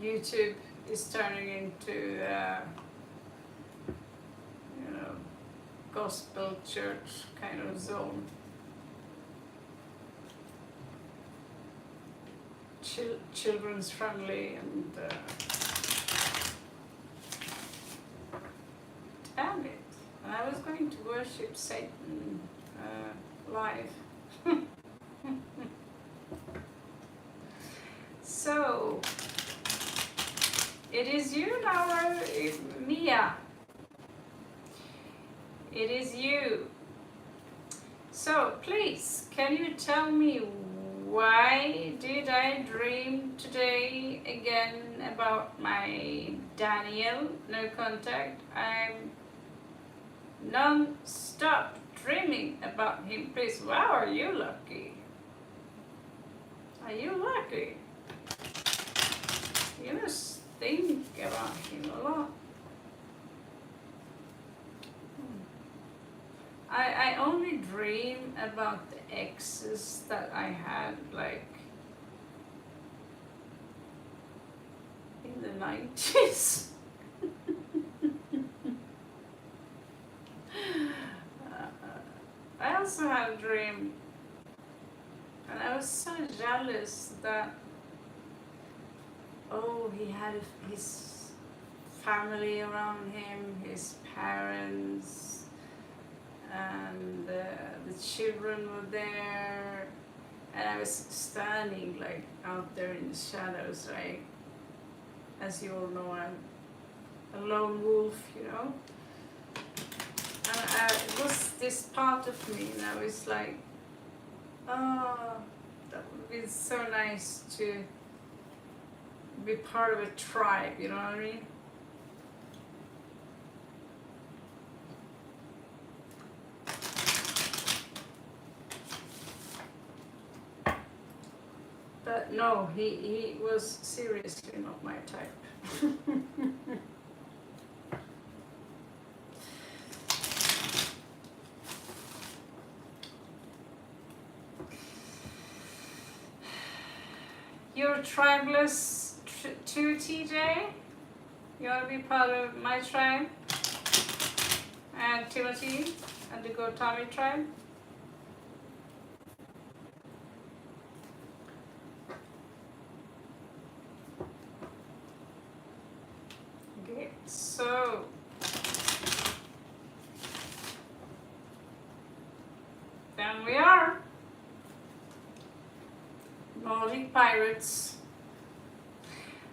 YouTube is turning into, gospel church kind of zone. Children's friendly and damn it. I was going to worship Satan live. So, it is you now, Mia. It is you. So, please, can you tell me why did I dream today again about my Daniel? No contact. I'm non-stop dreaming about him. Please, wow, are you lucky? Are you lucky? You must think about him a lot. I only dream about the exes that I had, like, in the 90s. I also had a dream jealous that, oh, he had his family around him, his parents, and the children were there, and I was standing like out there in the shadows, like, as you all know, I'm a lone wolf, you know. And it was this part of me, and I was like, oh, that would be so nice to be part of a tribe, you know what I mean? But no, he was seriously not my type. You're tribeless too, TJ? You want to be part of my tribe? And Timothy and the Go Tommy tribe? Okay, so then we are Nordic pirates.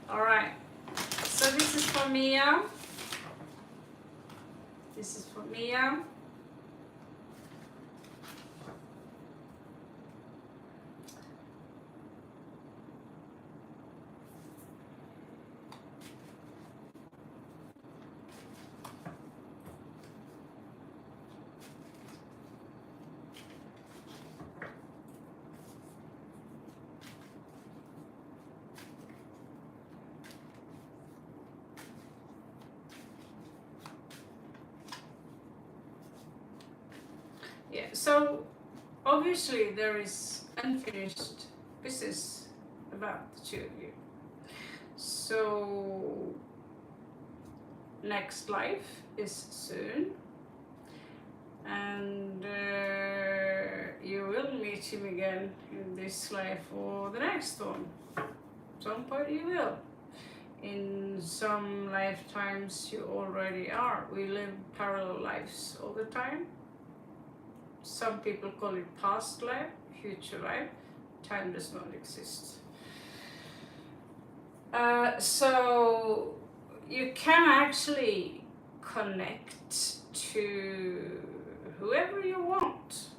Alright, so this is for Mia. This is for Mia. Yeah, so obviously there is unfinished business about the two of you. So next life is soon, and you will meet him again in this life or the next one. Some point you will. In some lifetimes you already are. We live parallel lives all the time. Some people call it past life, future life. Time does not exist. So you can actually connect to whoever you want.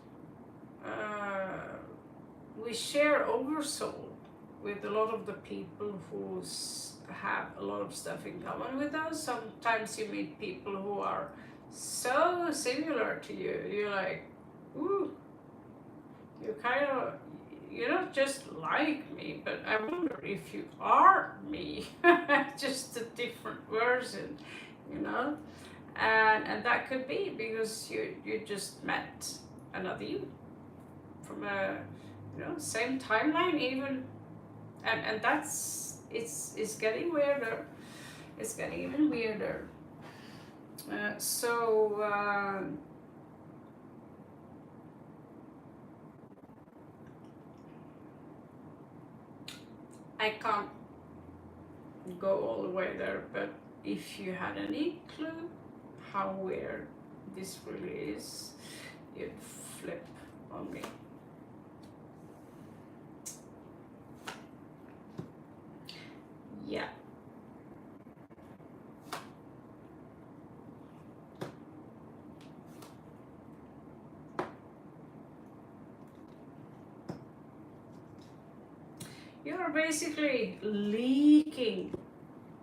We share oversoul with a lot of the people who have a lot of stuff in common with us. Sometimes you meet people who are so similar to you. You're like, ooh, you're not just like me, but I wonder if you are me, just a different version, you know? And that could be because you just met another you from a, same timeline even, and that's, it's getting weirder. It's getting even weirder. I can't go all the way there, but if you had any clue how weird this really is, you'd flip on me. Yeah. You're basically leaking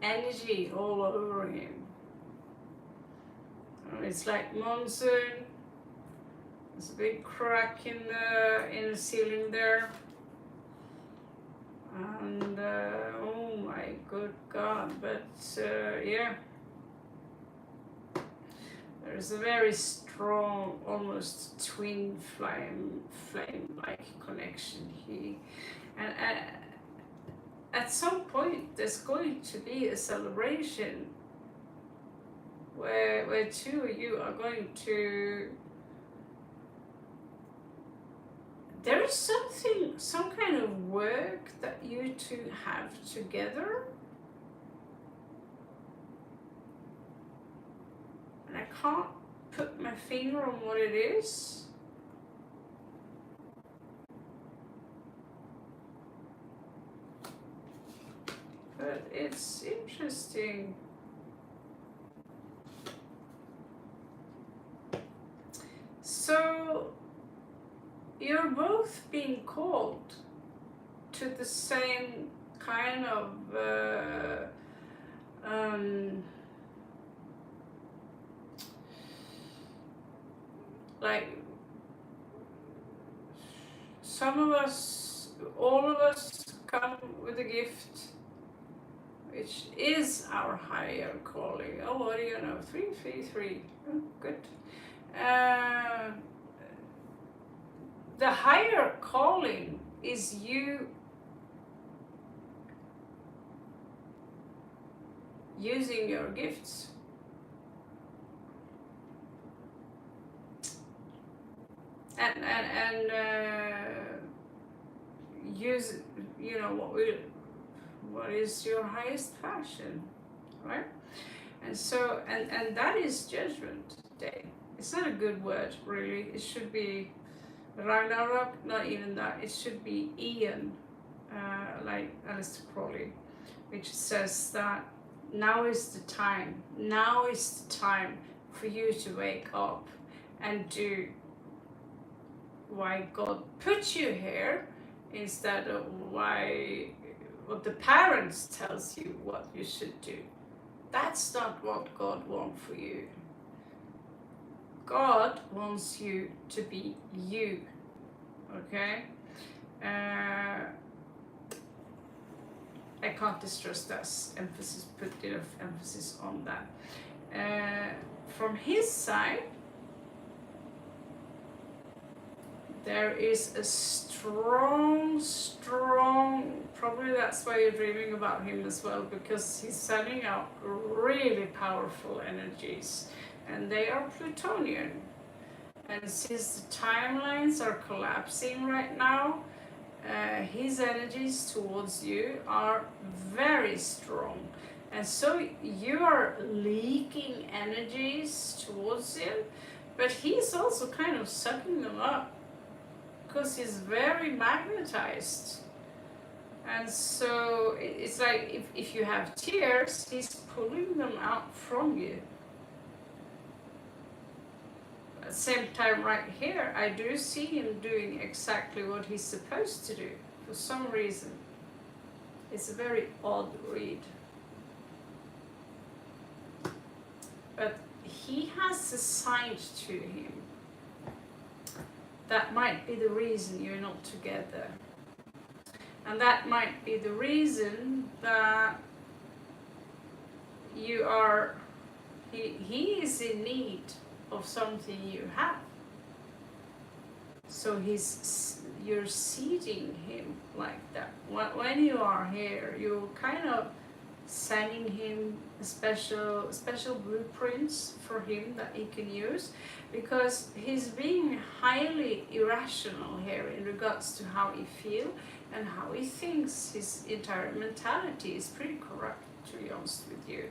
energy all over him. It's like monsoon. There's a big crack in the ceiling there. And oh my good God, but yeah. There's a very strong, almost twin flame-like connection here. And at some point there's going to be a celebration where two of you are going to there is something, some kind of work that you two have together. And I can't put my finger on what it is. But it's interesting. So you're both being called to the same kind of like some of us, all of us come with a gift which is our higher calling. Oh, what do you know? 333. Oh, good. The higher calling is you using your gifts. And use, you know, what is your highest passion, right? And so, and that is Judgment Day. It's not a good word, really. It should be Ragnarok, not even that. It should be Ian, like Aleister Crowley, which says that now is the time. Now is the time for you to wake up and do why God put you here, instead of what the parents tells you what you should do. That's not what God wants for you. God wants you to be you, okay? I can't stress that, put enough emphasis on that. From his side, there is a strong, probably that's why you're dreaming about him as well, because he's sending out really powerful energies, and they are Plutonian. And since the timelines are collapsing right now, his energies towards you are very strong. And so you are leaking energies towards him, but he's also kind of sucking them up, because he's very magnetized. And so it's like if you have tears, he's pulling them out from you. At the same time, right here, I do see him doing exactly what he's supposed to do for some reason. It's a very odd read. But he has a side to him that might be the reason you're not together. And that might be the reason that you are, he is in need of something you have. So you're seeding him like that. When you are here, you're kind of sending him special blueprints for him that he can use, because he's being highly irrational here in regards to how he feels and how he thinks. His entire mentality is pretty corrupt, to be honest with you.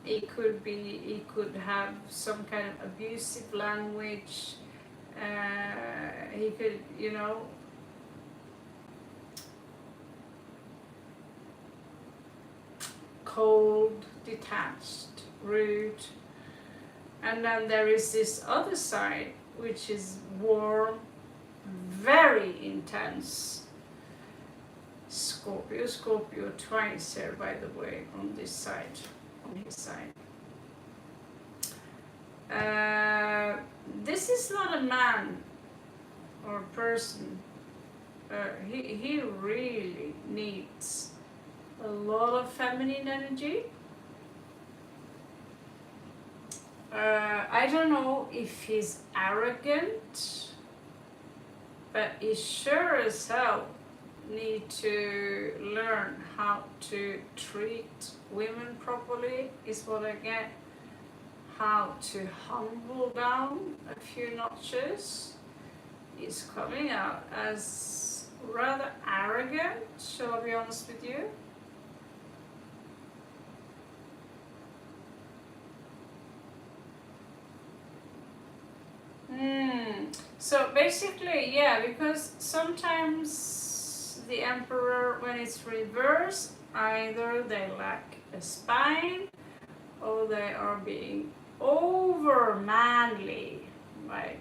He could have some kind of abusive language. He could, you know, cold, detached, rude. And then there is this other side, which is warm, very intense. Scorpio twice here, by the way, on this side, on his side. This is not a man or a person. He really needs a lot of feminine energy. I don't know if he's arrogant, but he sure as hell need to learn how to treat women properly, is what I get. How to humble down a few notches. is coming out as rather arrogant, shall I be honest with you? So basically, yeah, because sometimes the Emperor, when it's reversed, either they lack a spine or they are being over manly, like,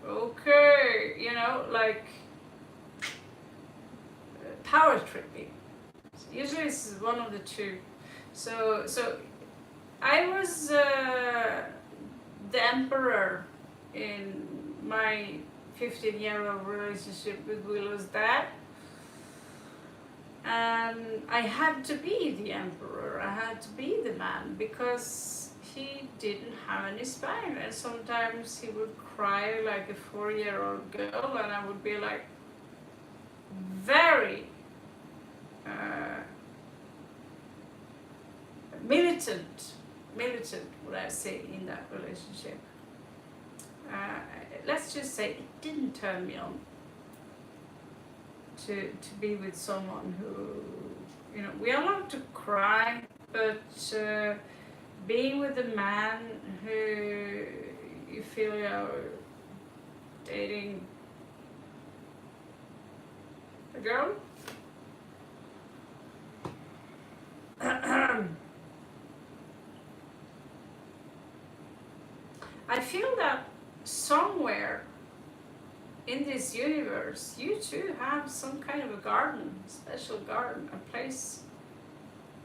okay, you know, like power tripping. Usually it's one of the two. So I was the Emperor in my 15-year-old relationship with Willow's dad, and I had to be the Emperor. I had to be the man because he didn't have any spine, and sometimes he would cry like a 4-year-old girl, and I would be like very militant, would I say, in that relationship. Let's just say it didn't turn me on to be with someone who, you know, we are allowed to cry, but being with a man who you feel you're dating a girl, I feel that somewhere in this universe you too have some kind of a garden, special garden, a place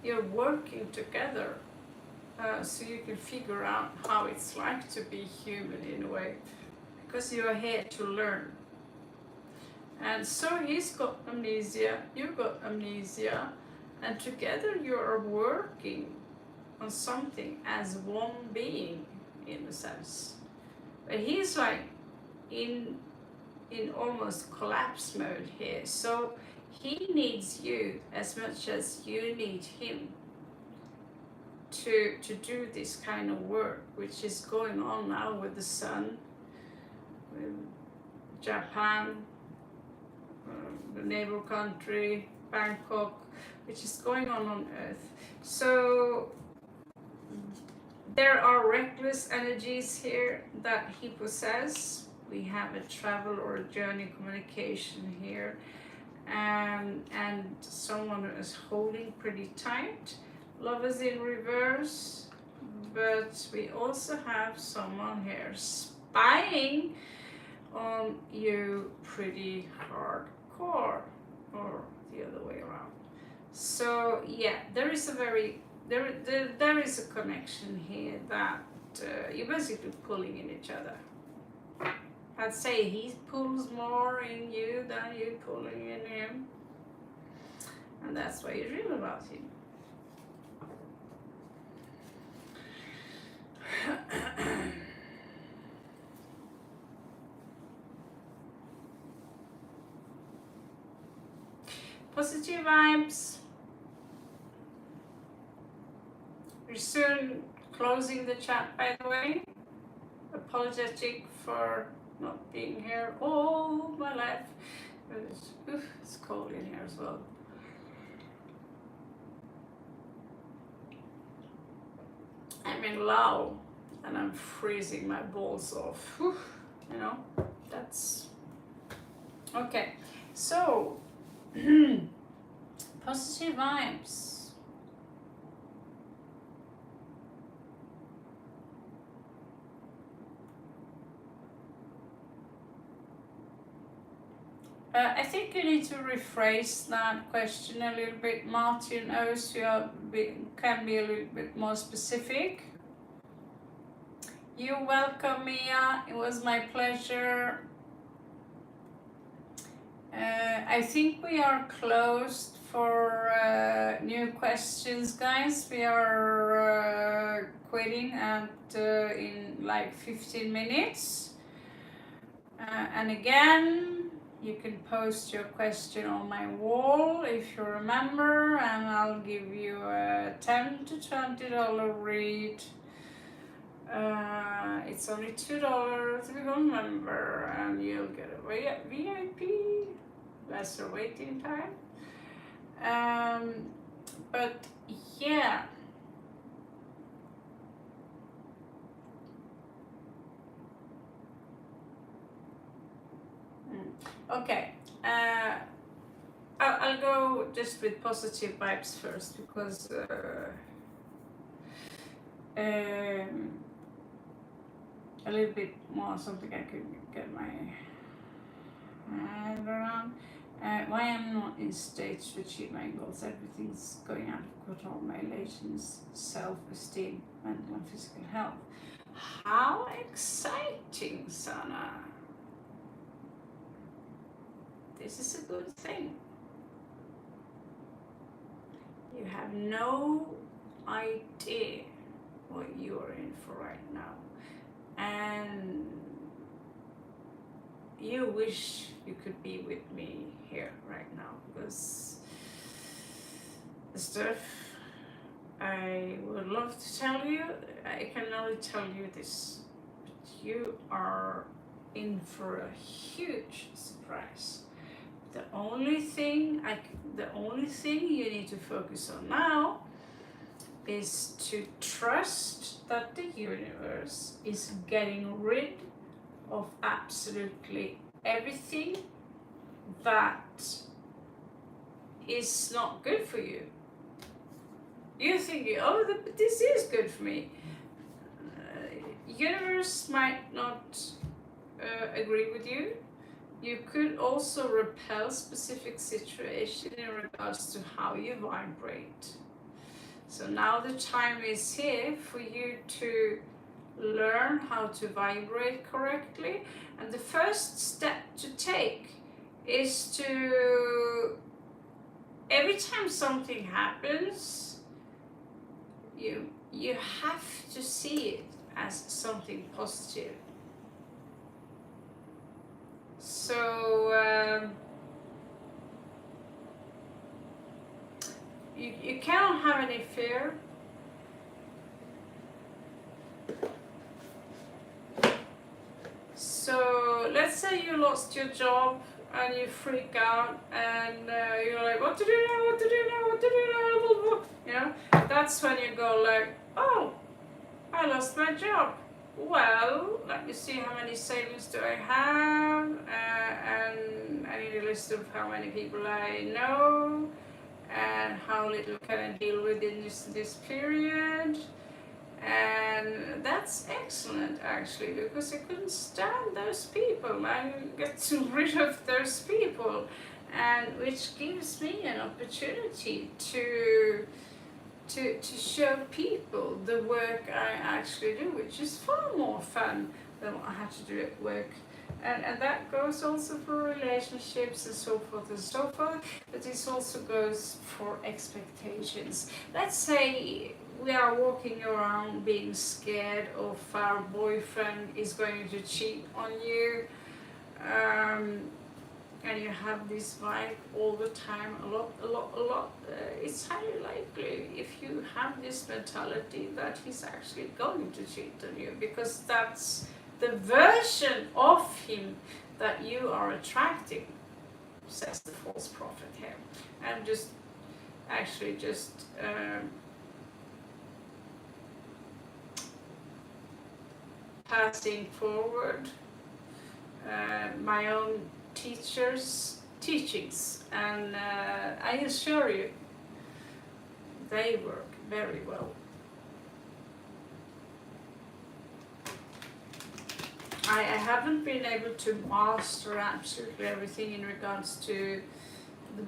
you're working together, so you can figure out how it's like to be human in a way, because you're here to learn. And so he's got amnesia, you've got amnesia, and together you are working on something as one being, in a sense. But he's like in almost collapse mode here. So he needs you as much as you need him to do this kind of work, which is going on now with the sun, with Japan, the neighbor country, Bangkok, which is going on Earth. So there are reckless energies here that he possesses. We have a travel or a journey communication here, and someone is holding pretty tight. Love is in reverse, but we also have someone here spying on you pretty hardcore, or the other way around. So yeah, there is a very there is a connection here that you're basically pulling in each other. I'd say he pulls more in you than you pulling in him, and that's why you dream about him. Positive vibes. We're soon closing the chat, by the way. Apologetic for not being here all my life. It's cold in here as well. I'm in Laos and I'm freezing my balls off. You know, that's okay. So positive vibes. I think you need to rephrase that question a little bit, Martin O, so you can be a little bit more specific. You're welcome, Mia. It was my pleasure. I think we are closed for new questions, guys. We are quitting at in like 15 minutes. And again, you can post your question on my wall if you remember, and I'll give you a $10 to $20 read It's only $2 to become a member, and you'll get a VIP, lesser waiting time. But yeah. Okay. I'll go just with positive vibes first, because a little bit more something I could get my hand around. Why I'm not in stage to achieve my goals. Everything's going out of control. My relations, self-esteem, mental and physical health. How exciting, Sana. This is a good thing. You have no idea what you are in for right now. And you wish you could be with me here right now, because the stuff I would love to tell you, I can only tell you this, but you are in for a huge surprise. The only thing you need to focus on now is to trust that the universe is getting rid of absolutely everything that is not good for you. You're thinking, oh, this is good for me. Universe might not agree with you. You could also repel specific situation in regards to how you vibrate. So now the time is here for you to learn how to vibrate correctly. And the first step to take is to, every time something happens, you have to see it as something positive. So you cannot have any fear. So let's say you lost your job and you freak out and you're like, what to do now, what to do now, what to do now, you know, that's when you go like, oh, I lost my job. Well, let me see how many savings do I have, and I need a list of how many people I know and how little can I deal with in this period. And that's excellent, actually, because I couldn't stand those people. I get rid of those people, and which gives me an opportunity to show people the work I actually do, which is far more fun than what I had to do at work. And that goes also for relationships and so forth and so forth, but this also goes for expectations. Let's say we are walking around being scared of our boyfriend is going to cheat on you, and you have this vibe all the time, a lot, it's highly likely, if you have this mentality, that he's actually going to cheat on you, because that's the version of him that you are attracting, says the false prophet here. And just passing forward my own teachers' teachings, and I assure you, they work very well. I haven't been able to master absolutely everything in regards to the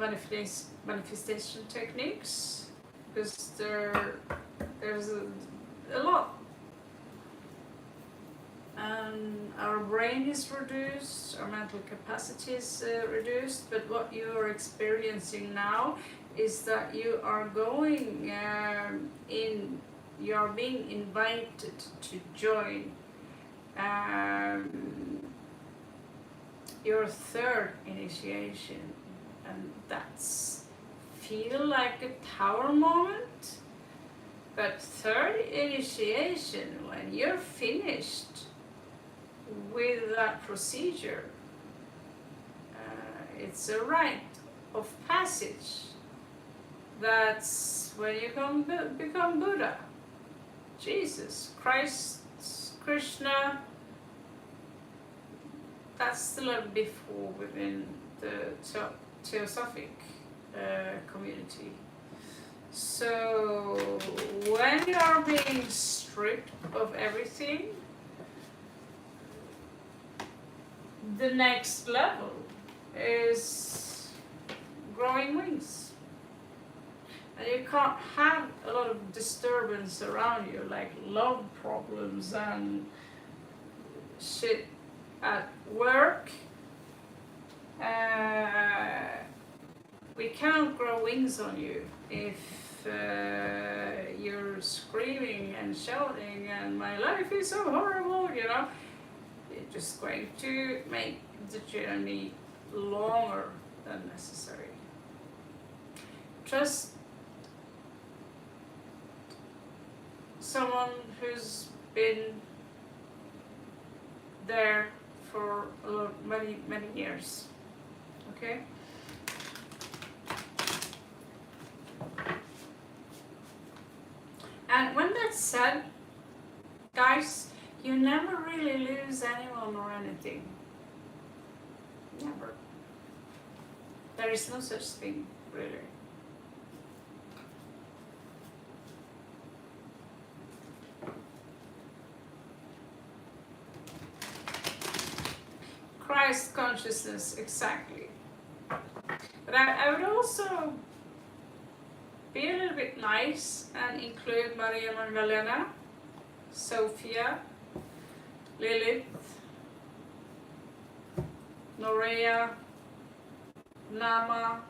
manifestation techniques, because there's a lot. Our brain is reduced, our mental capacity is reduced, but what you are experiencing now is that you are going you are being invited to join your third initiation, and. and that's feel like a tower moment. But third initiation, when you're finished with that procedure, it's a rite of passage. That's when you become Buddha, Jesus, Christ, Krishna. That's the level before within the Theosophic community. So when you are being stripped of everything, the next level is growing wings. And you can't have a lot of disturbance around you, like love problems and shit at work. We can't grow wings on you if you're screaming and shouting and my life is so horrible, you know. You're just going to make the journey longer than necessary. Trust someone who's been there for many years, okay? And when that's said, guys, you never really lose anyone or anything. Never. There is no such thing, really. Christ consciousness, exactly. But I would also be a little bit nice and include Maria Magdalena, Sophia, Lilith, Norea, Nama,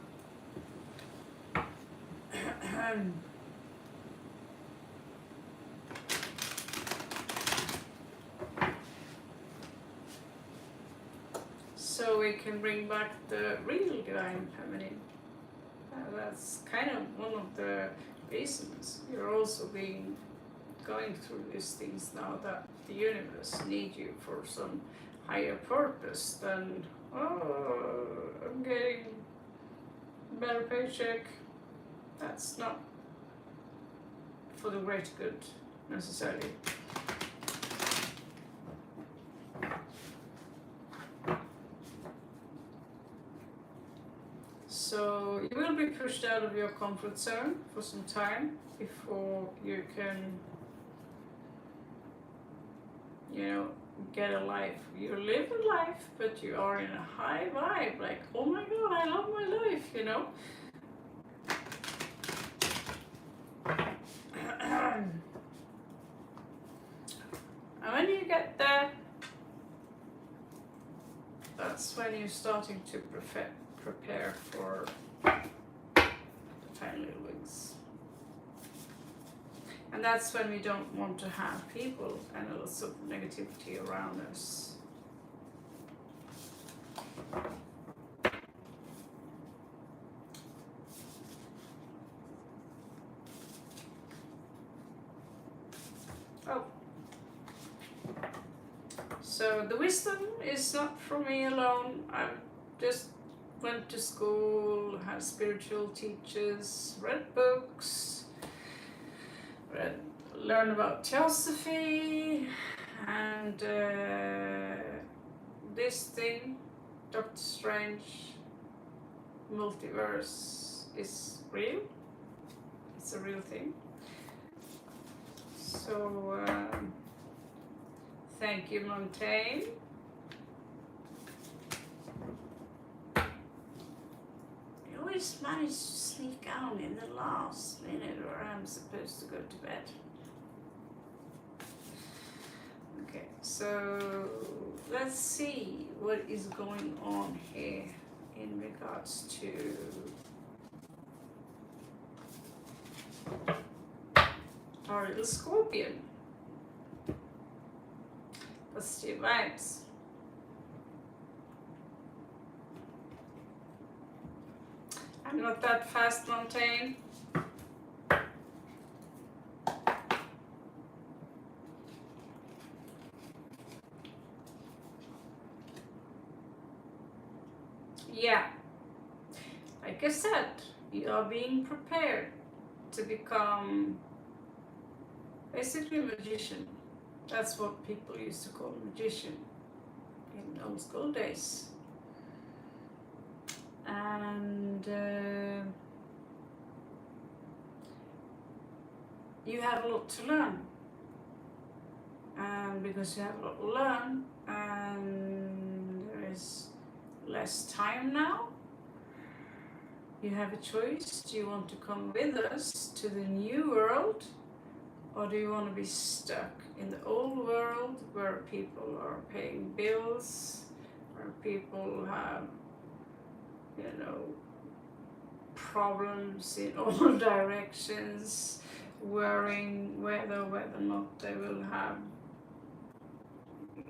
so we can bring back the real divine feminine. That's kind of one of the reasons you're also going through these things now, that the universe needs you for some higher purpose than, oh, I'm getting a better paycheck. That's not for the greater good necessarily. So you will be pushed out of your comfort zone for some time before you can, you know, get a life. You live a life, but you are in a high vibe, like, oh my god, I love my life, you know. And when you get there, that's when you're starting to prepare for the tiny little wings. And that's when we don't want to have people and lots of negativity around us. Oh. So the wisdom is not from me alone. I just went to school, had spiritual teachers, read books, learned about Theosophy, and this thing, Doctor Strange, multiverse, is real. It's a real thing. So thank you, Montaigne. You always manage to sneak out in the last minute where I'm supposed to go to bed. Okay, so let's see what is going on here in regards to our little scorpion. Positive vibes. I'm not that fast, Montaigne. Yeah, like I said, you are being prepared to become basically a magician. That's what people used to call a magician in old school days. And you have a lot to learn. And because you have a lot to learn, and there is less time now, you have a choice. Do you want to come with us to the new world, or do you want to be stuck in the old world where people are paying bills, where people have, problems in all directions, worrying whether or not they will have.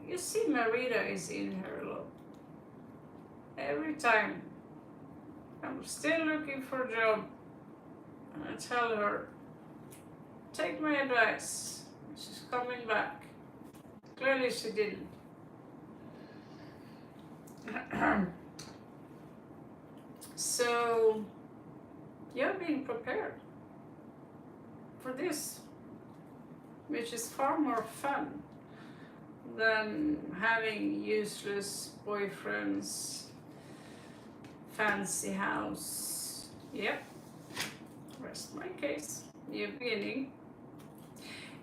You see, Marita is in her a lot. Every time I'm still looking for a job, and I tell her, take my advice. She's coming back. Clearly she didn't. So you're being prepared for this, which is far more fun than having useless boyfriends, fancy house. Yep, rest my case. You're beginning.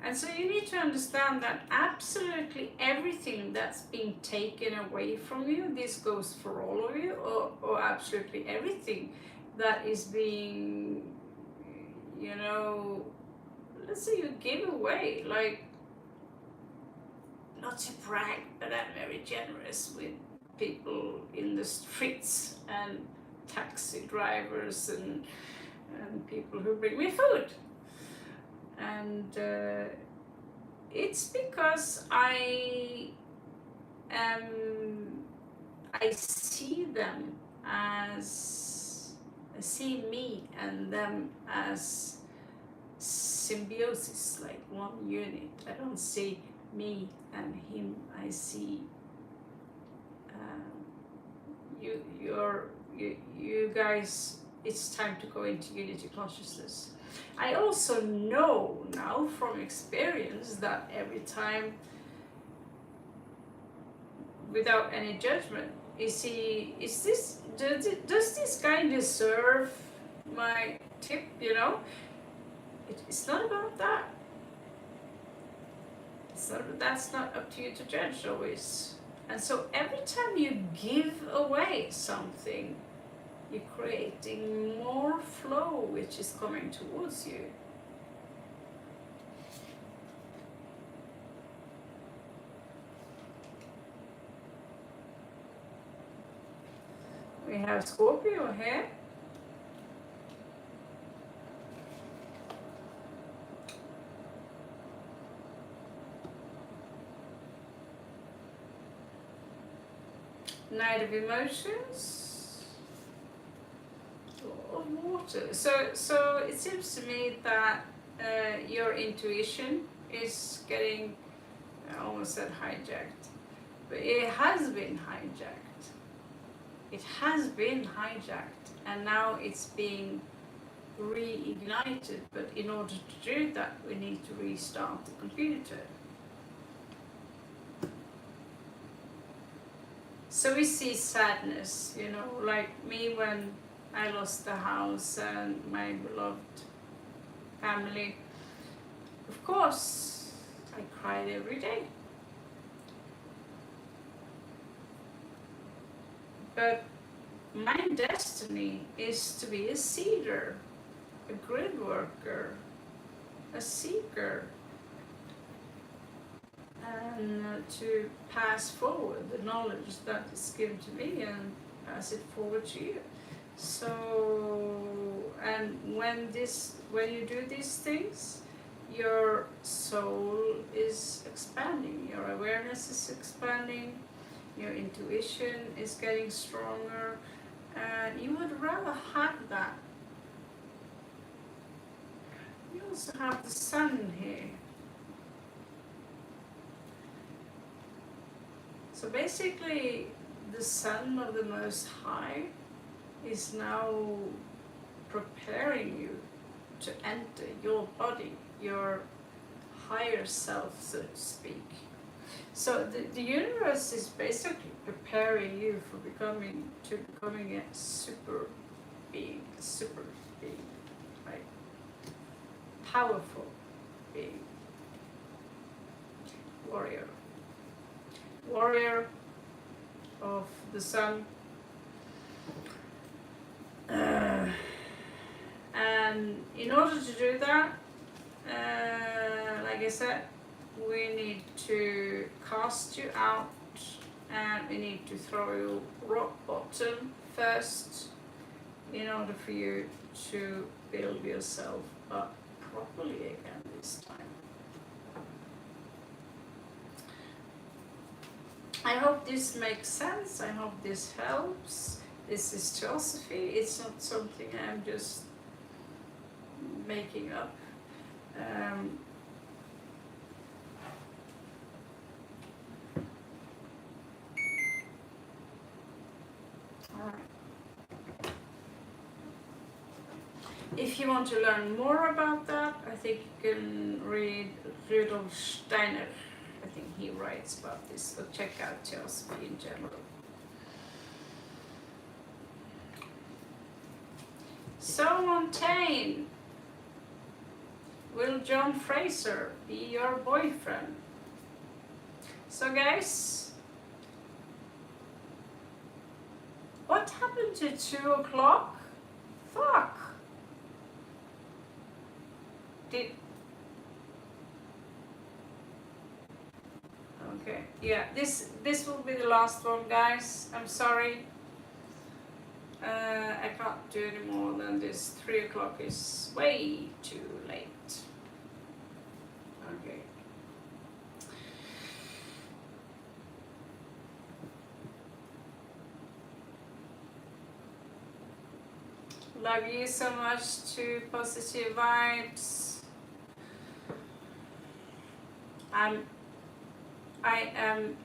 And so you need to understand that absolutely everything that's being taken away from you, this goes for all of you, or absolutely everything that is being, let's say you give away, like, not to brag, but I'm very generous with people in the streets and taxi drivers and people who bring me food. And it's because I see them as, I see me and them as symbiosis, like one unit. I don't see me and him. I see you guys. It's time to go into unity consciousness. I also know now from experience that every time, without any judgment, does this guy deserve my tip? It's not about that. That's not up to you to judge always. And so every time you give away something, you're creating more flow which is coming towards you. We have Scorpio here. Knight of Emotions, of Water. So it seems to me that your intuition is getting, I almost said hijacked, but it has been hijacked. It has been hijacked, and now it's being reignited. But in order to do that, we need to restart the computer. So we see sadness, like me when I lost the house and my beloved family. Of course, I cried every day. But my destiny is to be a seeder, a grid worker, a seeker, and to pass forward the knowledge that is given to me and pass it forward to you. So, and when you do these things, your soul is expanding, your awareness is expanding, your intuition is getting stronger, and you would rather have that. You also have the sun here. So basically, the Son of the Most High is now preparing you to enter your body, your higher self, so to speak. So the universe is basically preparing you for becoming a super being, right? Powerful being, warrior of the Sun. And in order to do that, like I said, we need to cast you out, and we need to throw you rock bottom first in order for you to build yourself up properly again this time. I hope this makes sense. I hope this helps. This is philosophy. It's not something I'm just making up. If you want to learn more about that, I think you can read Rudolf Steiner. I think he writes about this, but check out philosophy in general. So Montaigne, will John Fraser be your boyfriend? So guys, what happened to 2 o'clock? Fuck. Okay, yeah, this will be the last one, guys. I'm sorry. I can't do any more than this. 3 o'clock is way too late. Okay. Love you so much to Positive Vibes. I am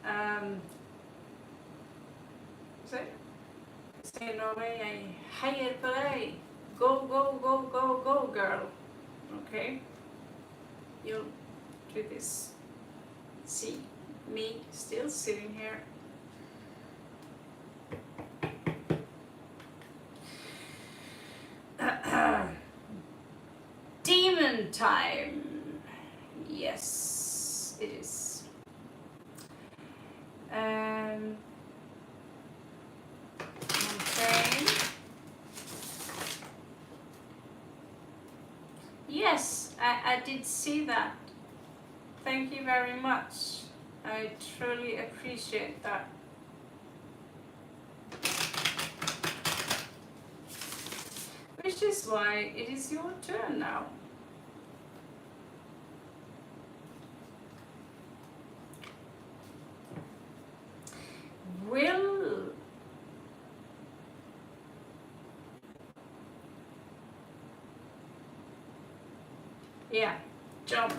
say Norway, I hejer på dig. Go, go, go, go, go, girl. Okay? You'll do this. See me still sitting here. Demon time. Yes, it is. Okay. Yes, I did see that. Thank you very much. I truly appreciate that. Which is why it is your turn now. Yeah, jump.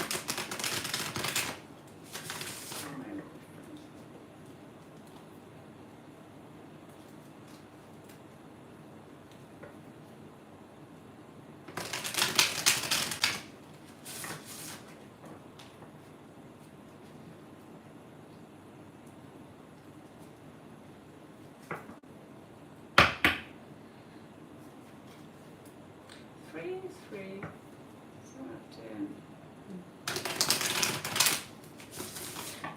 Three.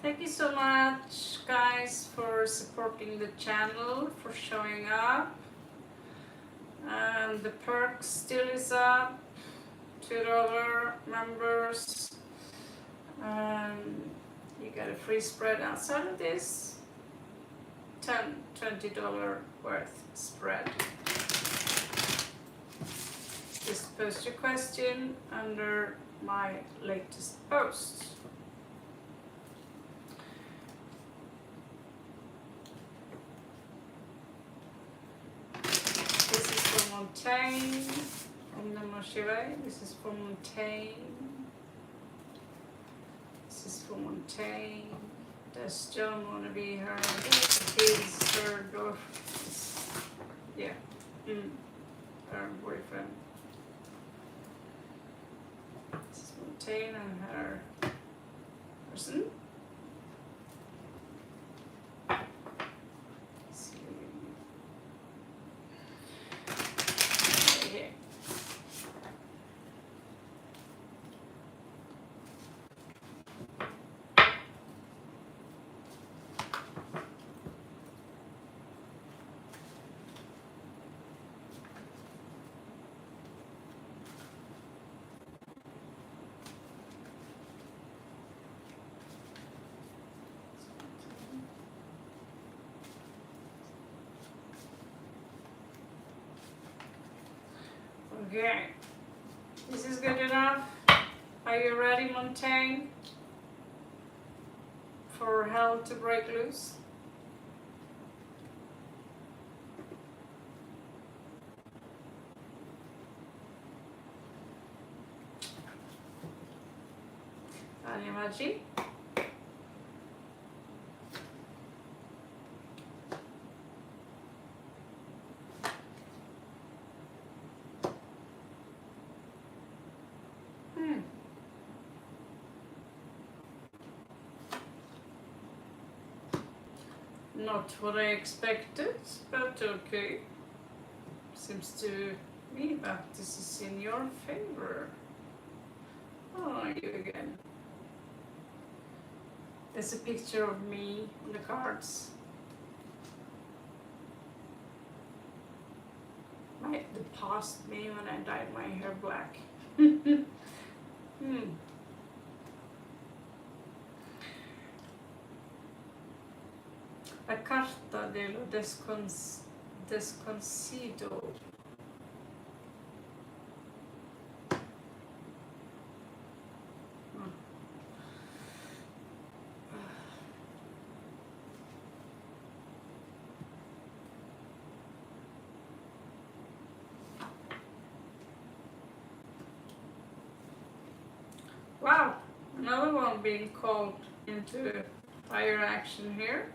Thank you so much, guys, for supporting the channel, for showing up. And the perk still is up. $2 members. You get a free spread outside of this. $20 worth spread. Just post your question under my latest post. This is for Montaigne, from Namah Shivaya. This is for Montaigne. This is for Montaigne. Does John want to be her? He's her daughter. Yeah. Her boyfriend. This is Montaigne and her person. Okay, this is good enough. Are you ready, Montaigne, for hell to break loose? Animaji? Not what I expected, but okay. Seems to me that this is in your favor. Oh, you again. There's a picture of me on the cards. The past me when I dyed my hair black. La carta de lo desconocido. Wow, another one being called into higher action here.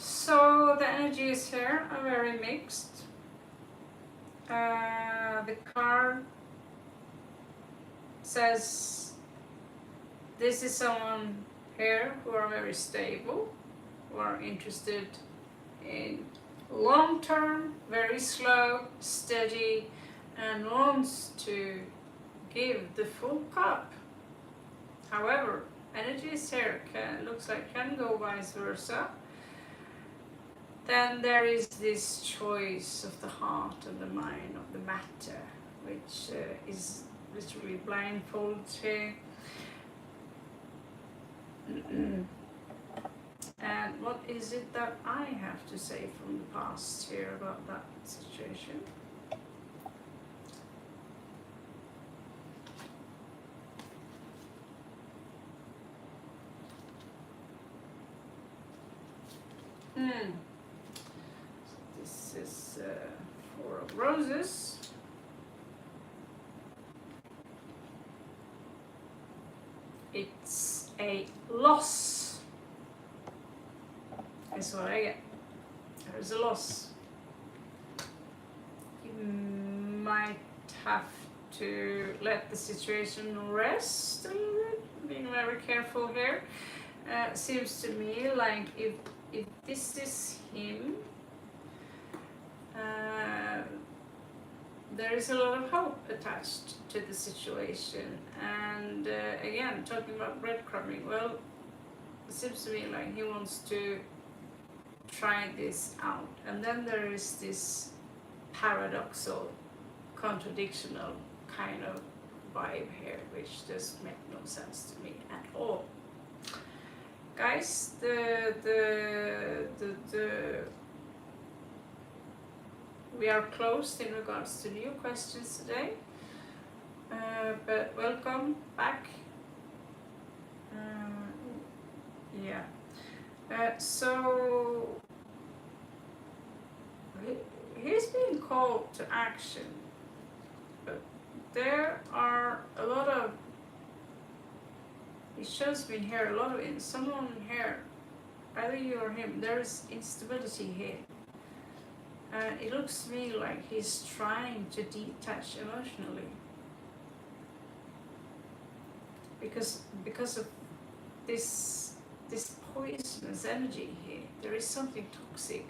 So the energies here are very mixed. The card says this is someone here who are very stable, who are interested in long term, very slow, steady, and wants to give the full cup. However, energies here looks like can go vice versa. Then there is this choice of the heart and the mind of the matter, which is literally blindfolded here. And what is it that I have to say from the past here about that situation? This is Four of Roses. It's a loss. That's what I get. There's a loss. You might have to let the situation rest a little bit, being very careful here. Seems to me like if this is him, there is a lot of hope attached to the situation. And again, talking about breadcrumbing, well, it seems to me like he wants to try this out. And then there is this paradoxal, contradictional kind of vibe here, which just makes no sense to me at all. Guys, we are closed in regards to new questions today, but welcome back. Yeah. So he's being called to action, but there are a lot of, it shows me here a lot of someone here, either you or him, there's instability here. And it looks to me like he's trying to detach emotionally. Because of this poisonous energy here. There is something toxic.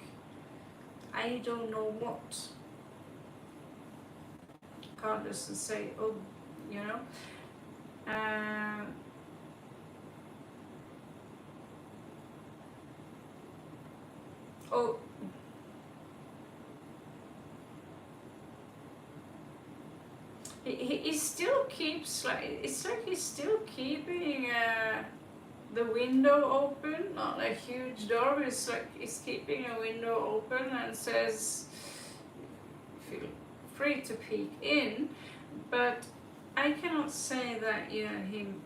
I don't know what. God doesn't say, oh, you know. Oh, he still keeps, like, it's like he's still keeping the window open, not a huge door, but it's like he's keeping a window open and says, feel free to peek in, but I cannot say that, you know, him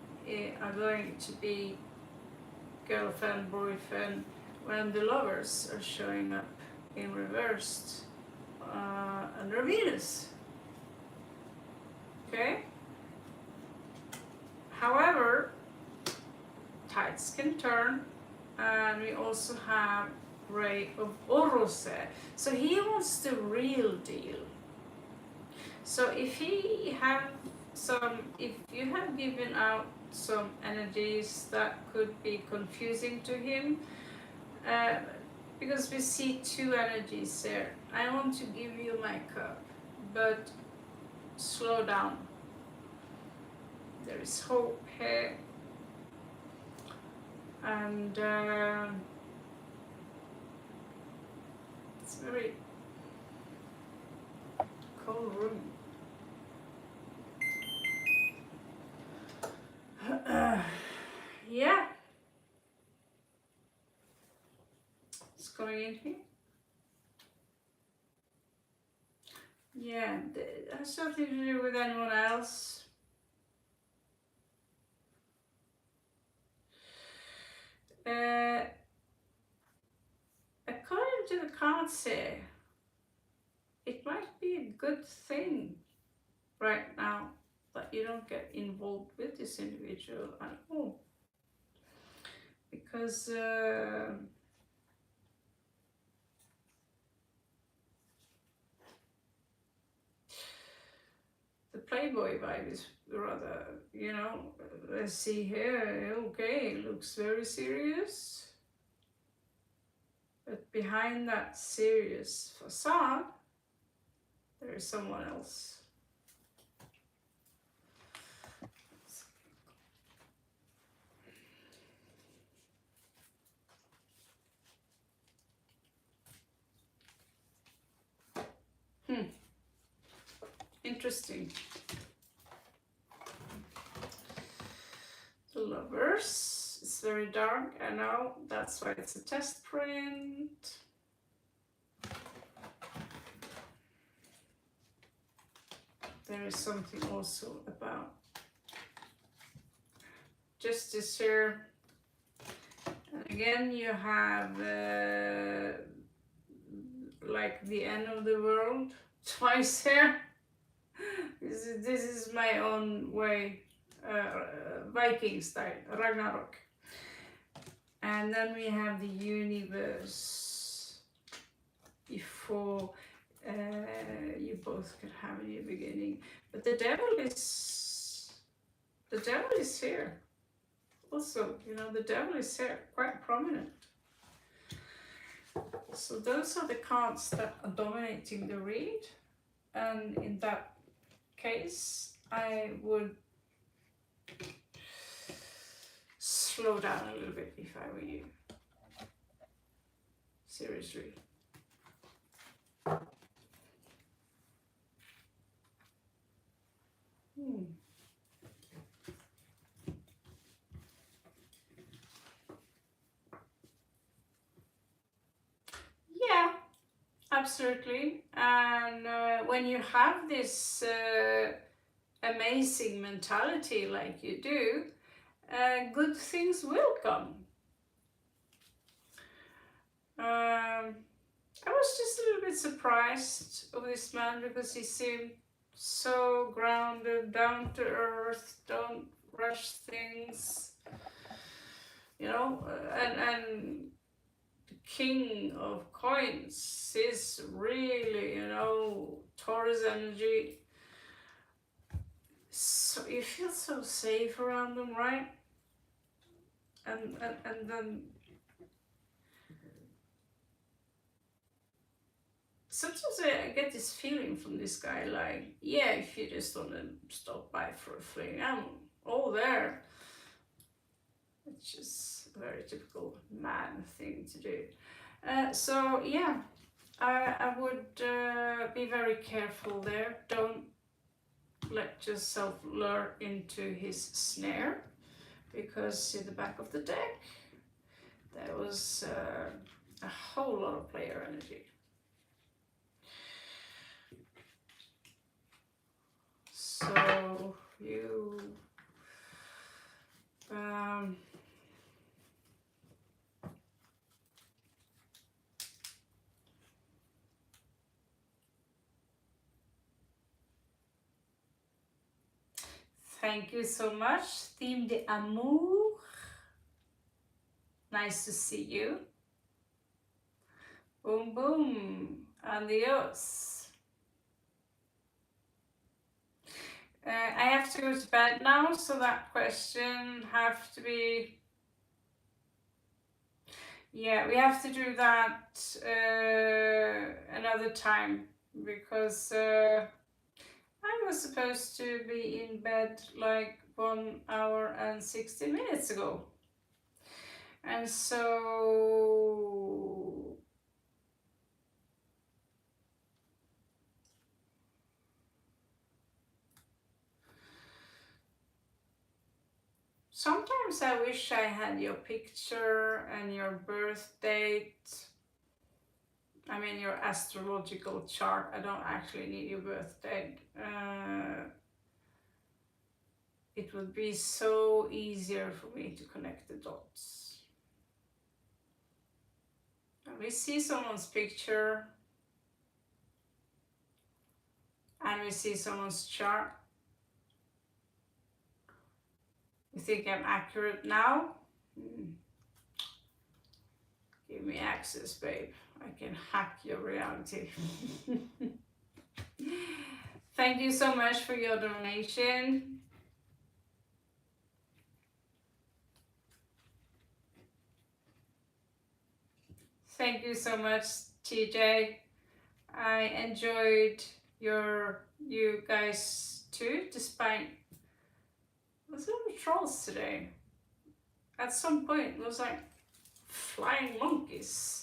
are going to be girlfriend, boyfriend, when the lovers are showing up in reversed under Venus. Okay? However, tides can turn, and we also have Ray of Oros. So he wants the real deal. So if you have given out some energies that could be confusing to him, because we see two energies there. I want to give you my cup, but slow down. There is hope here, and it's a very cold room. Yeah, it's going in here. Yeah, it has something to do with anyone else. According to the cards here, it might be a good thing right now that you don't get involved with this individual at all. Because the playboy vibe is rather, you know, let's see here, okay, it looks very serious. But behind that serious facade, there is someone else. Interesting. The Lovers. It's very dark, I know. That's why it's a test print. There is something also about justice here. And again, you have like the end of the world twice here. This is my own way, Viking style, Ragnarok. And then we have the universe before you both could have a new beginning. But the devil is here. Also, you know, the devil is here, quite prominent. So those are the cards that are dominating the read. And in that case, I would slow down a little bit if I were you. Seriously. absolutely. And when you have this amazing mentality like you do, good things will come. I was just a little bit surprised of this man because he seemed so grounded, down to earth, don't rush things, you know, and the king of coins is really, you know, Taurus energy. So you feel so safe around them, right? And then sometimes I get this feeling from this guy, like, yeah, if you just want to stop by for a fling, I'm all there. It's just a very typical man thing to do. So yeah, I would be very careful there. Don't let yourself lure into his snare, because in the back of the deck there was a whole lot of player energy. So you thank you so much, Team de Amour. Nice to see you. Boom boom. Adios. I have to go to bed now, so that question have to be... Yeah, we have to do that another time, because I was supposed to be in bed like 1 hour and 60 minutes ago. And so sometimes I wish I had your picture and your birth date. I mean, your astrological chart. I don't actually need your birth date. It would be so easier for me to connect the dots. And we see someone's picture and we see someone's chart. You think I'm accurate now? Give me access, babe. I can hack your reality. Thank you so much for your donation. Thank you so much, TJ. I enjoyed you guys too, despite there's little trolls today. At some point, it was like flying monkeys.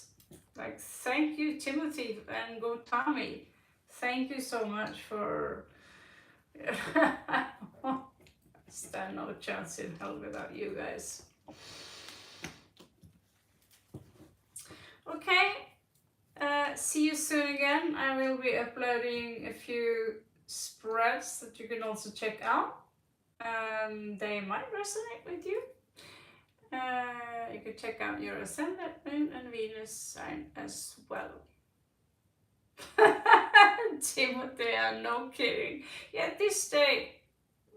Like, thank you, Timothy and Gotami. Thank you so much for... stand no chance in hell without you guys. Okay, see you soon again. I will be uploading a few spreads that you can also check out. They might resonate with you. You can check out your Ascendant, Moon and Venus sign as well. Timothy, no kidding. Yeah, this day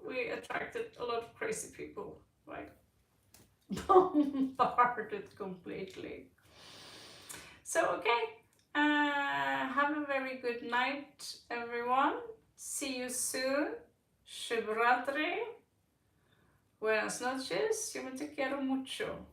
we attracted a lot of crazy people, like bombarded completely. So okay, have a very good night, everyone. See you soon. Shubhratri. Buenas noches. Yo me te quiero mucho.